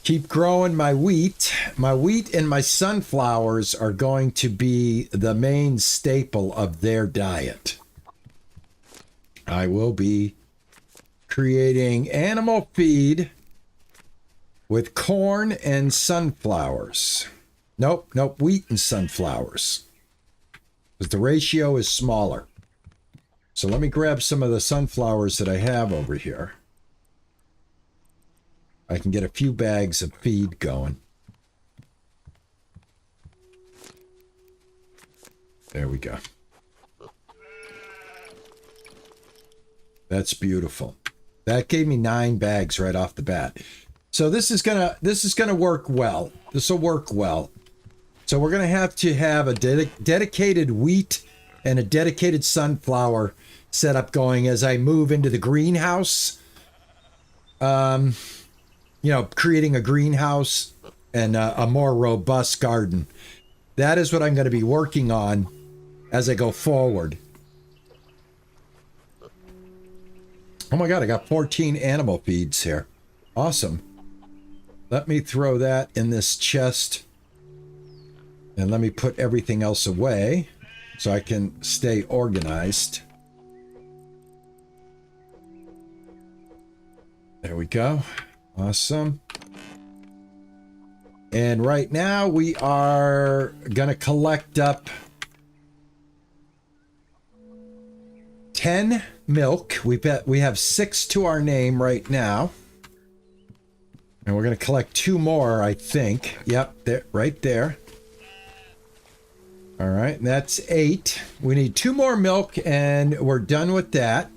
Keep growing my wheat. My wheat and my sunflowers are going to be the main staple of their diet. I will be creating animal feed with corn and sunflowers. Nope, wheat and sunflowers. Because the ratio is smaller. So let me grab some of the sunflowers that I have over here. I can get a few bags of feed going. There we go. That's beautiful. That gave me 9 bags right off the bat. So this is gonna work well. This will work well. So we're gonna have to have a dedicated wheat and a dedicated sunflower setup going as I move into the greenhouse. You know, creating a greenhouse and a more robust garden. That is what I'm going to be working on as I go forward. Oh my God, I got 14 animal feeds here. Awesome. Let me throw that in this chest. And let me put everything else away so I can stay organized. There we go. Awesome. And right now we are going to collect up 10 milk. We have 6 to our name right now. And we're going to collect 2 more, I think. Yep, there, right there. All right, and that's 8. We need 2 more milk and we're done with that.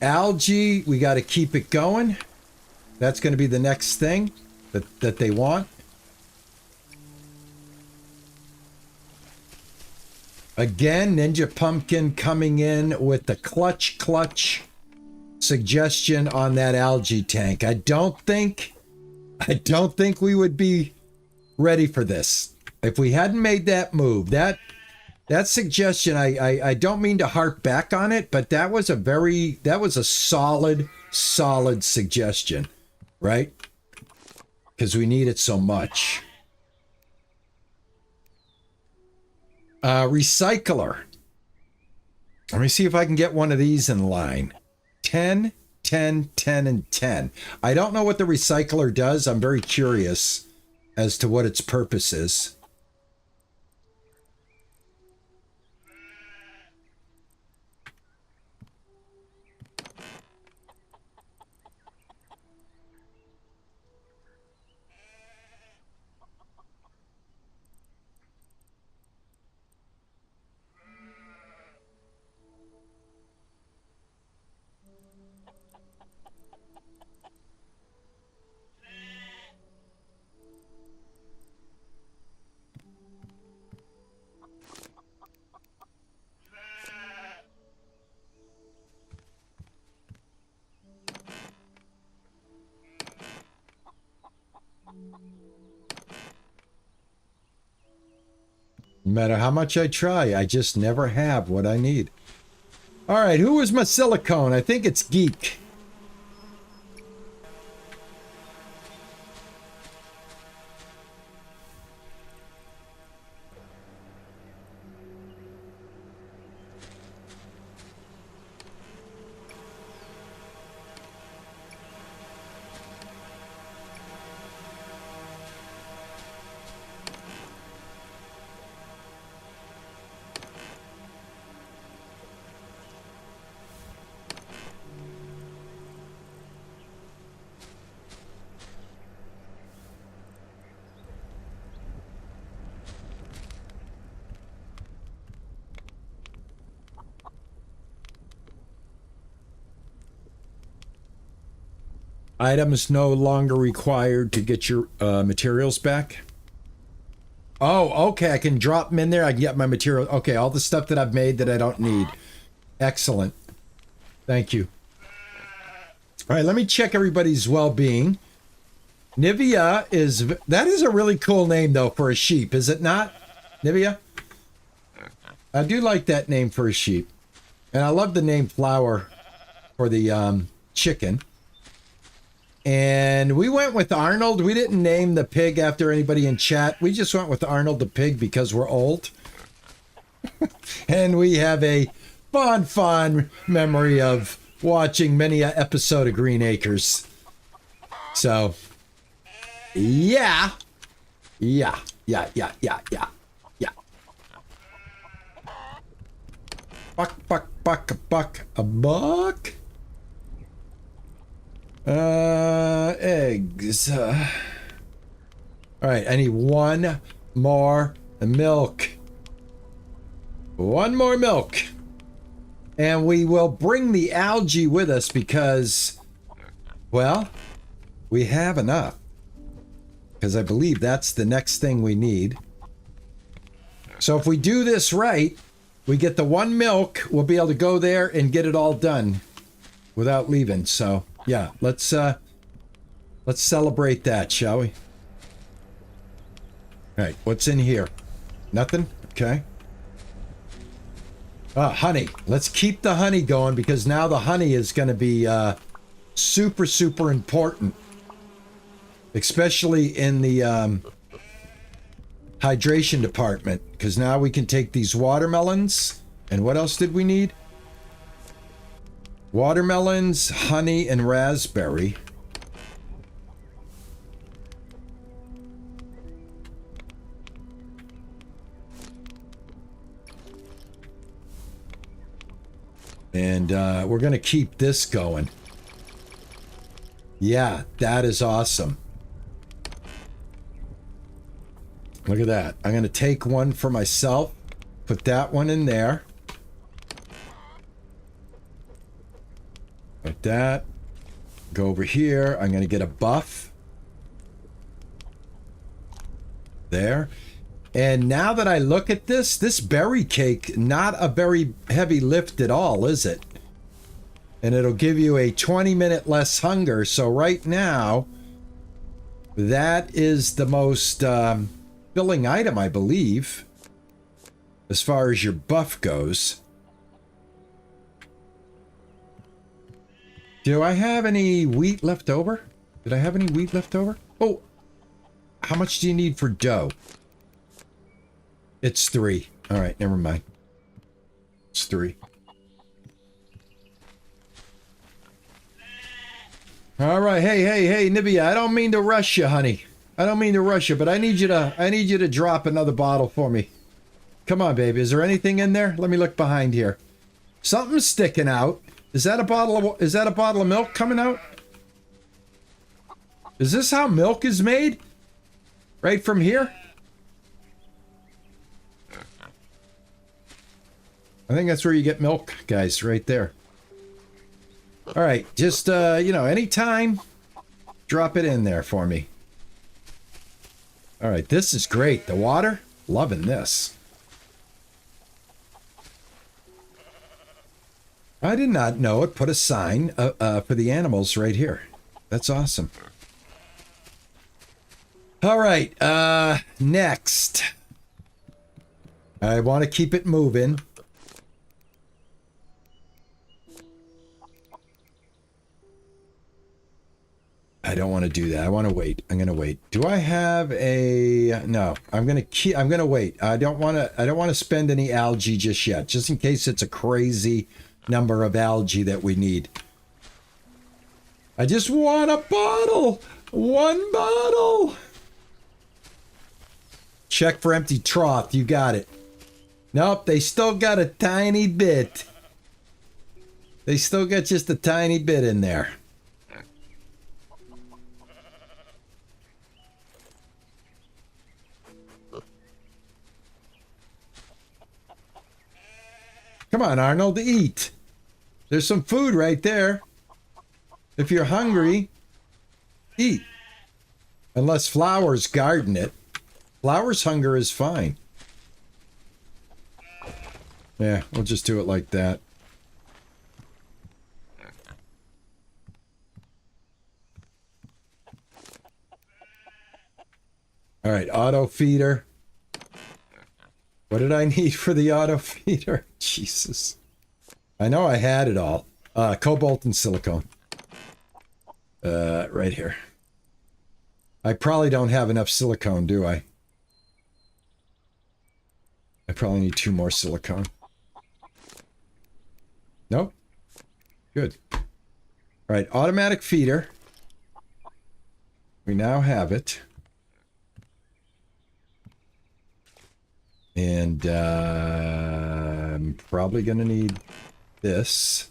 Algae, we got to keep it going. That's going to be the next thing that they want. Again, Ninja Pumpkin coming in with the clutch suggestion on that algae tank. I don't think we would be ready for this if we hadn't made that move. That suggestion, I don't mean to harp back on it, but that was a solid suggestion, right? Because we need it so much. Recycler. Let me see if I can get one of these in line. 10, 10, 10, and 10. I don't know what the recycler does. I'm very curious as to what its purpose is. No matter how much I try, I just never have what I need. All right, who was my silicone? I think it's Geek. Items no longer required to get your materials back. Oh, okay. I can drop them in there. I can get my material. Okay, all the stuff that I've made that I don't need. Excellent. Thank you. All right, let me check everybody's well-being. Nivea that is a really cool name, though, for a sheep, is it not? Nivea? I do like that name for a sheep. And I love the name Flower for the chicken. And we went with Arnold. We didn't name the pig after anybody in chat. We just went with Arnold the pig because we're old. And we have a fond memory of watching many an episode of Green Acres. So, yeah. Yeah. Buck, a buck. Eggs. All right, I need one more milk. One more milk. And we will bring the algae with us because, well, we have enough. Because I believe that's the next thing we need. So if we do this right, we get the one milk, we'll be able to go there and get it all done without leaving. So, yeah, let's celebrate that, shall we? All right, what's in here? Nothing? Okay. Honey. Let's keep the honey going because now the honey is going to be super important. Especially in the hydration department. Because now we can take these watermelons. And what else did we need? Watermelons, honey, and raspberry. And we're going to keep this going. Yeah, that is awesome. Look at that. I'm going to take one for myself. Put that one in there. Like that. Go over here. I'm going to get a buff. There. And now that I look at this berry cake, not a very heavy lift at all, is it? And it'll give you a 20-minute less hunger. So right now, that is the most filling item, I believe, as far as your buff goes. Do I have any wheat left over? Did I have any wheat left over? Oh, how much do you need for dough? It's 3. All right, never mind. It's 3. All right, hey, Nivea, I don't mean to rush you, honey. I don't mean to rush you, but I need you to drop another bottle for me. Come on, baby. Is there anything in there? Let me look behind here. Something's sticking out. Is that a bottle of milk coming out? Is this how milk is made? Right from here? I think that's where you get milk, guys, right there. All right, just, anytime, drop it in there for me. All right, this is great. The water, loving this. I did not know it put a sign for the animals right here. That's awesome. All right, next. I want to keep it moving. I don't want to do that. I want to wait. I'm going to wait. Do I have a... No, I'm going to wait. I don't want to spend any algae just yet, just in case it's a crazy number of algae that we need. I just want a bottle. One bottle. Check for empty trough. You got it. Nope, they still got a tiny bit. They still got just a tiny bit in there. Come on, Arnold, eat. There's some food right there. If you're hungry, eat. Unless Flowers garden it. Flowers' hunger is fine. Yeah, we'll just do it like that. Auto feeder. What did I need for the auto feeder? Jesus. I know I had it all. Cobalt and silicone. Right here. I probably don't have enough silicone, do I? I probably need 2 more silicone. Nope. Good. All right, automatic feeder. We now have it. And I'm probably going to need this.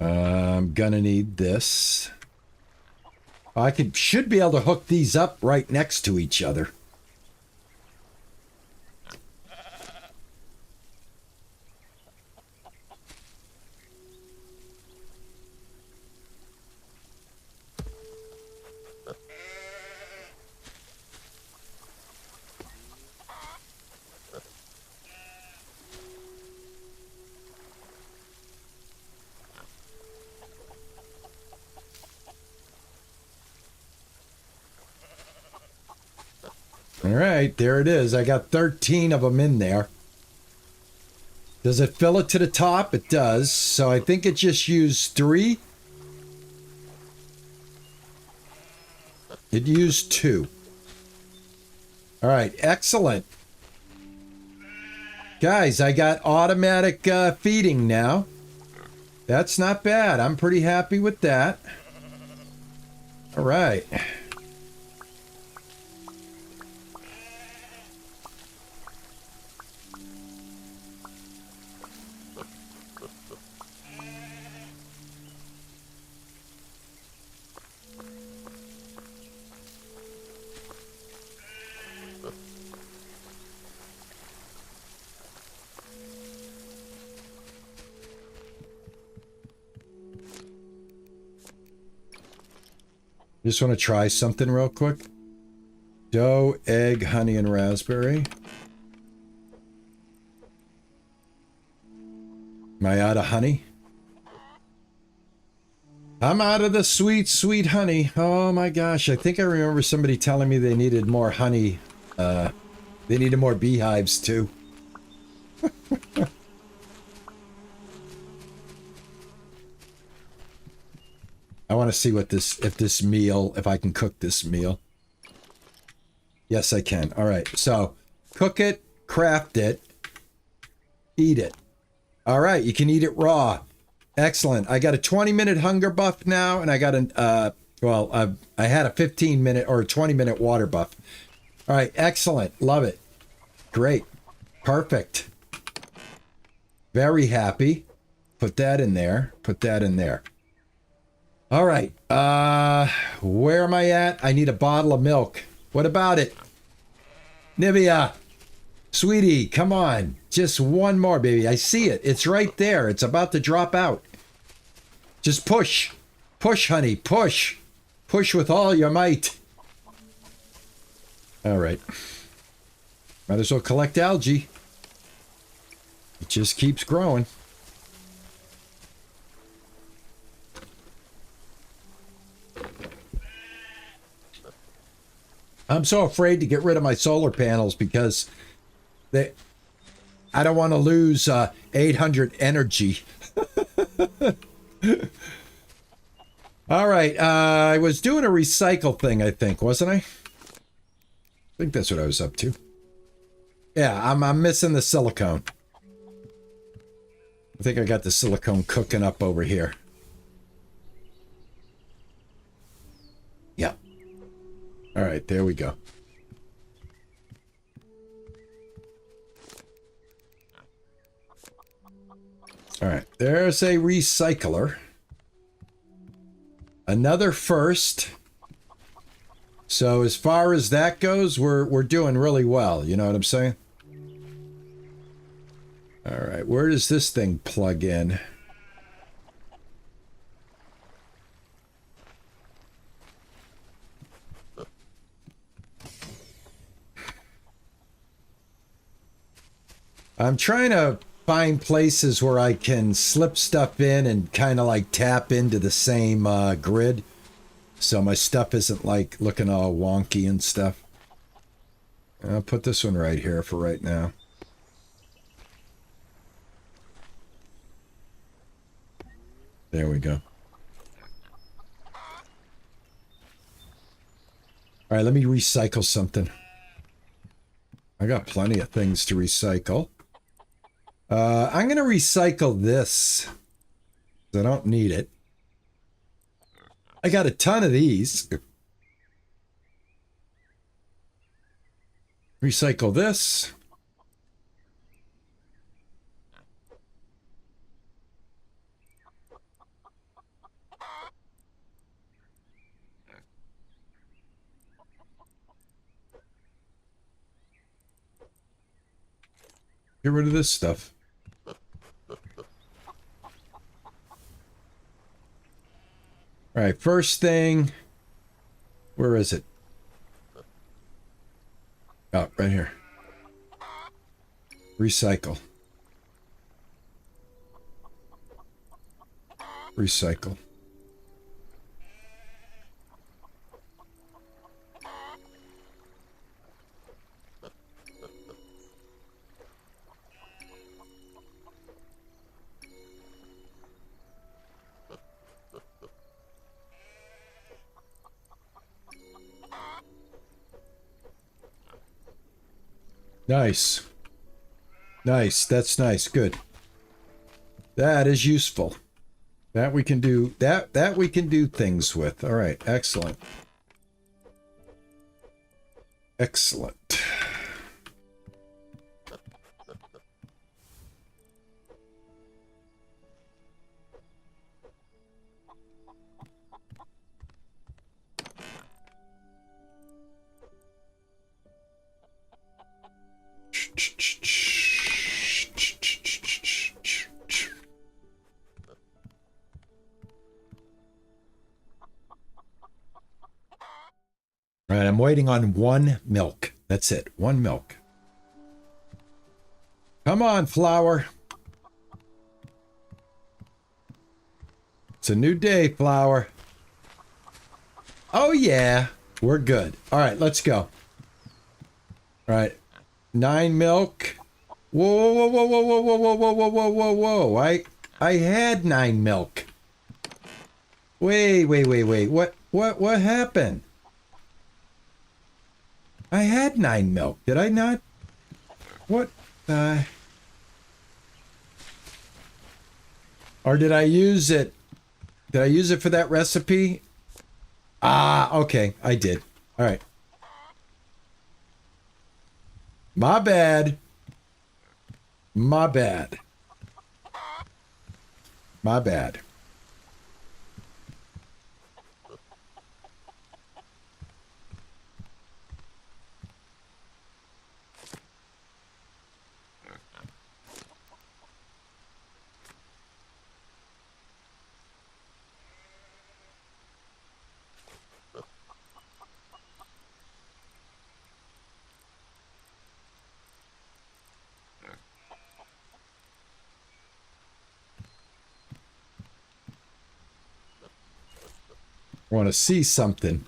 I'm going to need this. Should be able to hook these up right next to each other. All right, there it is. I got 13 of them in there. Does it fill it to the top? It does. So I think it just used 3. It used 2. All right, excellent. Guys, I got automatic feeding now. That's not bad. I'm pretty happy with that. All right. Just want to try something real quick. Dough, egg, honey, and raspberry. Am I out of honey? I'm out of the sweet, sweet honey. Oh my gosh. I think I remember somebody telling me they needed more honey. They needed more beehives too. I want to see what if I can cook this meal. Yes, I can. All right. So cook it, craft it, eat it. All right. You can eat it raw. Excellent. I got a 20-minute hunger buff now, and I got I had a 15-minute or a 20-minute water buff. All right. Excellent. Love it. Great. Perfect. Very happy. Put that in there. Put that in there. All right. Where am I at? I need a bottle of milk. What about it? Nivea. Sweetie, come on. Just one more, baby. I see it. It's right there. It's about to drop out. Just push. Push, honey. Push. Push with all your might. All right. Might as well collect algae. It just keeps growing. I'm so afraid to get rid of my solar panels because I don't want to lose 800 energy. All right. I was doing a recycle thing, I think, wasn't I? I think that's what I was up to. Yeah, I'm missing the silicone. I think I got the silicone cooking up over here. Yeah. All right, there we go. All right, there's a recycler. Another first. So as far as that goes, we're doing really well. You know what I'm saying? All right, where does this thing plug in? I'm trying to find places where I can slip stuff in and kind of like tap into the same grid. so my stuff isn't like looking all wonky and stuff. I'll put this one right here for right now. There we go. All right, let me recycle something. I got plenty of things to recycle. I'm going to recycle this. I don't need it. I got a ton of these. Recycle this. Get rid of this stuff. All right, first thing. Where is it? Oh, right here. Recycle. Recycle. Nice. Nice. That's nice. Good. That is useful. That we can do that we can do things with. All right. Excellent. Excellent. All right, I'm waiting on one milk. That's it. One milk. Come on, flower. It's a new day, flower. Oh, yeah. We're good. All right, let's go. All right. 9 milk. Whoa, whoa, whoa, whoa, whoa, whoa, whoa, whoa, whoa, whoa, whoa, whoa. I had 9 milk. Wait. What happened? I had 9 milk. Did I not? What? Or did I use it? Did I use it for that recipe? Ah, okay. I did. All right. My bad. My bad. My bad. I want to see something.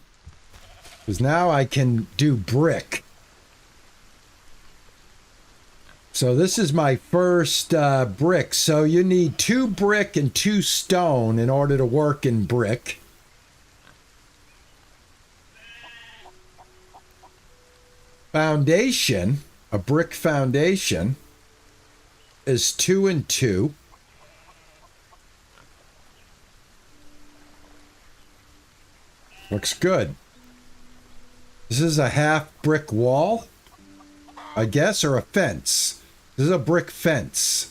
Because now I can do brick. So this is my first brick. So you need 2 brick and 2 stone in order to work in brick. Foundation, a brick foundation, is 2 and 2. Looks good. This is a half brick wall, I guess, or a fence. This is a brick fence.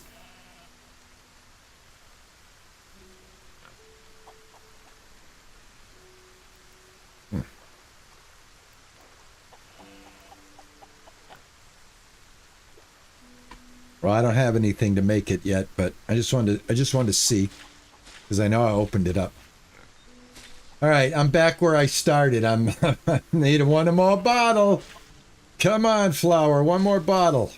Well, I don't have anything to make it yet, but I just wanted to see, because I know I opened it up. All right, I'm back where I started. I'm need one more bottle. Come on, flower, one more bottle.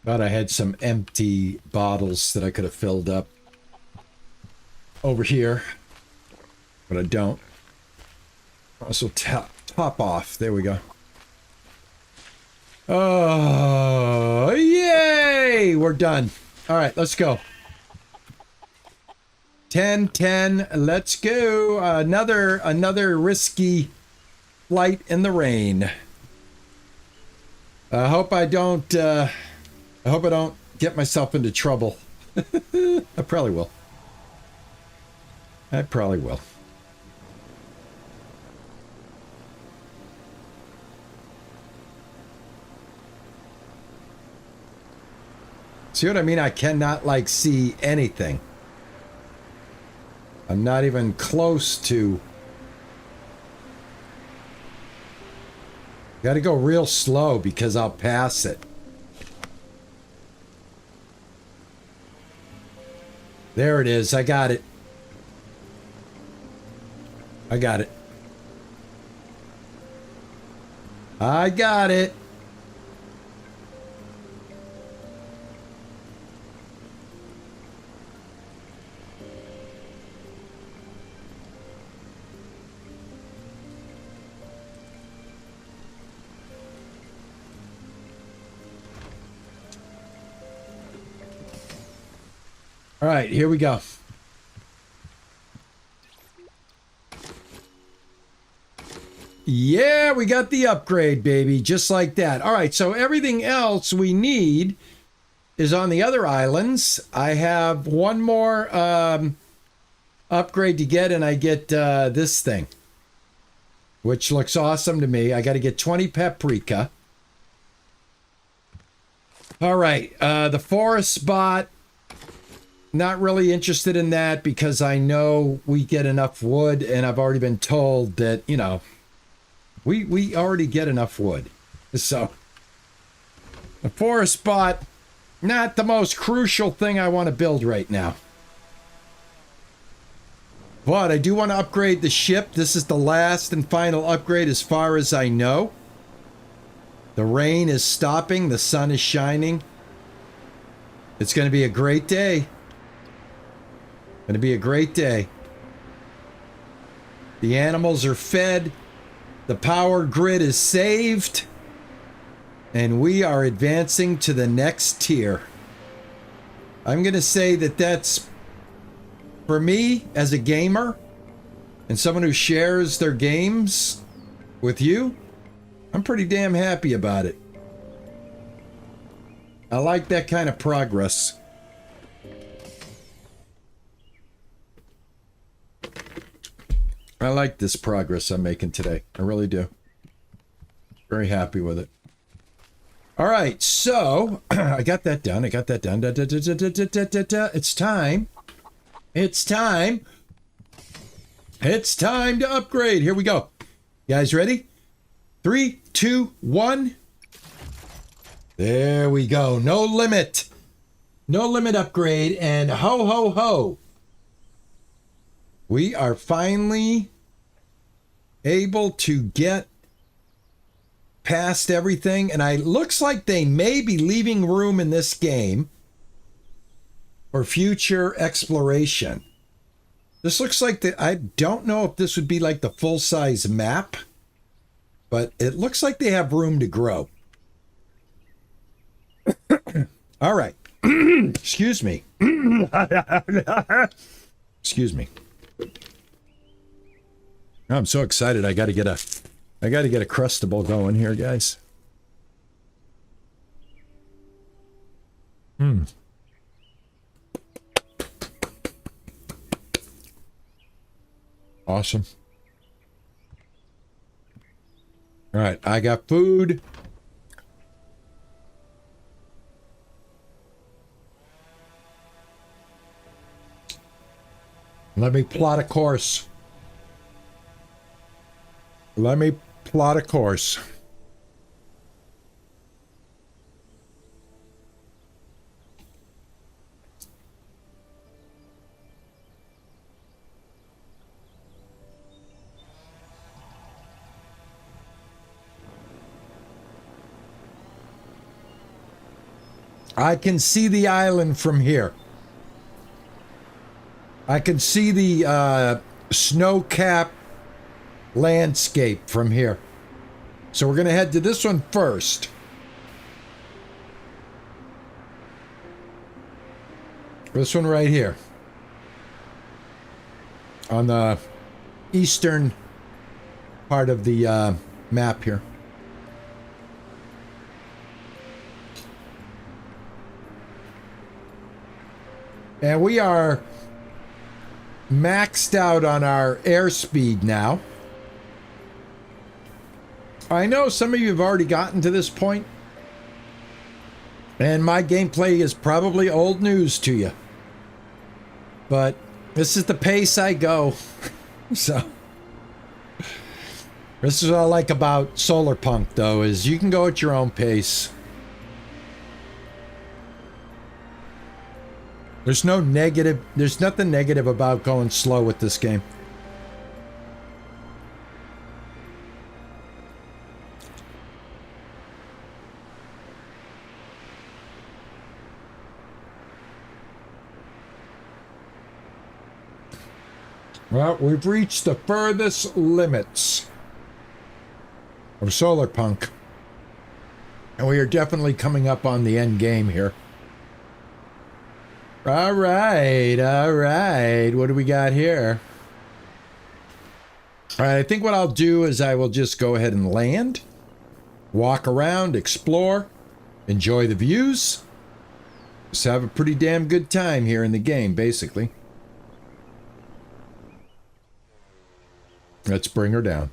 Thought I had some empty bottles that I could have filled up over here, but I don't. Also top off. There we go. Oh, yay! We're done. All right, let's go. 10-10. Let's go. Another risky flight in the rain. I hope I don't get myself into trouble. I probably will. I probably will. See what I mean? I cannot, like, see anything. I'm not even close to... Got to go real slow because I'll pass it. There it is. I got it. I got it. I got it. All right, here we go. Yeah, we got the upgrade, baby, just like that. All right, so everything else we need is on the other islands. I have one more upgrade to get, and I get this thing, which looks awesome to me. I got to get 20 paprika. All right, the forest spot. Not really interested in that because I know we get enough wood, and I've already been told that, you know, we already get enough wood. So the forest spot, not the most crucial thing I want to build right now. But I do want to upgrade the ship. This is the last and final upgrade as far as I know. The rain is stopping. The sun is shining. It's going to be a great day. Going to be a great day. The animals are fed. The power grid is saved. And we are advancing to the next tier. I'm going to say that that's, for me, as a gamer, and someone who shares their games with you, I'm pretty damn happy about it. I like that kind of progress. I like this progress I'm making today. I really do. Very happy with it. All right, so I got that done. I got that done. It's time. It's time. It's time to upgrade. Here we go. You guys ready? 3, 2, 1. There we go. No limit. No limit upgrade. And ho, ho, ho. We are finally able to get past everything. And it looks like they may be leaving room in this game for future exploration. This looks like I don't know if this would be like the full-size map, but it looks like they have room to grow. All right. Excuse me. Excuse me. I'm so excited. I got to get a crustable going here, guys. Awesome. All right, I got food. Let me plot a course. Let me plot a course. I can see the island from here. I can see the snow-capped landscape from here. So we're going to head to this one first. This one right here. On the eastern part of the map here. And we are maxed out on our airspeed now. I know some of you have already gotten to this point, and my gameplay is probably old news to you. But this is the pace I go. So this is what I like about Solarpunk, though, is you can go at your own pace. There's nothing negative about going slow with this game. Well, we've reached the furthest limits of Solarpunk. And we are definitely coming up on the end game here. All right. What do we got here? All right, I think what I'll do is I will just go ahead and land, walk around, explore, enjoy the views. Just have a pretty damn good time here in the game, basically. Let's bring her down.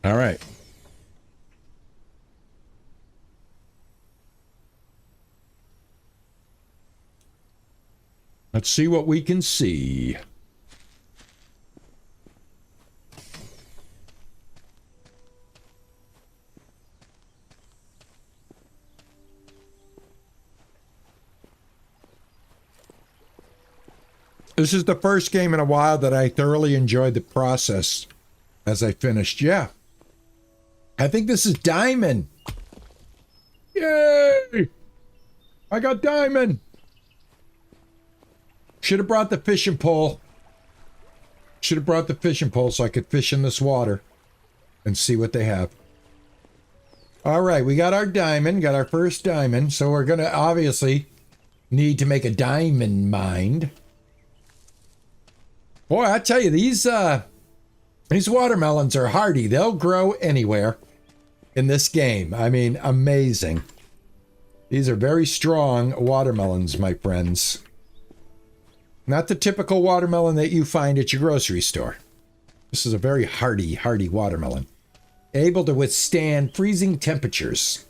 All right. Let's see what we can see. This is the first game in a while that I thoroughly enjoyed the process as I finished. Yeah. I think this is Diamond. Yay! I got Diamond. Should have brought the fishing pole. Should have brought the fishing pole so I could fish in this water and see what they have. All right, we got our diamond, got our first diamond. So we're going to obviously need to make a diamond mine. Boy, I tell you, these watermelons are hardy. They'll grow anywhere in this game. I mean, amazing. These are very strong watermelons, my friends. Not the typical watermelon that you find at your grocery store. This is a very hardy watermelon. Able to withstand freezing temperatures.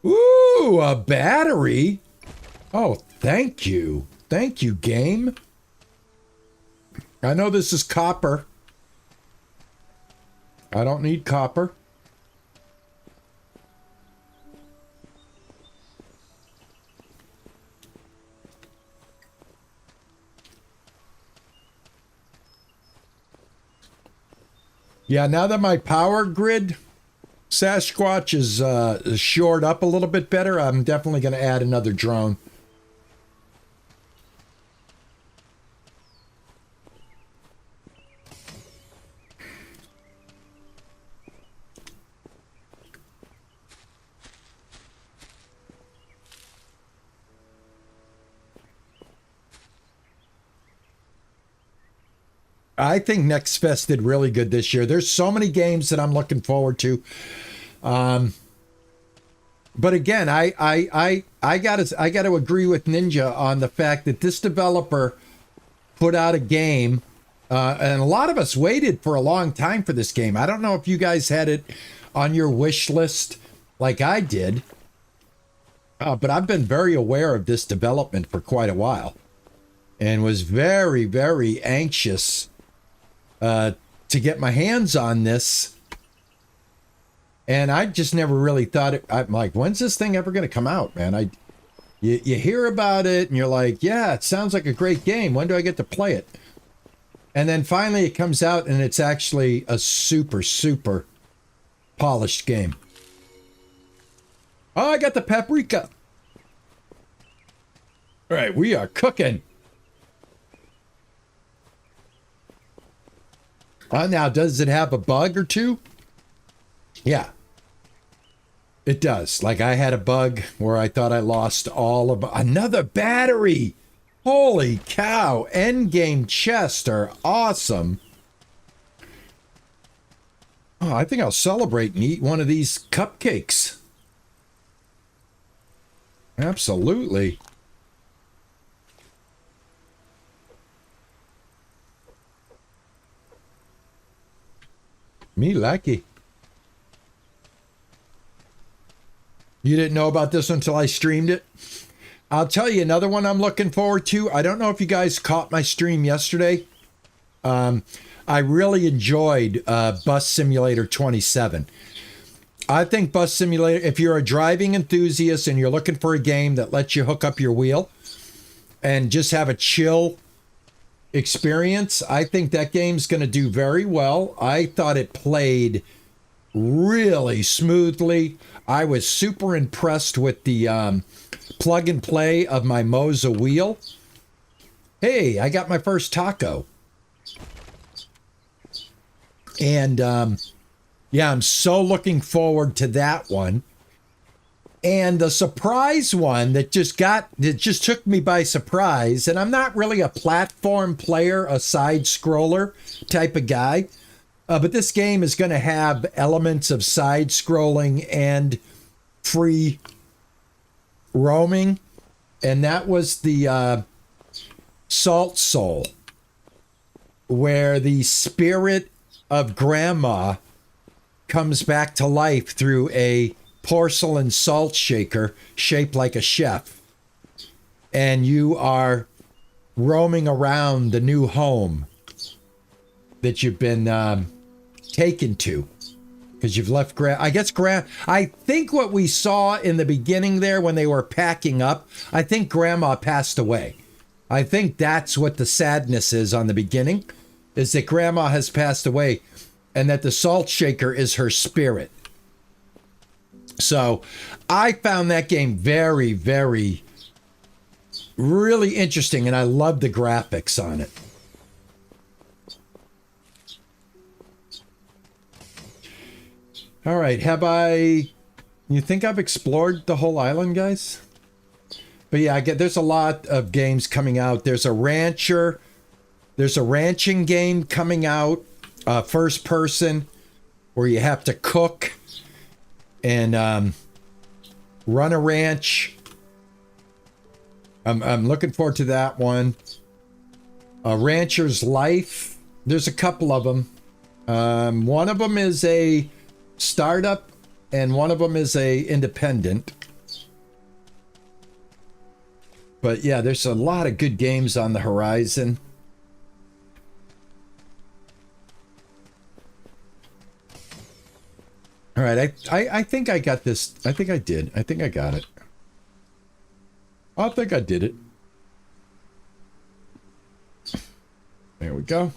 Ooh, a battery. Oh, thank you. Thank you, game. I know this is copper. I don't need copper. Yeah, now that my power grid Sasquatch is shored up a little bit better, I'm definitely going to add another drone. I think Next Fest did really good this year. There's so many games that I'm looking forward to. But again, I gotta agree with Ninja on the fact that this developer put out a game, and a lot of us waited for a long time for this game. I don't know if you guys had it on your wish list like I did, but I've been very aware of this development for quite a while, and was very, very anxious to get my hands on this. And I just never really thought it. I'm like, when's this thing ever going to come out, man? You hear about it and you're like, yeah, it sounds like a great game. When do I get to play it? And then finally it comes out and it's actually a super, super polished game. Oh, I got the paprika. All right, we are cooking. Now, does it have a bug or two? Yeah. It does. Like I had a bug where I thought I lost all of another battery. Holy cow. Endgame chests are awesome. Oh, I think I'll celebrate and eat one of these cupcakes. Absolutely. Me lucky. You didn't know about this until I streamed it? I'll tell you another one I'm looking forward to. I don't know if you guys caught my stream yesterday. I really enjoyed Bus Simulator 27. I think Bus Simulator, if you're a driving enthusiast and you're looking for a game that lets you hook up your wheel and just have a chill experience, I think that game's going to do very well. I thought it played really smoothly. I was super impressed with the plug and play of my Moza wheel. Hey, I got my first taco. And yeah, I'm so looking forward to that one. And the surprise one that just took me by surprise, and I'm not really a platform player, a side scroller type of guy, but this game is going to have elements of side scrolling and free roaming, and that was the Salt Soul, where the spirit of grandma comes back to life through a porcelain salt shaker shaped like a chef, and you are roaming around the new home that you've been taken to because you've left I think what we saw in the beginning there when they were packing up, I think grandma passed away. I think that's what the sadness is on the beginning, is that grandma has passed away and that the salt shaker is her spirit. So I found that game very, very, really interesting, and I love the graphics on it. All right, you think I've explored the whole island, guys? But yeah, there's a lot of games coming out. There's a ranching game coming out, first person, where you have to cook and run a ranch. I'm looking forward to that one. A Rancher's Life. There's a couple of them. One of them is a startup, and one of them is a independent. But yeah, there's a lot of good games on the horizon. All right, I think I got this. I think I did. I think I got it. I think I did it. There we go.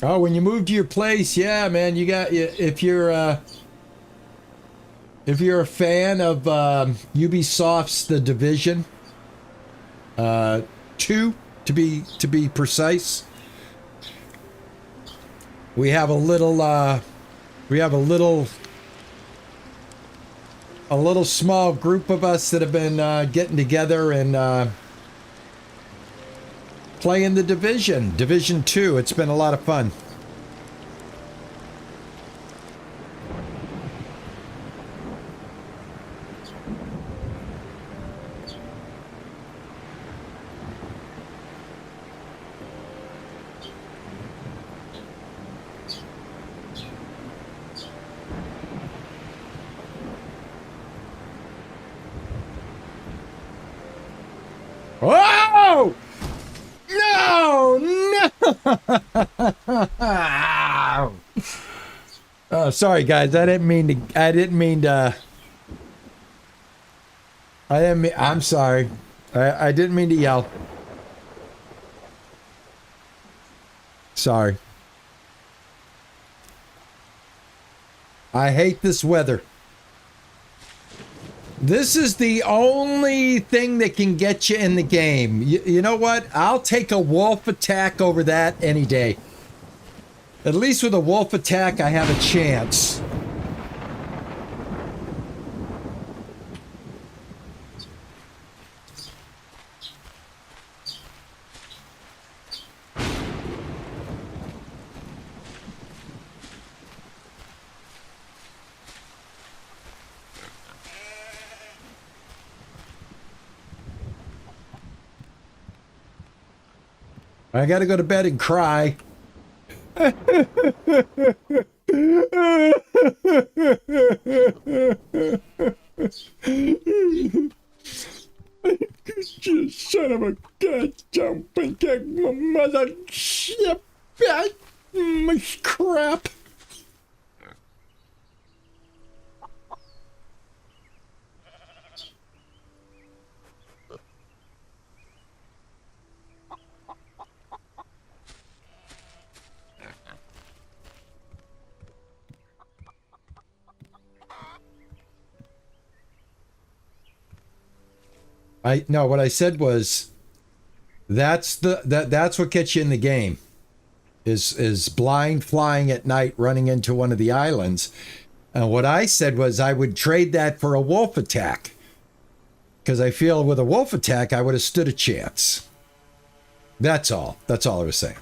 Oh, when you move to your place, yeah, man, if you're a fan of Ubisoft's The Division 2, to be precise, we have a little small group of us that have been getting together and playing The Division 2. It's been a lot of fun. Whoa! Oh, sorry guys. I didn't mean to. I'm sorry. I didn't mean to yell. Sorry. I hate this weather. This is the only thing that can get you in the game. You know what? I'll take a wolf attack over that any day. At least with a wolf attack, I have a chance. I gotta go to bed and cry. You son of a goddamn pancake, mother shit, crap. No, what I said was that's what gets you in the game is blind flying at night running into one of the islands. And what I said was I would trade that for a wolf attack. Because I feel with a wolf attack I would have stood a chance. That's all. That's all I was saying.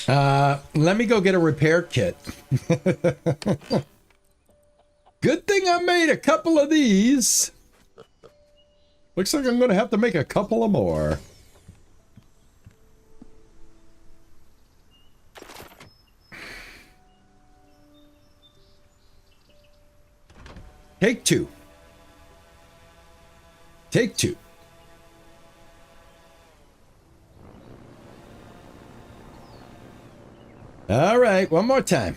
Let me go get a repair kit. Good thing I made a couple of these. Looks like I'm going to have to make a couple of more. Take two. Take two. All right, one more time.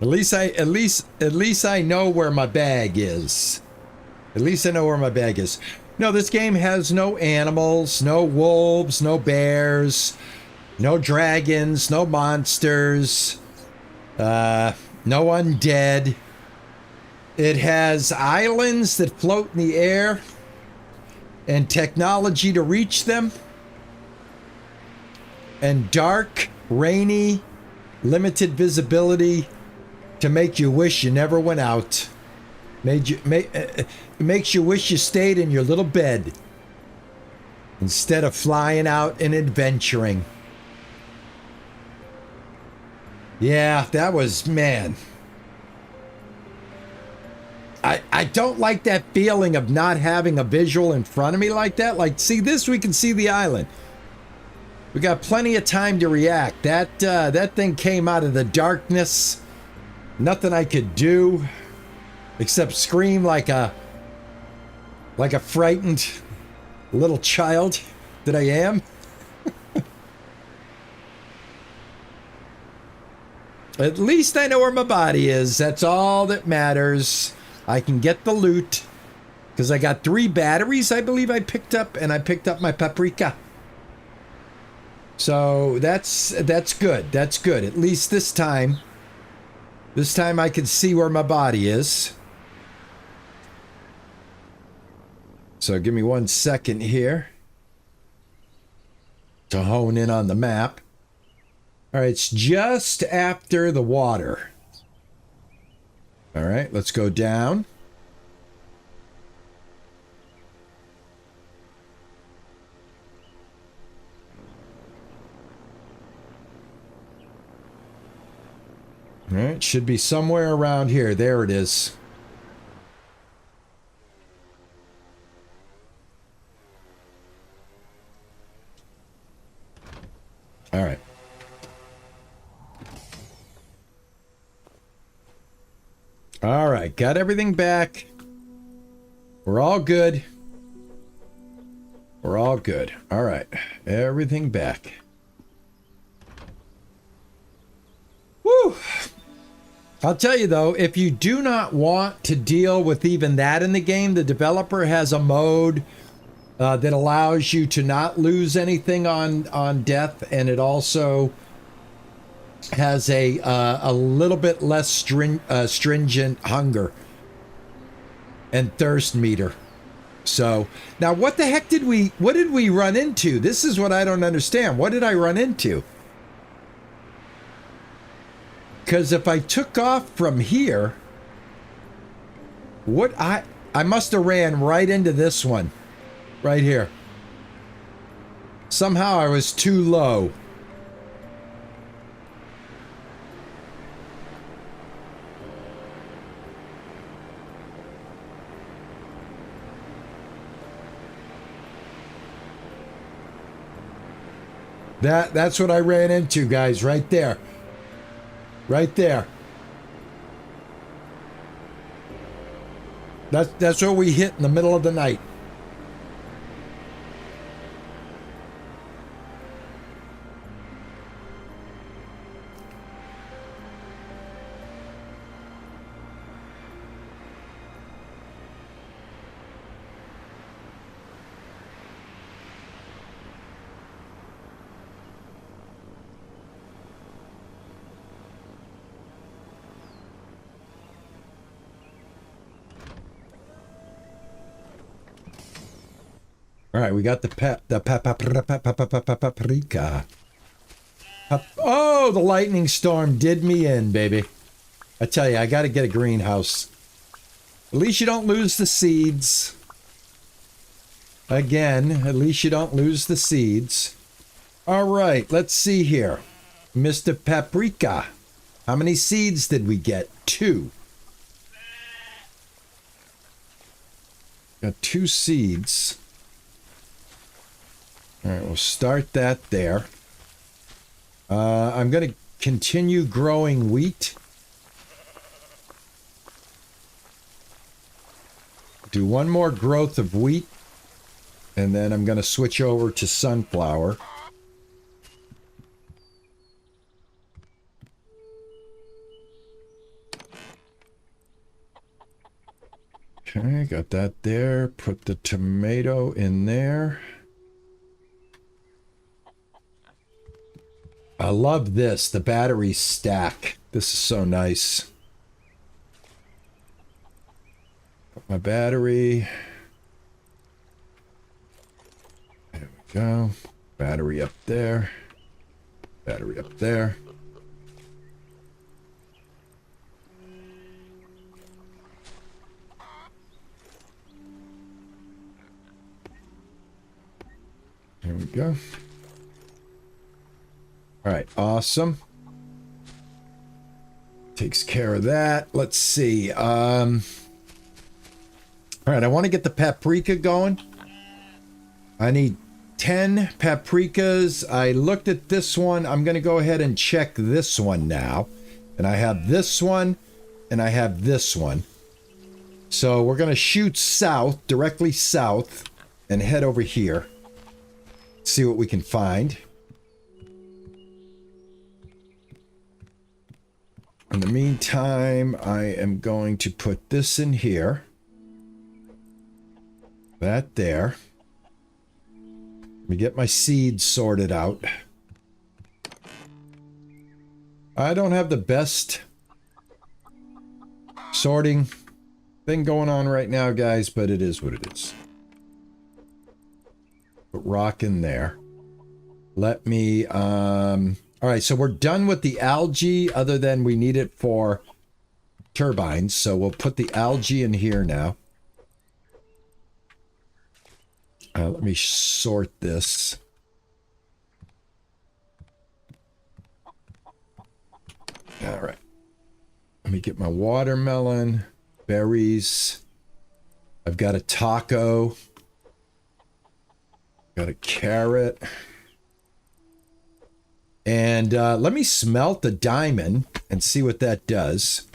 At least I know where my bag is. At least I know where my bag is. No, this game has no animals, no wolves, no bears, no dragons, no monsters, no undead. It has islands that float in the air and technology to reach them, and dark, rainy, limited visibility to make you wish you never went out. It makes you wish you stayed in your little bed instead of flying out and adventuring. Yeah, that was, man. I don't like that feeling of not having a visual in front of me like that. Like, see this, we can see the island. We got plenty of time to react. That thing came out of the darkness. Nothing I could do except scream like a frightened little child that I am. At least I know where my body is. That's all that matters. I can get the loot because I got 3 batteries I believe I picked up, and I picked up my paprika. So that's good. That's good. At least this time I can see where my body is. So give me 1 second here to hone in on the map. All right, it's just after the water. All right, let's go down. All right, should be somewhere around here. There it is. All right. All right, got everything back. We're all good. We're all good. All right. Everything back. Woo! I'll tell you though, if you do not want to deal with even that in the game, the developer has a mode that allows you to not lose anything on death, and it also has a little bit less stringent hunger and thirst meter. So now what the heck did we run into? This is what I don't understand. What did I run into? Because if I took off from here, what I must have ran right into this one right here. Somehow I was too low. That's what I ran into, guys, right there. Right there. That's what we hit in the middle of the night. All right, we got the paprika. Oh, the lightning storm did me in, baby. I tell you, I got to get a greenhouse. At least you don't lose the seeds. Again, at least you don't lose the seeds. All right, let's see here. Mr. Paprika. How many seeds did we get? 2. Got 2 seeds. All right, we'll start that there. I'm going to continue growing wheat. Do one more growth of wheat, and then I'm going to switch over to sunflower. Okay, got that there. Put the tomato in there. I love this, the battery stack. This is so nice. Put my battery. There we go. Battery up there. Battery up there. There we go. All right, awesome. Takes care of that. Let's see. All right, I want to get the paprika going. I need 10 paprikas. I looked at this one. I'm going to go ahead and check this one now. And I have this one, and I have this one. So we're going to shoot south, directly south, and head over here. See what we can find. In the meantime, I am going to put this in here. That there. Let me get my seeds sorted out. I don't have the best sorting thing going on right now, guys, but it is what it is. Put rock in there. Let me, all right, so we're done with the algae, other than we need it for turbines. So we'll put the algae in here now. Let me sort this. All right. Let me get my watermelon, berries. I've got a taco. Got a carrot. And let me smelt the diamond and see what that does.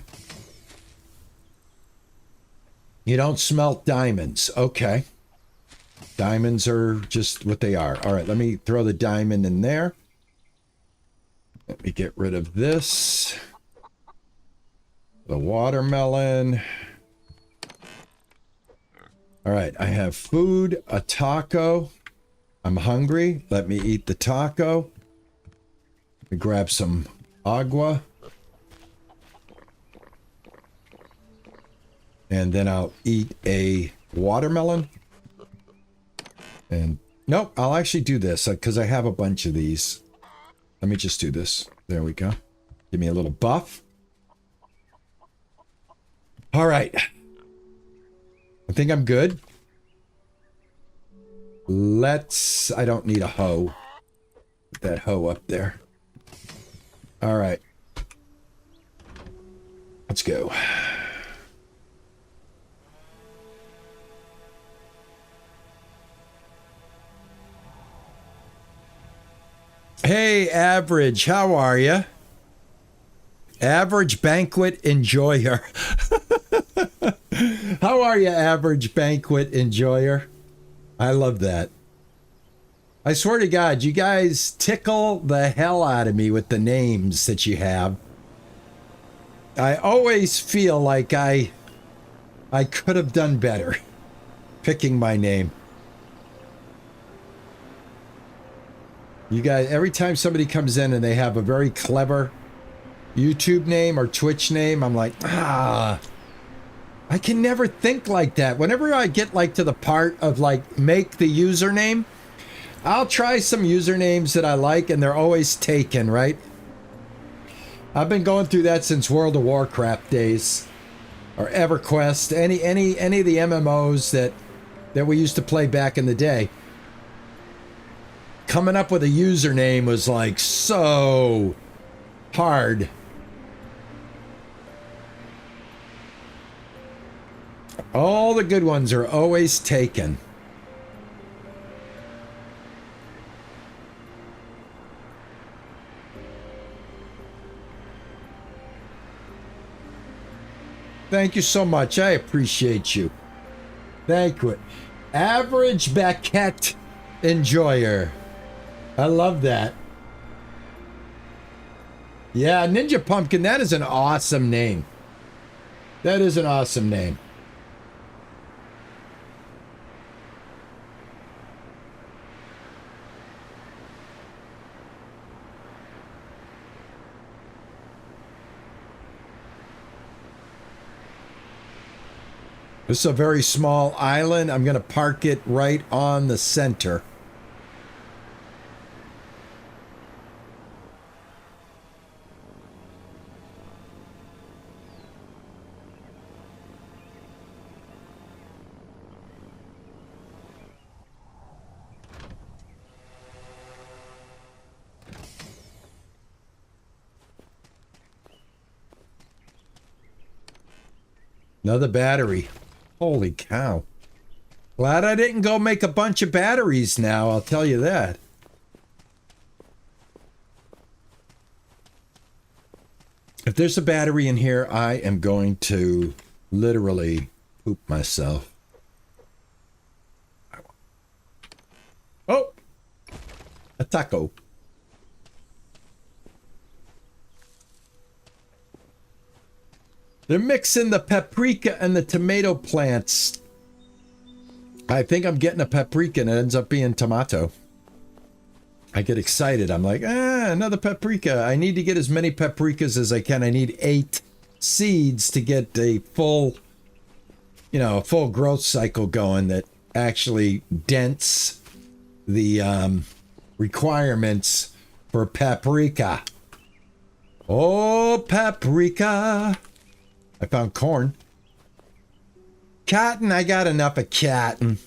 You don't smelt diamonds. Okay. Diamonds are just what they are. All right, let me throw the diamond in there. Let me get rid of this. The watermelon. All right, I have food, a taco. I'm hungry. Let me eat the taco. Let me grab some agua. And then I'll eat a watermelon. And nope, I'll actually do this because I have a bunch of these. Let me just do this. There we go. Give me a little buff. All right. I think I'm good. I don't need a hoe. Put that hoe up there. All right. Let's go. Hey, Average, how are you? Average Banquet Enjoyer. How are you, Average Banquet Enjoyer? I love that. I swear to God, you guys tickle the hell out of me with the names that you have. I always feel like I could have done better picking my name. You guys, every time somebody comes in and they have a very clever YouTube name or Twitch name, I'm like, I can never think like that. Whenever I get like to the part of like make the username, I'll try some usernames that I like and they're always taken, right? I've been going through that since World of Warcraft days or EverQuest, any of the MMOs that we used to play back in the day. Coming up with a username was like so hard. All the good ones are always taken. Thank you so much. I appreciate you. Thank you. Average Baguette Enjoyer. I love that. Yeah, Ninja Pumpkin, that is an awesome name. That is an awesome name. This is a very small island. I'm going to park it right on the center. Another battery. Holy cow. Glad I didn't go make a bunch of batteries now, I'll tell you that. If there's a battery in here, I am going to literally poop myself. Oh! A taco. They're mixing the paprika and the tomato plants. I think I'm getting a paprika and it ends up being tomato. I get excited. I'm like, another paprika. I need to get as many paprikas as I can. I need 8 seeds to get a full, full growth cycle going that actually dents the requirements for paprika. Oh, paprika. I found corn. Cotton, I got enough of cotton.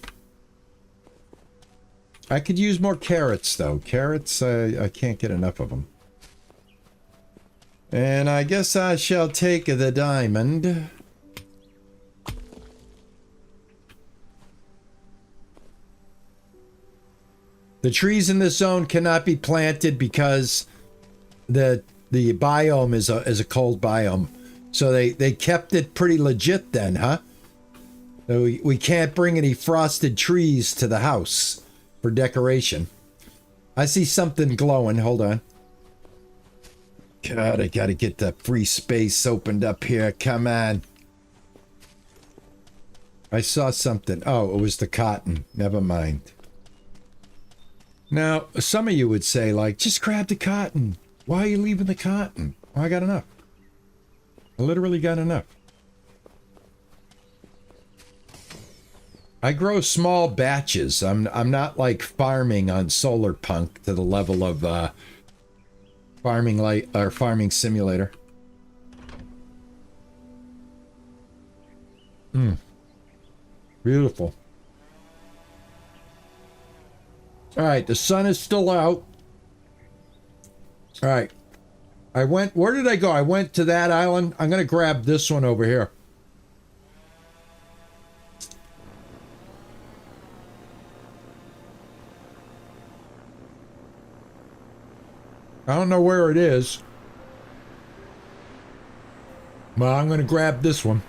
I could use more carrots, though. Carrots, I can't get enough of them. And I guess I shall take the diamond. The trees in this zone cannot be planted because the biome is a cold biome. So they kept it pretty legit then, huh? So we can't bring any frosted trees to the house for decoration. I see something glowing. Hold on. God, I gotta get the free space opened up here. Come on. I saw something. Oh, it was the cotton. Never mind. Now, some of you would say, like, just grab the cotton. Why are you leaving the cotton? Well, I got enough. I literally got enough. I grow small batches. I'm not like farming on Solarpunk to the level of farming simulator. Beautiful. All right, the sun is still out. All right. Where did I go? I went to that island. I'm going to grab this one over here. I don't know where it is. Well, I'm going to grab this one.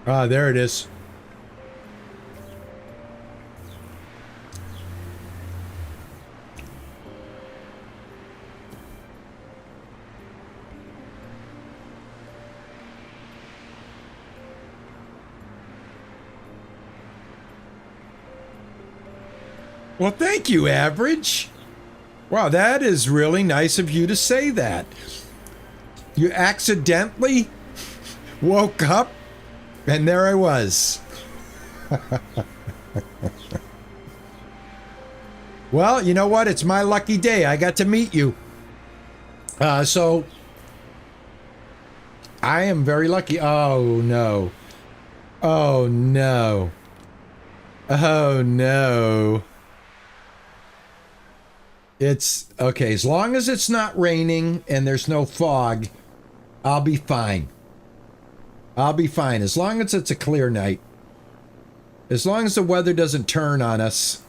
Ah, there it is. Well, thank you, Average. Wow, that is really nice of you to say that. You accidentally woke up, and there I was. Well, you know what? It's my lucky day. I got to meet you. So, I am very lucky. Oh, no. Oh, no. Oh, no. It's okay. As long as it's not raining and there's no fog, I'll be fine. I'll be fine. As long as it's a clear night. As long as the weather doesn't turn on us,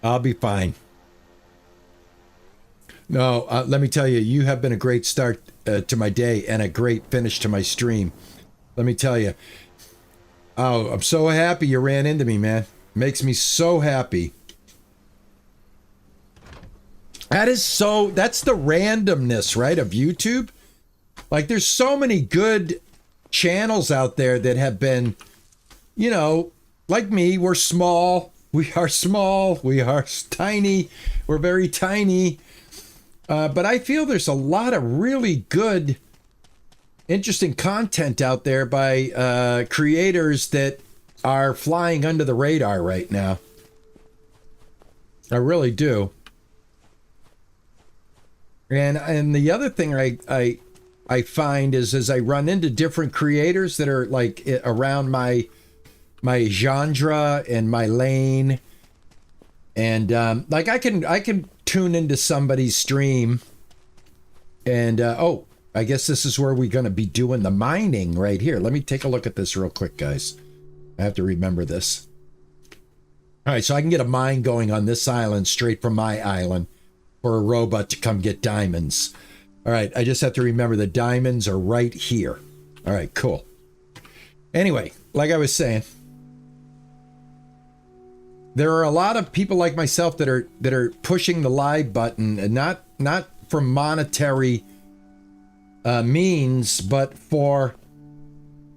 I'll be fine. No, let me tell you, you have been a great start to my day and a great finish to my stream. Let me tell you. Oh, I'm so happy you ran into me, man. Makes me so happy. That's the randomness, right, of YouTube. Like, there's so many good channels out there that have been, you know, like me, we're small. We are small. We are tiny. We're very tiny. But I feel there's a lot of really good, interesting content out there by creators that are flying under the radar right now. I really do. And the other thing I find is as I run into different creators that are like around my genre and my lane, and like I can tune into somebody's stream, and oh, I guess this is where we're going to be doing the mining right here. Let me take a look at this real quick, guys. I have to remember this. All right, so I can get a mine going on this island straight from my island for a robot to come get diamonds. All right, I just have to remember the diamonds are right here. All right, cool. Anyway, like I was saying, there are a lot of people like myself that are pushing the live button, and not for monetary means, but for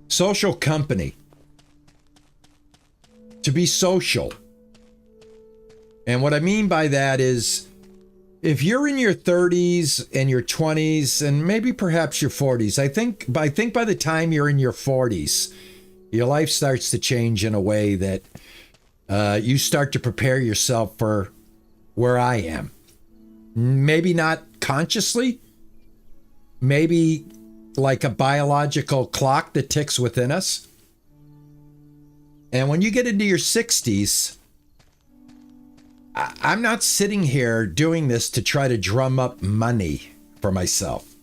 social company. To be social. And what I mean by that is, if you're in your 30s and your 20s and maybe perhaps your 40s, I think by the time you're in your 40s, your life starts to change in a way that you start to prepare yourself for where I am. Maybe not consciously, maybe like a biological clock that ticks within us. And when you get into your 60s, I'm not sitting here doing this to try to drum up money for myself.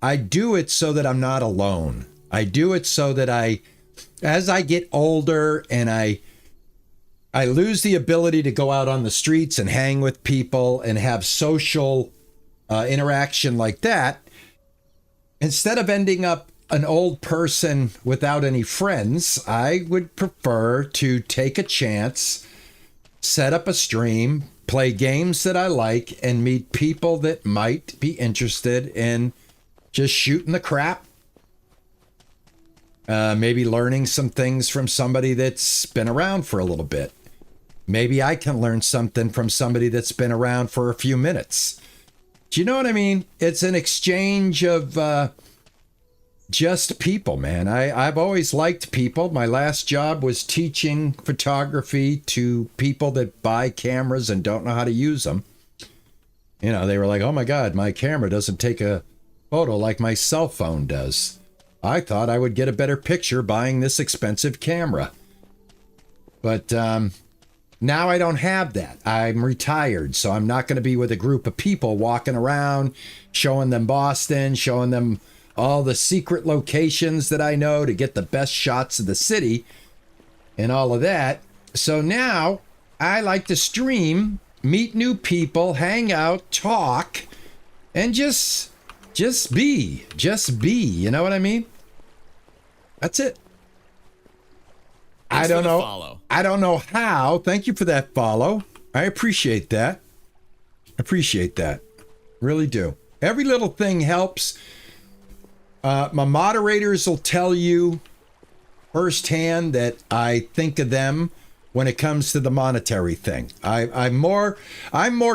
I do it so that I'm not alone. I do it so that as I get older and I lose the ability to go out on the streets and hang with people and have social interaction like that, instead of ending up an old person without any friends, I would prefer to take a chance, set up a stream, play games that I like, and meet people that might be interested in just shooting the crap. Maybe learning some things from somebody that's been around for a little bit. Maybe I can learn something from somebody that's been around for a few minutes. Do you know what I mean? It's an exchange of just people, man. I've always liked people. My last job was teaching photography to people that buy cameras and don't know how to use them. You know, they were like, oh my God, my camera doesn't take a photo like my cell phone does. I thought I would get a better picture buying this expensive camera. But now I don't have that. I'm retired, so I'm not going to be with a group of people walking around, showing them Boston, showing them all the secret locations that I know to get the best shots of the city and all of that. So now I like to stream, meet new people, hang out, talk, and just be. You know what I mean? That's it. Thanks I don't for the know. follow. I don't know how. Thank you for that follow. I appreciate that. Really do. Every little thing helps. My moderators will tell you firsthand that I think of them when it comes to the monetary thing. I'm more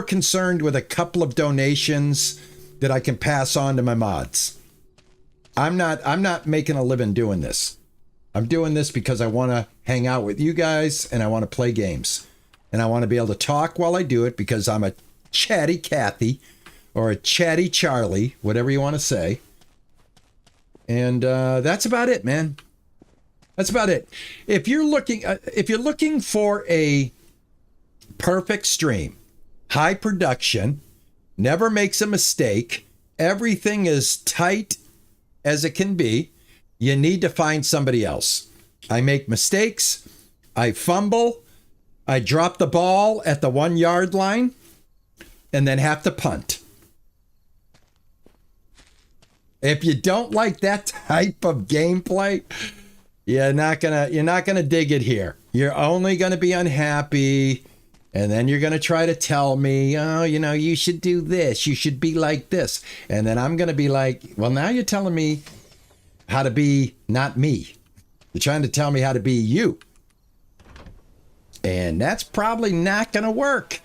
concerned with a couple of donations that I can pass on to my mods. I'm not making a living doing this. I'm doing this because I want to hang out with you guys and I want to play games. And I want to be able to talk while I do it because I'm a chatty Cathy or a chatty Charlie, whatever you want to say. And that's about it, man. That's about it. If you're looking for a perfect stream, high production, never makes a mistake, everything is tight as it can be, you need to find somebody else. I make mistakes. I fumble. I drop the ball at the 1 yard line and then have to punt. If you don't like that type of gameplay, you're not gonna dig it here. You're only gonna be unhappy, and then you're gonna try to tell me, oh, you should do this, you should be like this, and then I'm gonna be like, well, now you're telling me how to be not me. You're trying to tell me how to be you, and that's probably not gonna work.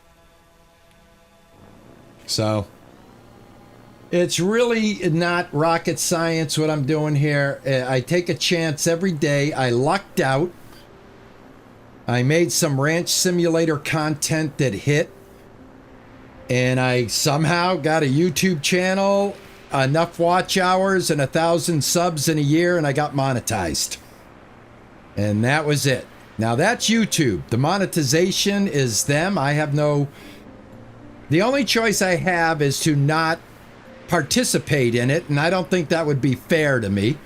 So it's really not rocket science what I'm doing here. I take a chance every day. I lucked out. I made some ranch simulator content that hit. And I somehow got a YouTube channel, enough watch hours, and 1,000 subs in a year, and I got monetized. And that was it. Now that's YouTube. The monetization is them. The only choice I have is to not participate in it, and I don't think that would be fair to me.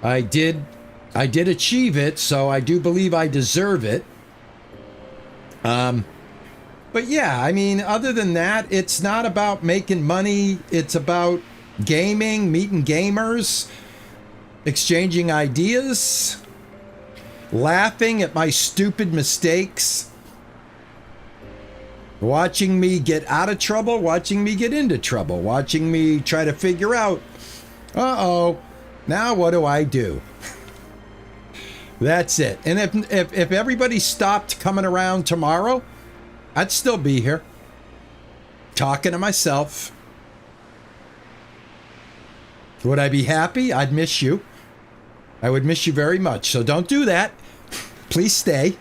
I did achieve it, so I do believe I deserve it. But yeah, I mean, other than that, it's not about making money. It's about gaming, meeting gamers, exchanging ideas, laughing at my stupid mistakes, watching me get out of trouble, watching me get into trouble, watching me try to figure out, uh-oh, now what do I do? That's it. And if everybody stopped coming around tomorrow, I'd still be here, talking to myself. Would I be happy? I'd miss you. I would miss you very much. So don't do that. Please stay.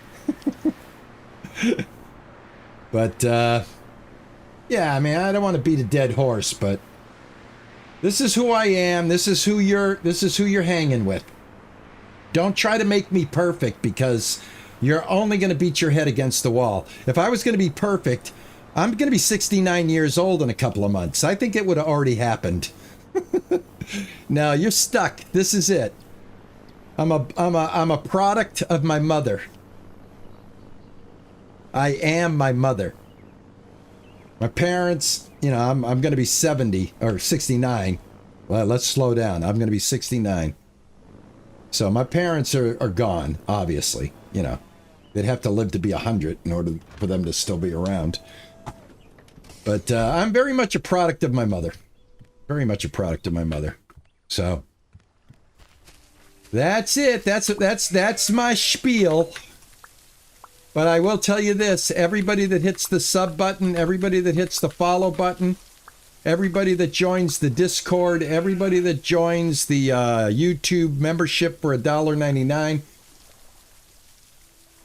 But, yeah, I mean, I don't want to beat a dead horse, but this is who I am. This is who you're hanging with. Don't try to make me perfect, because You're only going to beat your head against the wall. If I was going to be perfect, I'm going to be 69 years old in a couple of months. I think it would have already happened. No, you're stuck. This is it. I'm a product of my mother. I am my mother. My parents, you know, I'm going to be 70 or 69. Well, let's slow down. I'm going to be 69. So my parents are gone, obviously. You know, they'd have to live to be 100 in order for them to still be around. But I'm very much a product of my mother. Very much a product of my mother. So that's it. That's my spiel. But I will tell you this, everybody that hits the sub button, everybody that hits the follow button, everybody that joins the Discord, everybody that joins the YouTube membership for $1.99,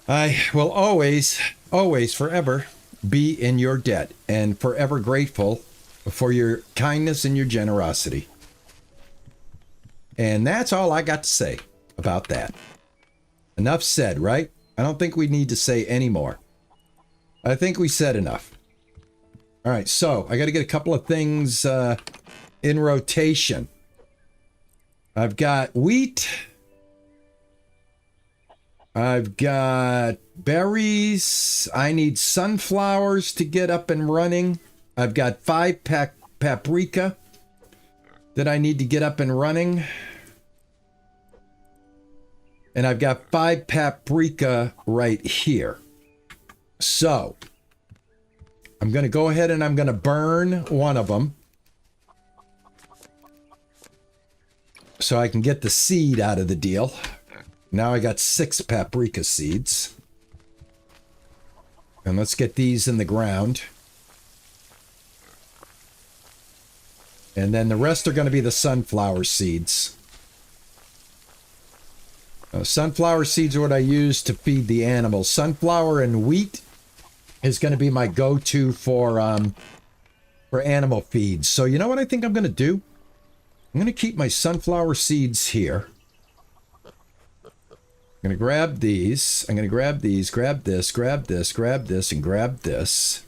I will always, forever be in your debt and forever grateful for your kindness and your generosity. And that's all I got to say about that. Enough said, right? I don't think we need to say any more. I think we said enough. All right, so I got to get a couple of things in rotation. I've got wheat. I've got berries. I need sunflowers to get up and running. I've got 5 paprika that I need to get up and running. And I've got 5 paprika right here. So I'm going to go ahead and I'm going to burn one of them so I can get the seed out of the deal. Now I got 6 paprika seeds. And let's get these in the ground. And then the rest are going to be the sunflower seeds. Sunflower seeds are what I use to feed the animals. Sunflower and wheat is going to be my go-to for animal feeds. So you know what I think I'm going to do? I'm going to keep my sunflower seeds here. I'm going to grab these. I'm going to grab these, grab this, grab this, grab this, and grab this.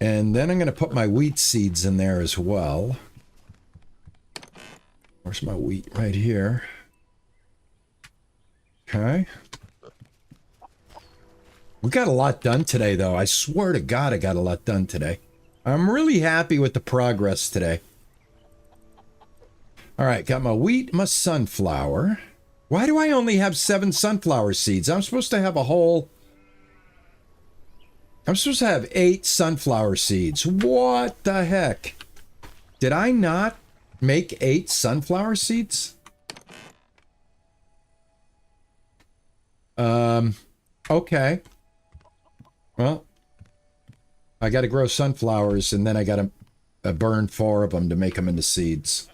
And then I'm going to put my wheat seeds in there as well. Where's my wheat? Right here. Okay. We got a lot done today, though. I swear to God, I got a lot done today. I'm really happy with the progress today. All right, got my wheat, my sunflower. Why do I only have 7 sunflower seeds? I'm supposed to have a whole... I'm supposed to have 8 sunflower seeds. What the heck? Did I not make 8 sunflower seeds? Okay. Well, I got to grow sunflowers, and then I got to burn 4 of them to make them into seeds.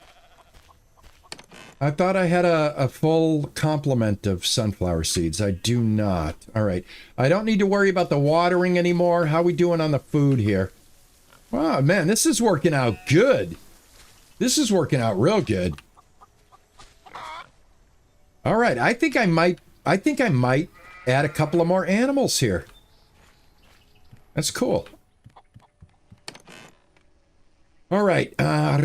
I thought I had a full complement of sunflower seeds. I do not. All right. I don't need to worry about the watering anymore. How we doing on the food here? Wow, man, this is working out good. This is working out real good. All right. I think I might add a couple of more animals here. That's cool. All right. I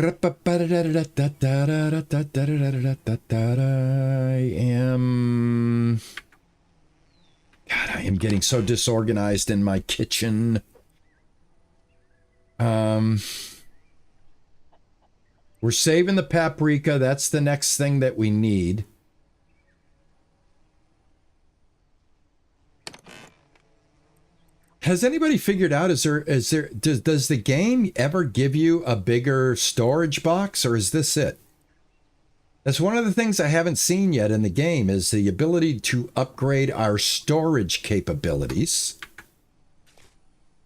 am... God, I am getting so disorganized in my kitchen. We're saving the paprika. That's the next thing that we need. Has anybody figured out, does the game ever give you a bigger storage box, or is this it? That's one of the things I haven't seen yet in the game, is the ability to upgrade our storage capabilities.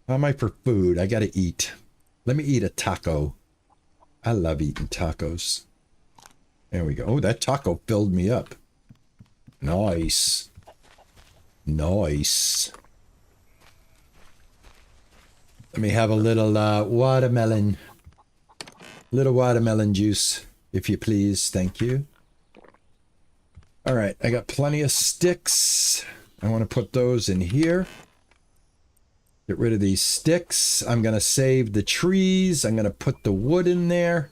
How am I for food? I gotta eat. Let me eat a taco. I love eating tacos. There we go. Oh, that taco filled me up. Nice. Nice. Let me have a little watermelon. Little watermelon juice, if you please. Thank you. All right, I got plenty of sticks. I want to put those in here. Get rid of these sticks. I'm going to save the trees. I'm going to put the wood in there.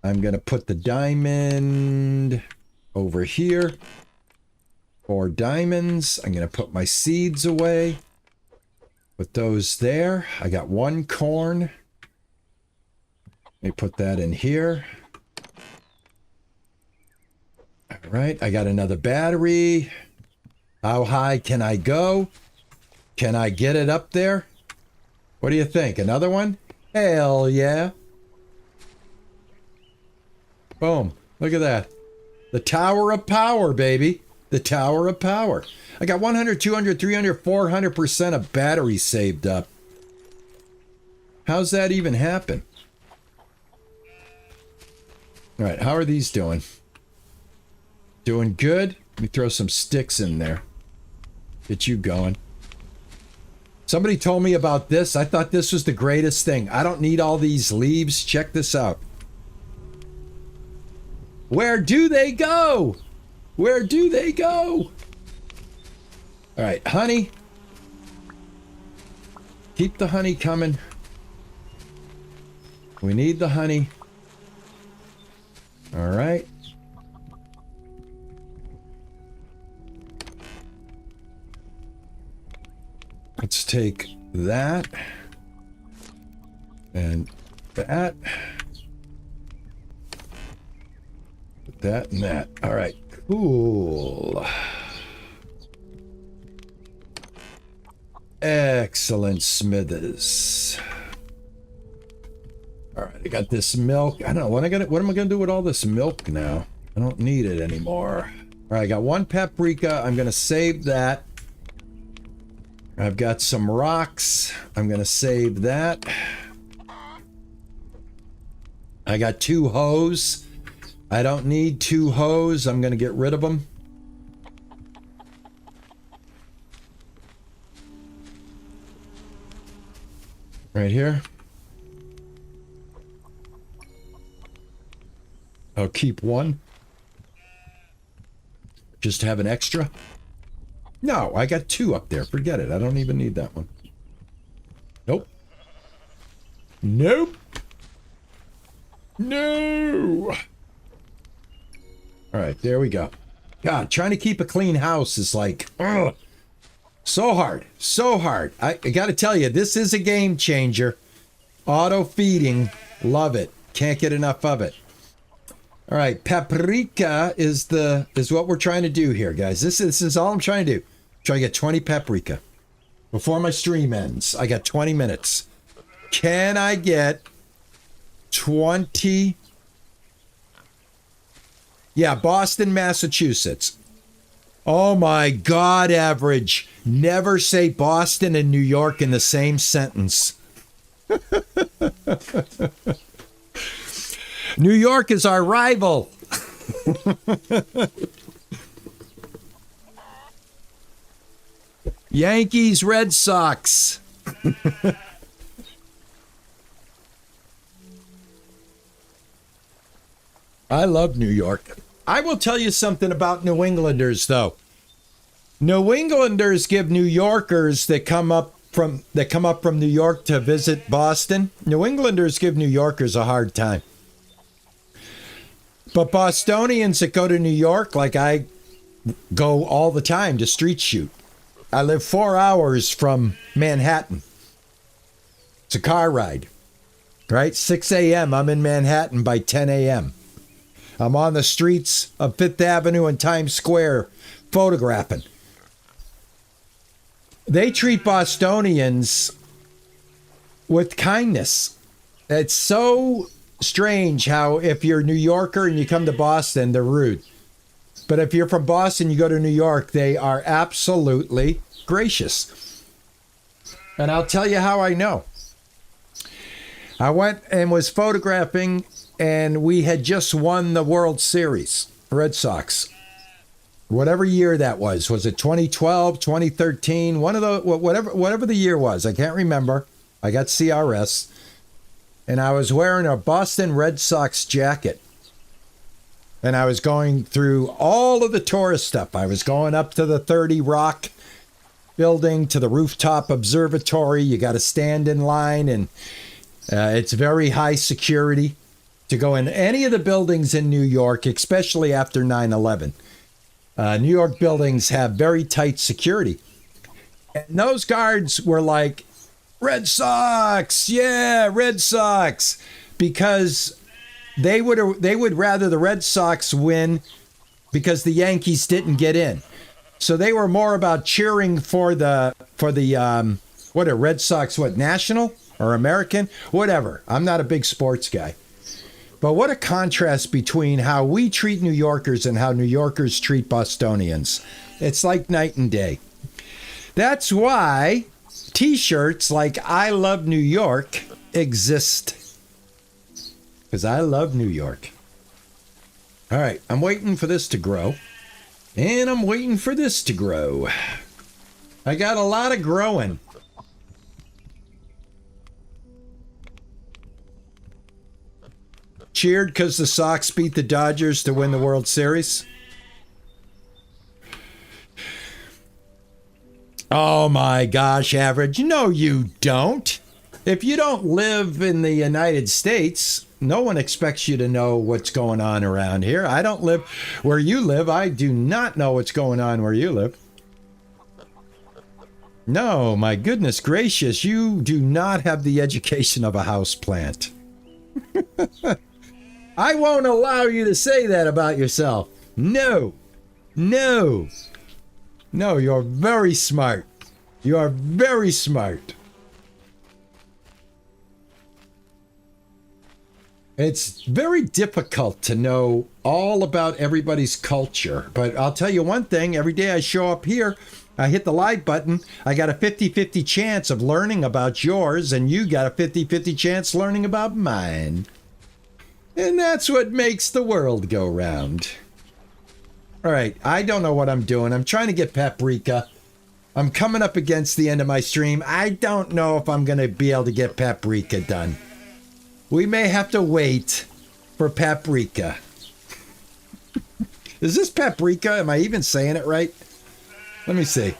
I'm going to put the diamond over here. 4 diamonds. I'm going to put my seeds away. Put those there. I got 1 corn. Let me put that in here. All right, I got another battery. How high can I go? Can I get it up there? What do you think? Another one? Hell yeah. Boom. Look at that. The Tower of Power, baby. The Tower of Power. I got 100, 200, 300, 400% of battery saved up. How's that even happen? All right, how are these doing? Doing good? Let me throw some sticks in there. Get you going. Somebody told me about this. I thought this was the greatest thing. I don't need all these leaves. Check this out. Where do they go? Where do they go? All right, honey. Keep the honey coming. We need the honey. All right. Let's take that and that. Put that and that. All right, cool. Excellent, Smithers. All right, I got this milk. I don't know what am I gonna do with all this milk now? I don't need it anymore. All right, I got 1 paprika. I'm gonna save that. I've got some rocks. I'm going to save that. I got 2 hoes. I don't need 2 hoes. I'm going to get rid of them. Right here. I'll keep 1. Just have an extra. No, I got 2 up there. Forget it. I don't even need that one. Nope. Nope. No. All right, there we go. God, trying to keep a clean house is like, ugh, so hard. So hard. I got to tell you, this is a game changer. Auto feeding. Love it. Can't get enough of it. All right, paprika is what we're trying to do here, guys. This is all I'm trying to do. Try to get 20 paprika before my stream ends. I got 20 minutes. Can I get 20? Yeah, Boston, Massachusetts. Oh my God, Average. Never say Boston and New York in the same sentence. New York is our rival. Yankees, Red Sox. I love New York. I will tell you something about New Englanders, though. New Englanders give New Yorkers that come up from New York to visit Boston. New Englanders give New Yorkers a hard time. But Bostonians that go to New York, like I go all the time to street shoot. I live 4 hours from Manhattan. It's a car ride, right? 6 a.m. I'm in Manhattan by 10 a.m. I'm on the streets of Fifth Avenue and Times Square photographing. They treat Bostonians with kindness. It's so strange how if you're a New Yorker and you come to Boston, they're rude. But if you're from Boston, you go to New York, they are absolutely gracious. And I'll tell you how I know. I went and was photographing, and we had just won the World Series, Red Sox. Whatever year that was. Was it 2012, 2013? One of the whatever the year was. I can't remember. I got CRS. And I was wearing a Boston Red Sox jacket. and I was going through all of the tourist stuff. I was going up to the 30 Rock building, to the rooftop observatory. You got to stand in line, and it's very high security to go in any of the buildings in New York, especially after 9/11. New York buildings have very tight security. And those guards were like, Red Sox, yeah, Red Sox, because they would rather the Red Sox win because the Yankees didn't get in. So they were more about cheering for the what are Red Sox, what, national or American? Whatever. I'm not a big sports guy. But what a contrast between how we treat New Yorkers and how New Yorkers treat Bostonians. It's like night and day. That's why T-shirts like I Love New York exist. Because I love New York. All right, I'm waiting for this to grow. And I'm waiting for this to grow. I got a lot of growing. Cheered because the Sox beat the Dodgers to win the World Series. Oh my gosh, Average. No, you don't. If you don't live in the United States, no one expects you to know what's going on around here. I don't live where you live. I do not know what's going on where you live. No, my goodness gracious, you do not have the education of a houseplant. I won't allow you to say that about yourself. No, no, no, you're very smart. You are very smart. It's very difficult to know all about everybody's culture. But I'll tell you one thing, every day I show up here, I hit the like button, I got a 50-50 chance of learning about yours, and you got a 50-50 chance learning about mine. And that's what makes the world go round. All right, I don't know what I'm doing. I'm trying to get paprika. I'm coming up against the end of my stream. I don't know if I'm going to be able to get paprika done. We may have to wait for paprika. Is this paprika? Am I even saying it right? Let me see.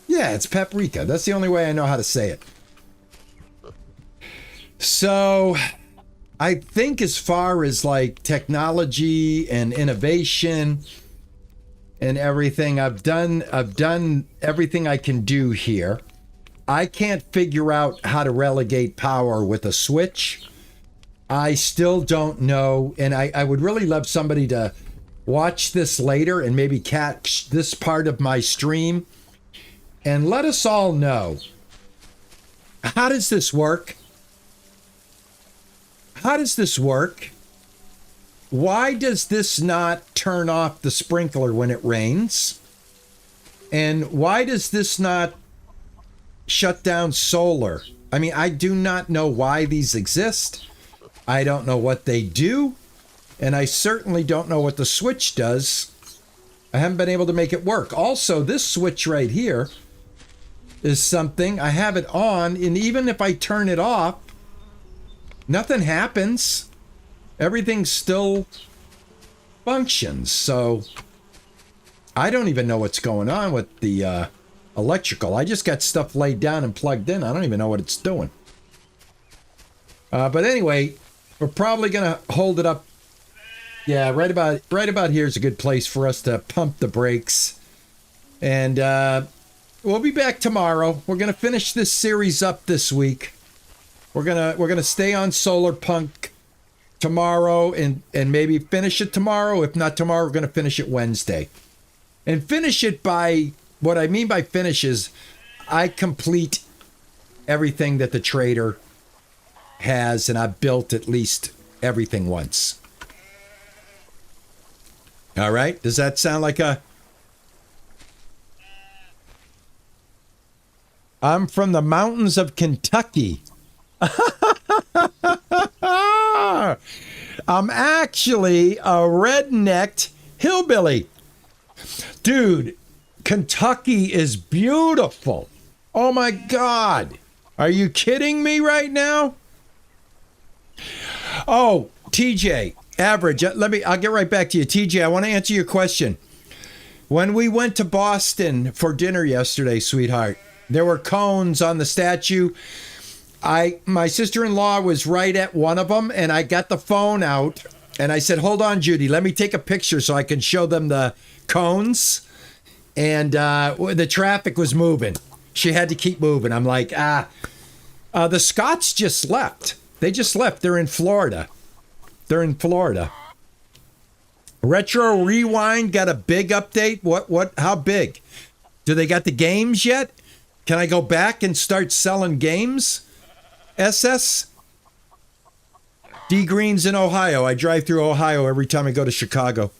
Yeah, it's paprika. That's the only way I know how to say it. So I think as far as like technology and innovation and everything, I've done everything I can do here. I can't figure out how to relegate power with a switch. I still don't know, and I would really love somebody to watch this later and maybe catch this part of my stream and let us all know, how does this work? How does this work? Why does this not turn off the sprinkler when it rains? And why does this not shut down solar? I mean, I do not know why these exist. I don't know what they do. And I certainly don't know what the switch does. I haven't been able to make it work. Also, this switch right here is something, I have it on, and even if I turn it off, nothing happens. Everything still functions. So I don't even know what's going on with the electrical. I just got stuff laid down and plugged in. I don't even know what it's doing. But anyway, we're probably gonna hold it up. Yeah, right about here is a good place for us to pump the brakes. And we'll be back tomorrow. We're gonna finish this series up this week. We're gonna stay on Solarpunk tomorrow and maybe finish it tomorrow. If not tomorrow, we're gonna finish it Wednesday. And finish it by, what I mean by finish is I complete everything that the trader has, and I built at least everything once. All right, does that sound like a... I'm from the mountains of Kentucky. I'm actually a rednecked hillbilly. Dude, Kentucky is beautiful. Oh my God. Are you kidding me right now? Oh, TJ, Average. I'll get right back to you. TJ, I want to answer your question. When we went to Boston for dinner yesterday, sweetheart, there were cones on the statue. My sister-in-law was right at one of them, and I got the phone out, and I said, hold on, Judy, let me take a picture so I can show them the cones. And the traffic was moving. She had to keep moving. I'm like, the Scots just left. They just left. They're in Florida. Retro Rewind got a big update. What? How big? Do they got the games yet? Can I go back and start selling games? SS? D Green's in Ohio. I drive through Ohio every time I go to Chicago.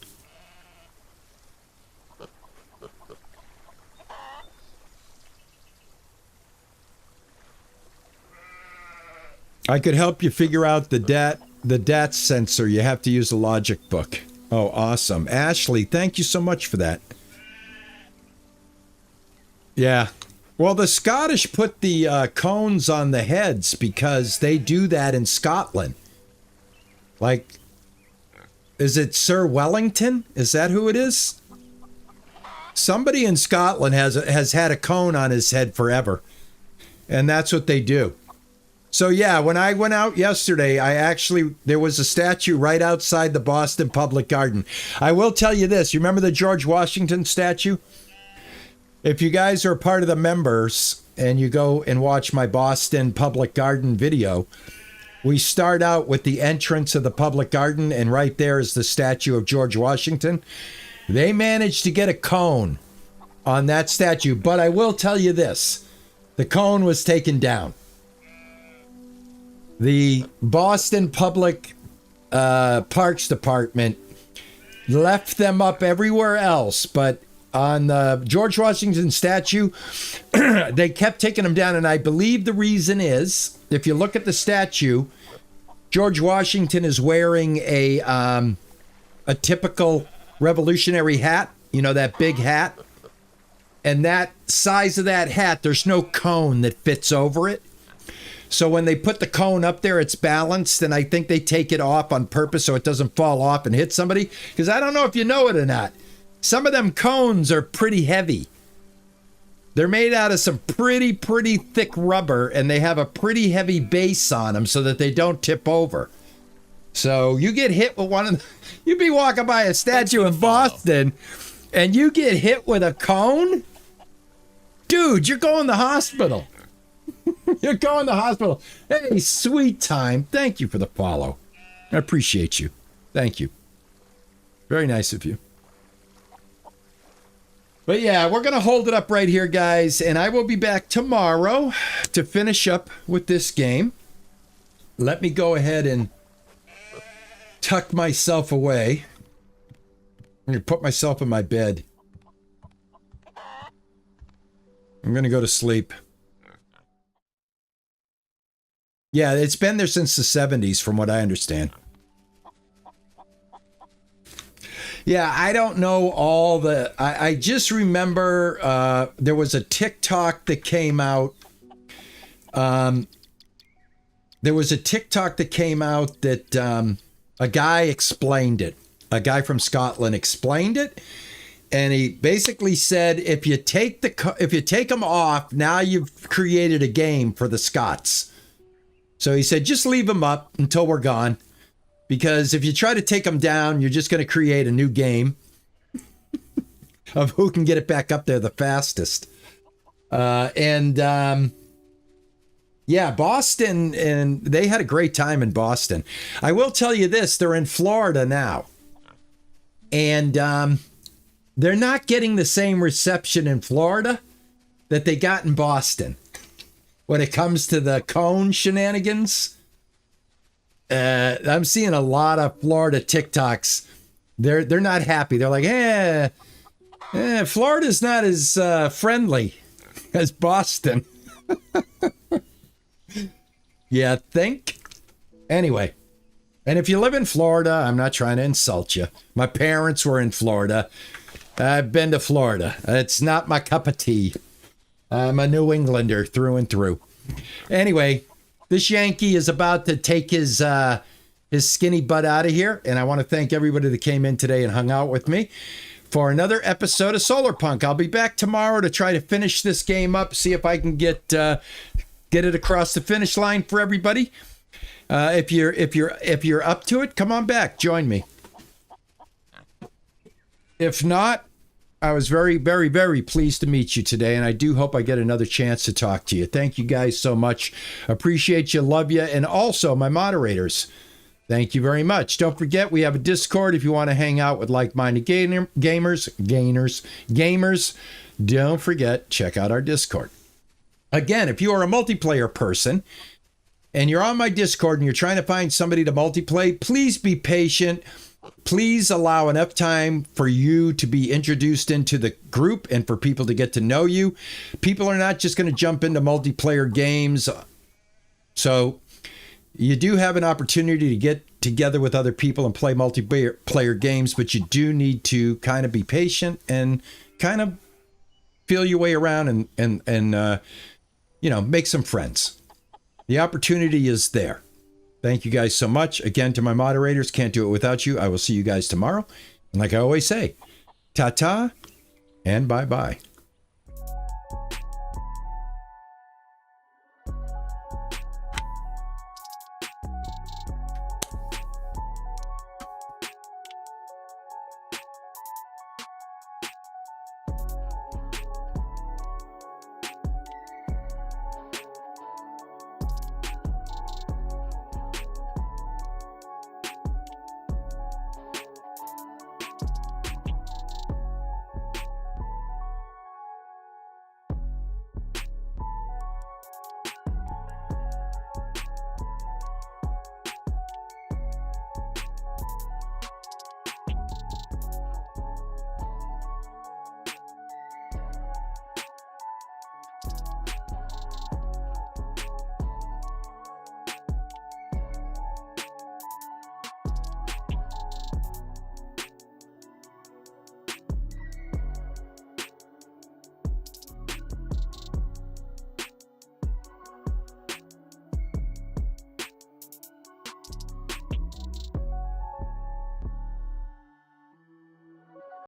I could help you figure out the DAT sensor. You have to use a logic book. Oh, awesome. Ashley, thank you so much for that. Yeah. Well, the Scottish put the cones on the heads because they do that in Scotland. Like, is it Sir Wellington? Is that who it is? Somebody in Scotland has had a cone on his head forever. And that's what they do. So yeah, when I went out yesterday, there was a statue right outside the Boston Public Garden. I will tell you this, you remember the George Washington statue? If you guys are part of the members and you go and watch my Boston Public Garden video, we start out with the entrance of the public garden, and right there is the statue of George Washington. They managed to get a cone on that statue, but I will tell you this, the cone was taken down. The Boston Public Parks Department left them up everywhere else, but on the George Washington statue, they kept taking them down, and I believe the reason is, if you look at the statue, George Washington is wearing a typical Revolutionary hat, you know, that big hat, and that size of that hat, there's no cone that fits over it. So when they put the cone up there, it's balanced, and I think they take it off on purpose so it doesn't fall off and hit somebody. Because I don't know if you know it or not, some of them cones are pretty heavy. They're made out of some pretty thick rubber, and they have a pretty heavy base on them so that they don't tip over. So you get hit with one of the, you'd be walking by a statue in Boston, and you get hit with a cone? Dude, you're going to the hospital. You're going to the hospital. Hey, sweet time. Thank you for the follow. I appreciate you. Thank you. Very nice of you. But yeah, we're going to hold it up right here, guys. And I will be back tomorrow to finish up with this game. Let me go ahead and tuck myself away. I'm going to put myself in my bed. I'm going to go to sleep. Yeah, it's been there since the 70s, from what I understand. Yeah, I don't know all the... I just remember there was a TikTok that came out. There was a TikTok that came out that a guy explained it. A guy from Scotland explained it. And he basically said, if you take them off, now you've created a game for the Scots. So he said, just leave them up until we're gone. Because if you try to take them down, you're just going to create a new game of who can get it back up there the fastest. Yeah, Boston, and they had a great time in Boston. I will tell you this, they're in Florida now. And they're not getting the same reception in Florida that they got in Boston. When it comes to the cone shenanigans, I'm seeing a lot of Florida TikToks. They're not happy. They're like, Florida's not as friendly as Boston. Yeah, think? Anyway, and if you live in Florida, I'm not trying to insult you. My parents were in Florida. I've been to Florida. It's not my cup of tea. I'm a New Englander through and through. Anyway, this Yankee is about to take his his skinny butt out of here. And I want to thank everybody that came in today and hung out with me for another episode of Solarpunk. I'll be back tomorrow to try to finish this game up, see if I can get it across the finish line for everybody. If you're up to it, come on back, join me. If not, I was very, very, very pleased to meet you today, and I do hope I get another chance to talk to you. Thank you guys so much. Appreciate you, love you, and also my moderators. Thank you very much. Don't forget, we have a Discord if you want to hang out with like-minded gamers. Don't forget, check out our Discord. Again, if you are a multiplayer person and you're on my Discord and you're trying to find somebody to multiplay, please be patient. Please allow enough time for you to be introduced into the group and for people to get to know you. People are not just going to jump into multiplayer games. So you do have an opportunity to get together with other people and play multiplayer games, but you do need to kind of be patient and kind of feel your way around and make some friends. The opportunity is there. Thank you guys so much. Again, to my moderators, can't do it without you. I will see you guys tomorrow. And like I always say, ta-ta and bye-bye.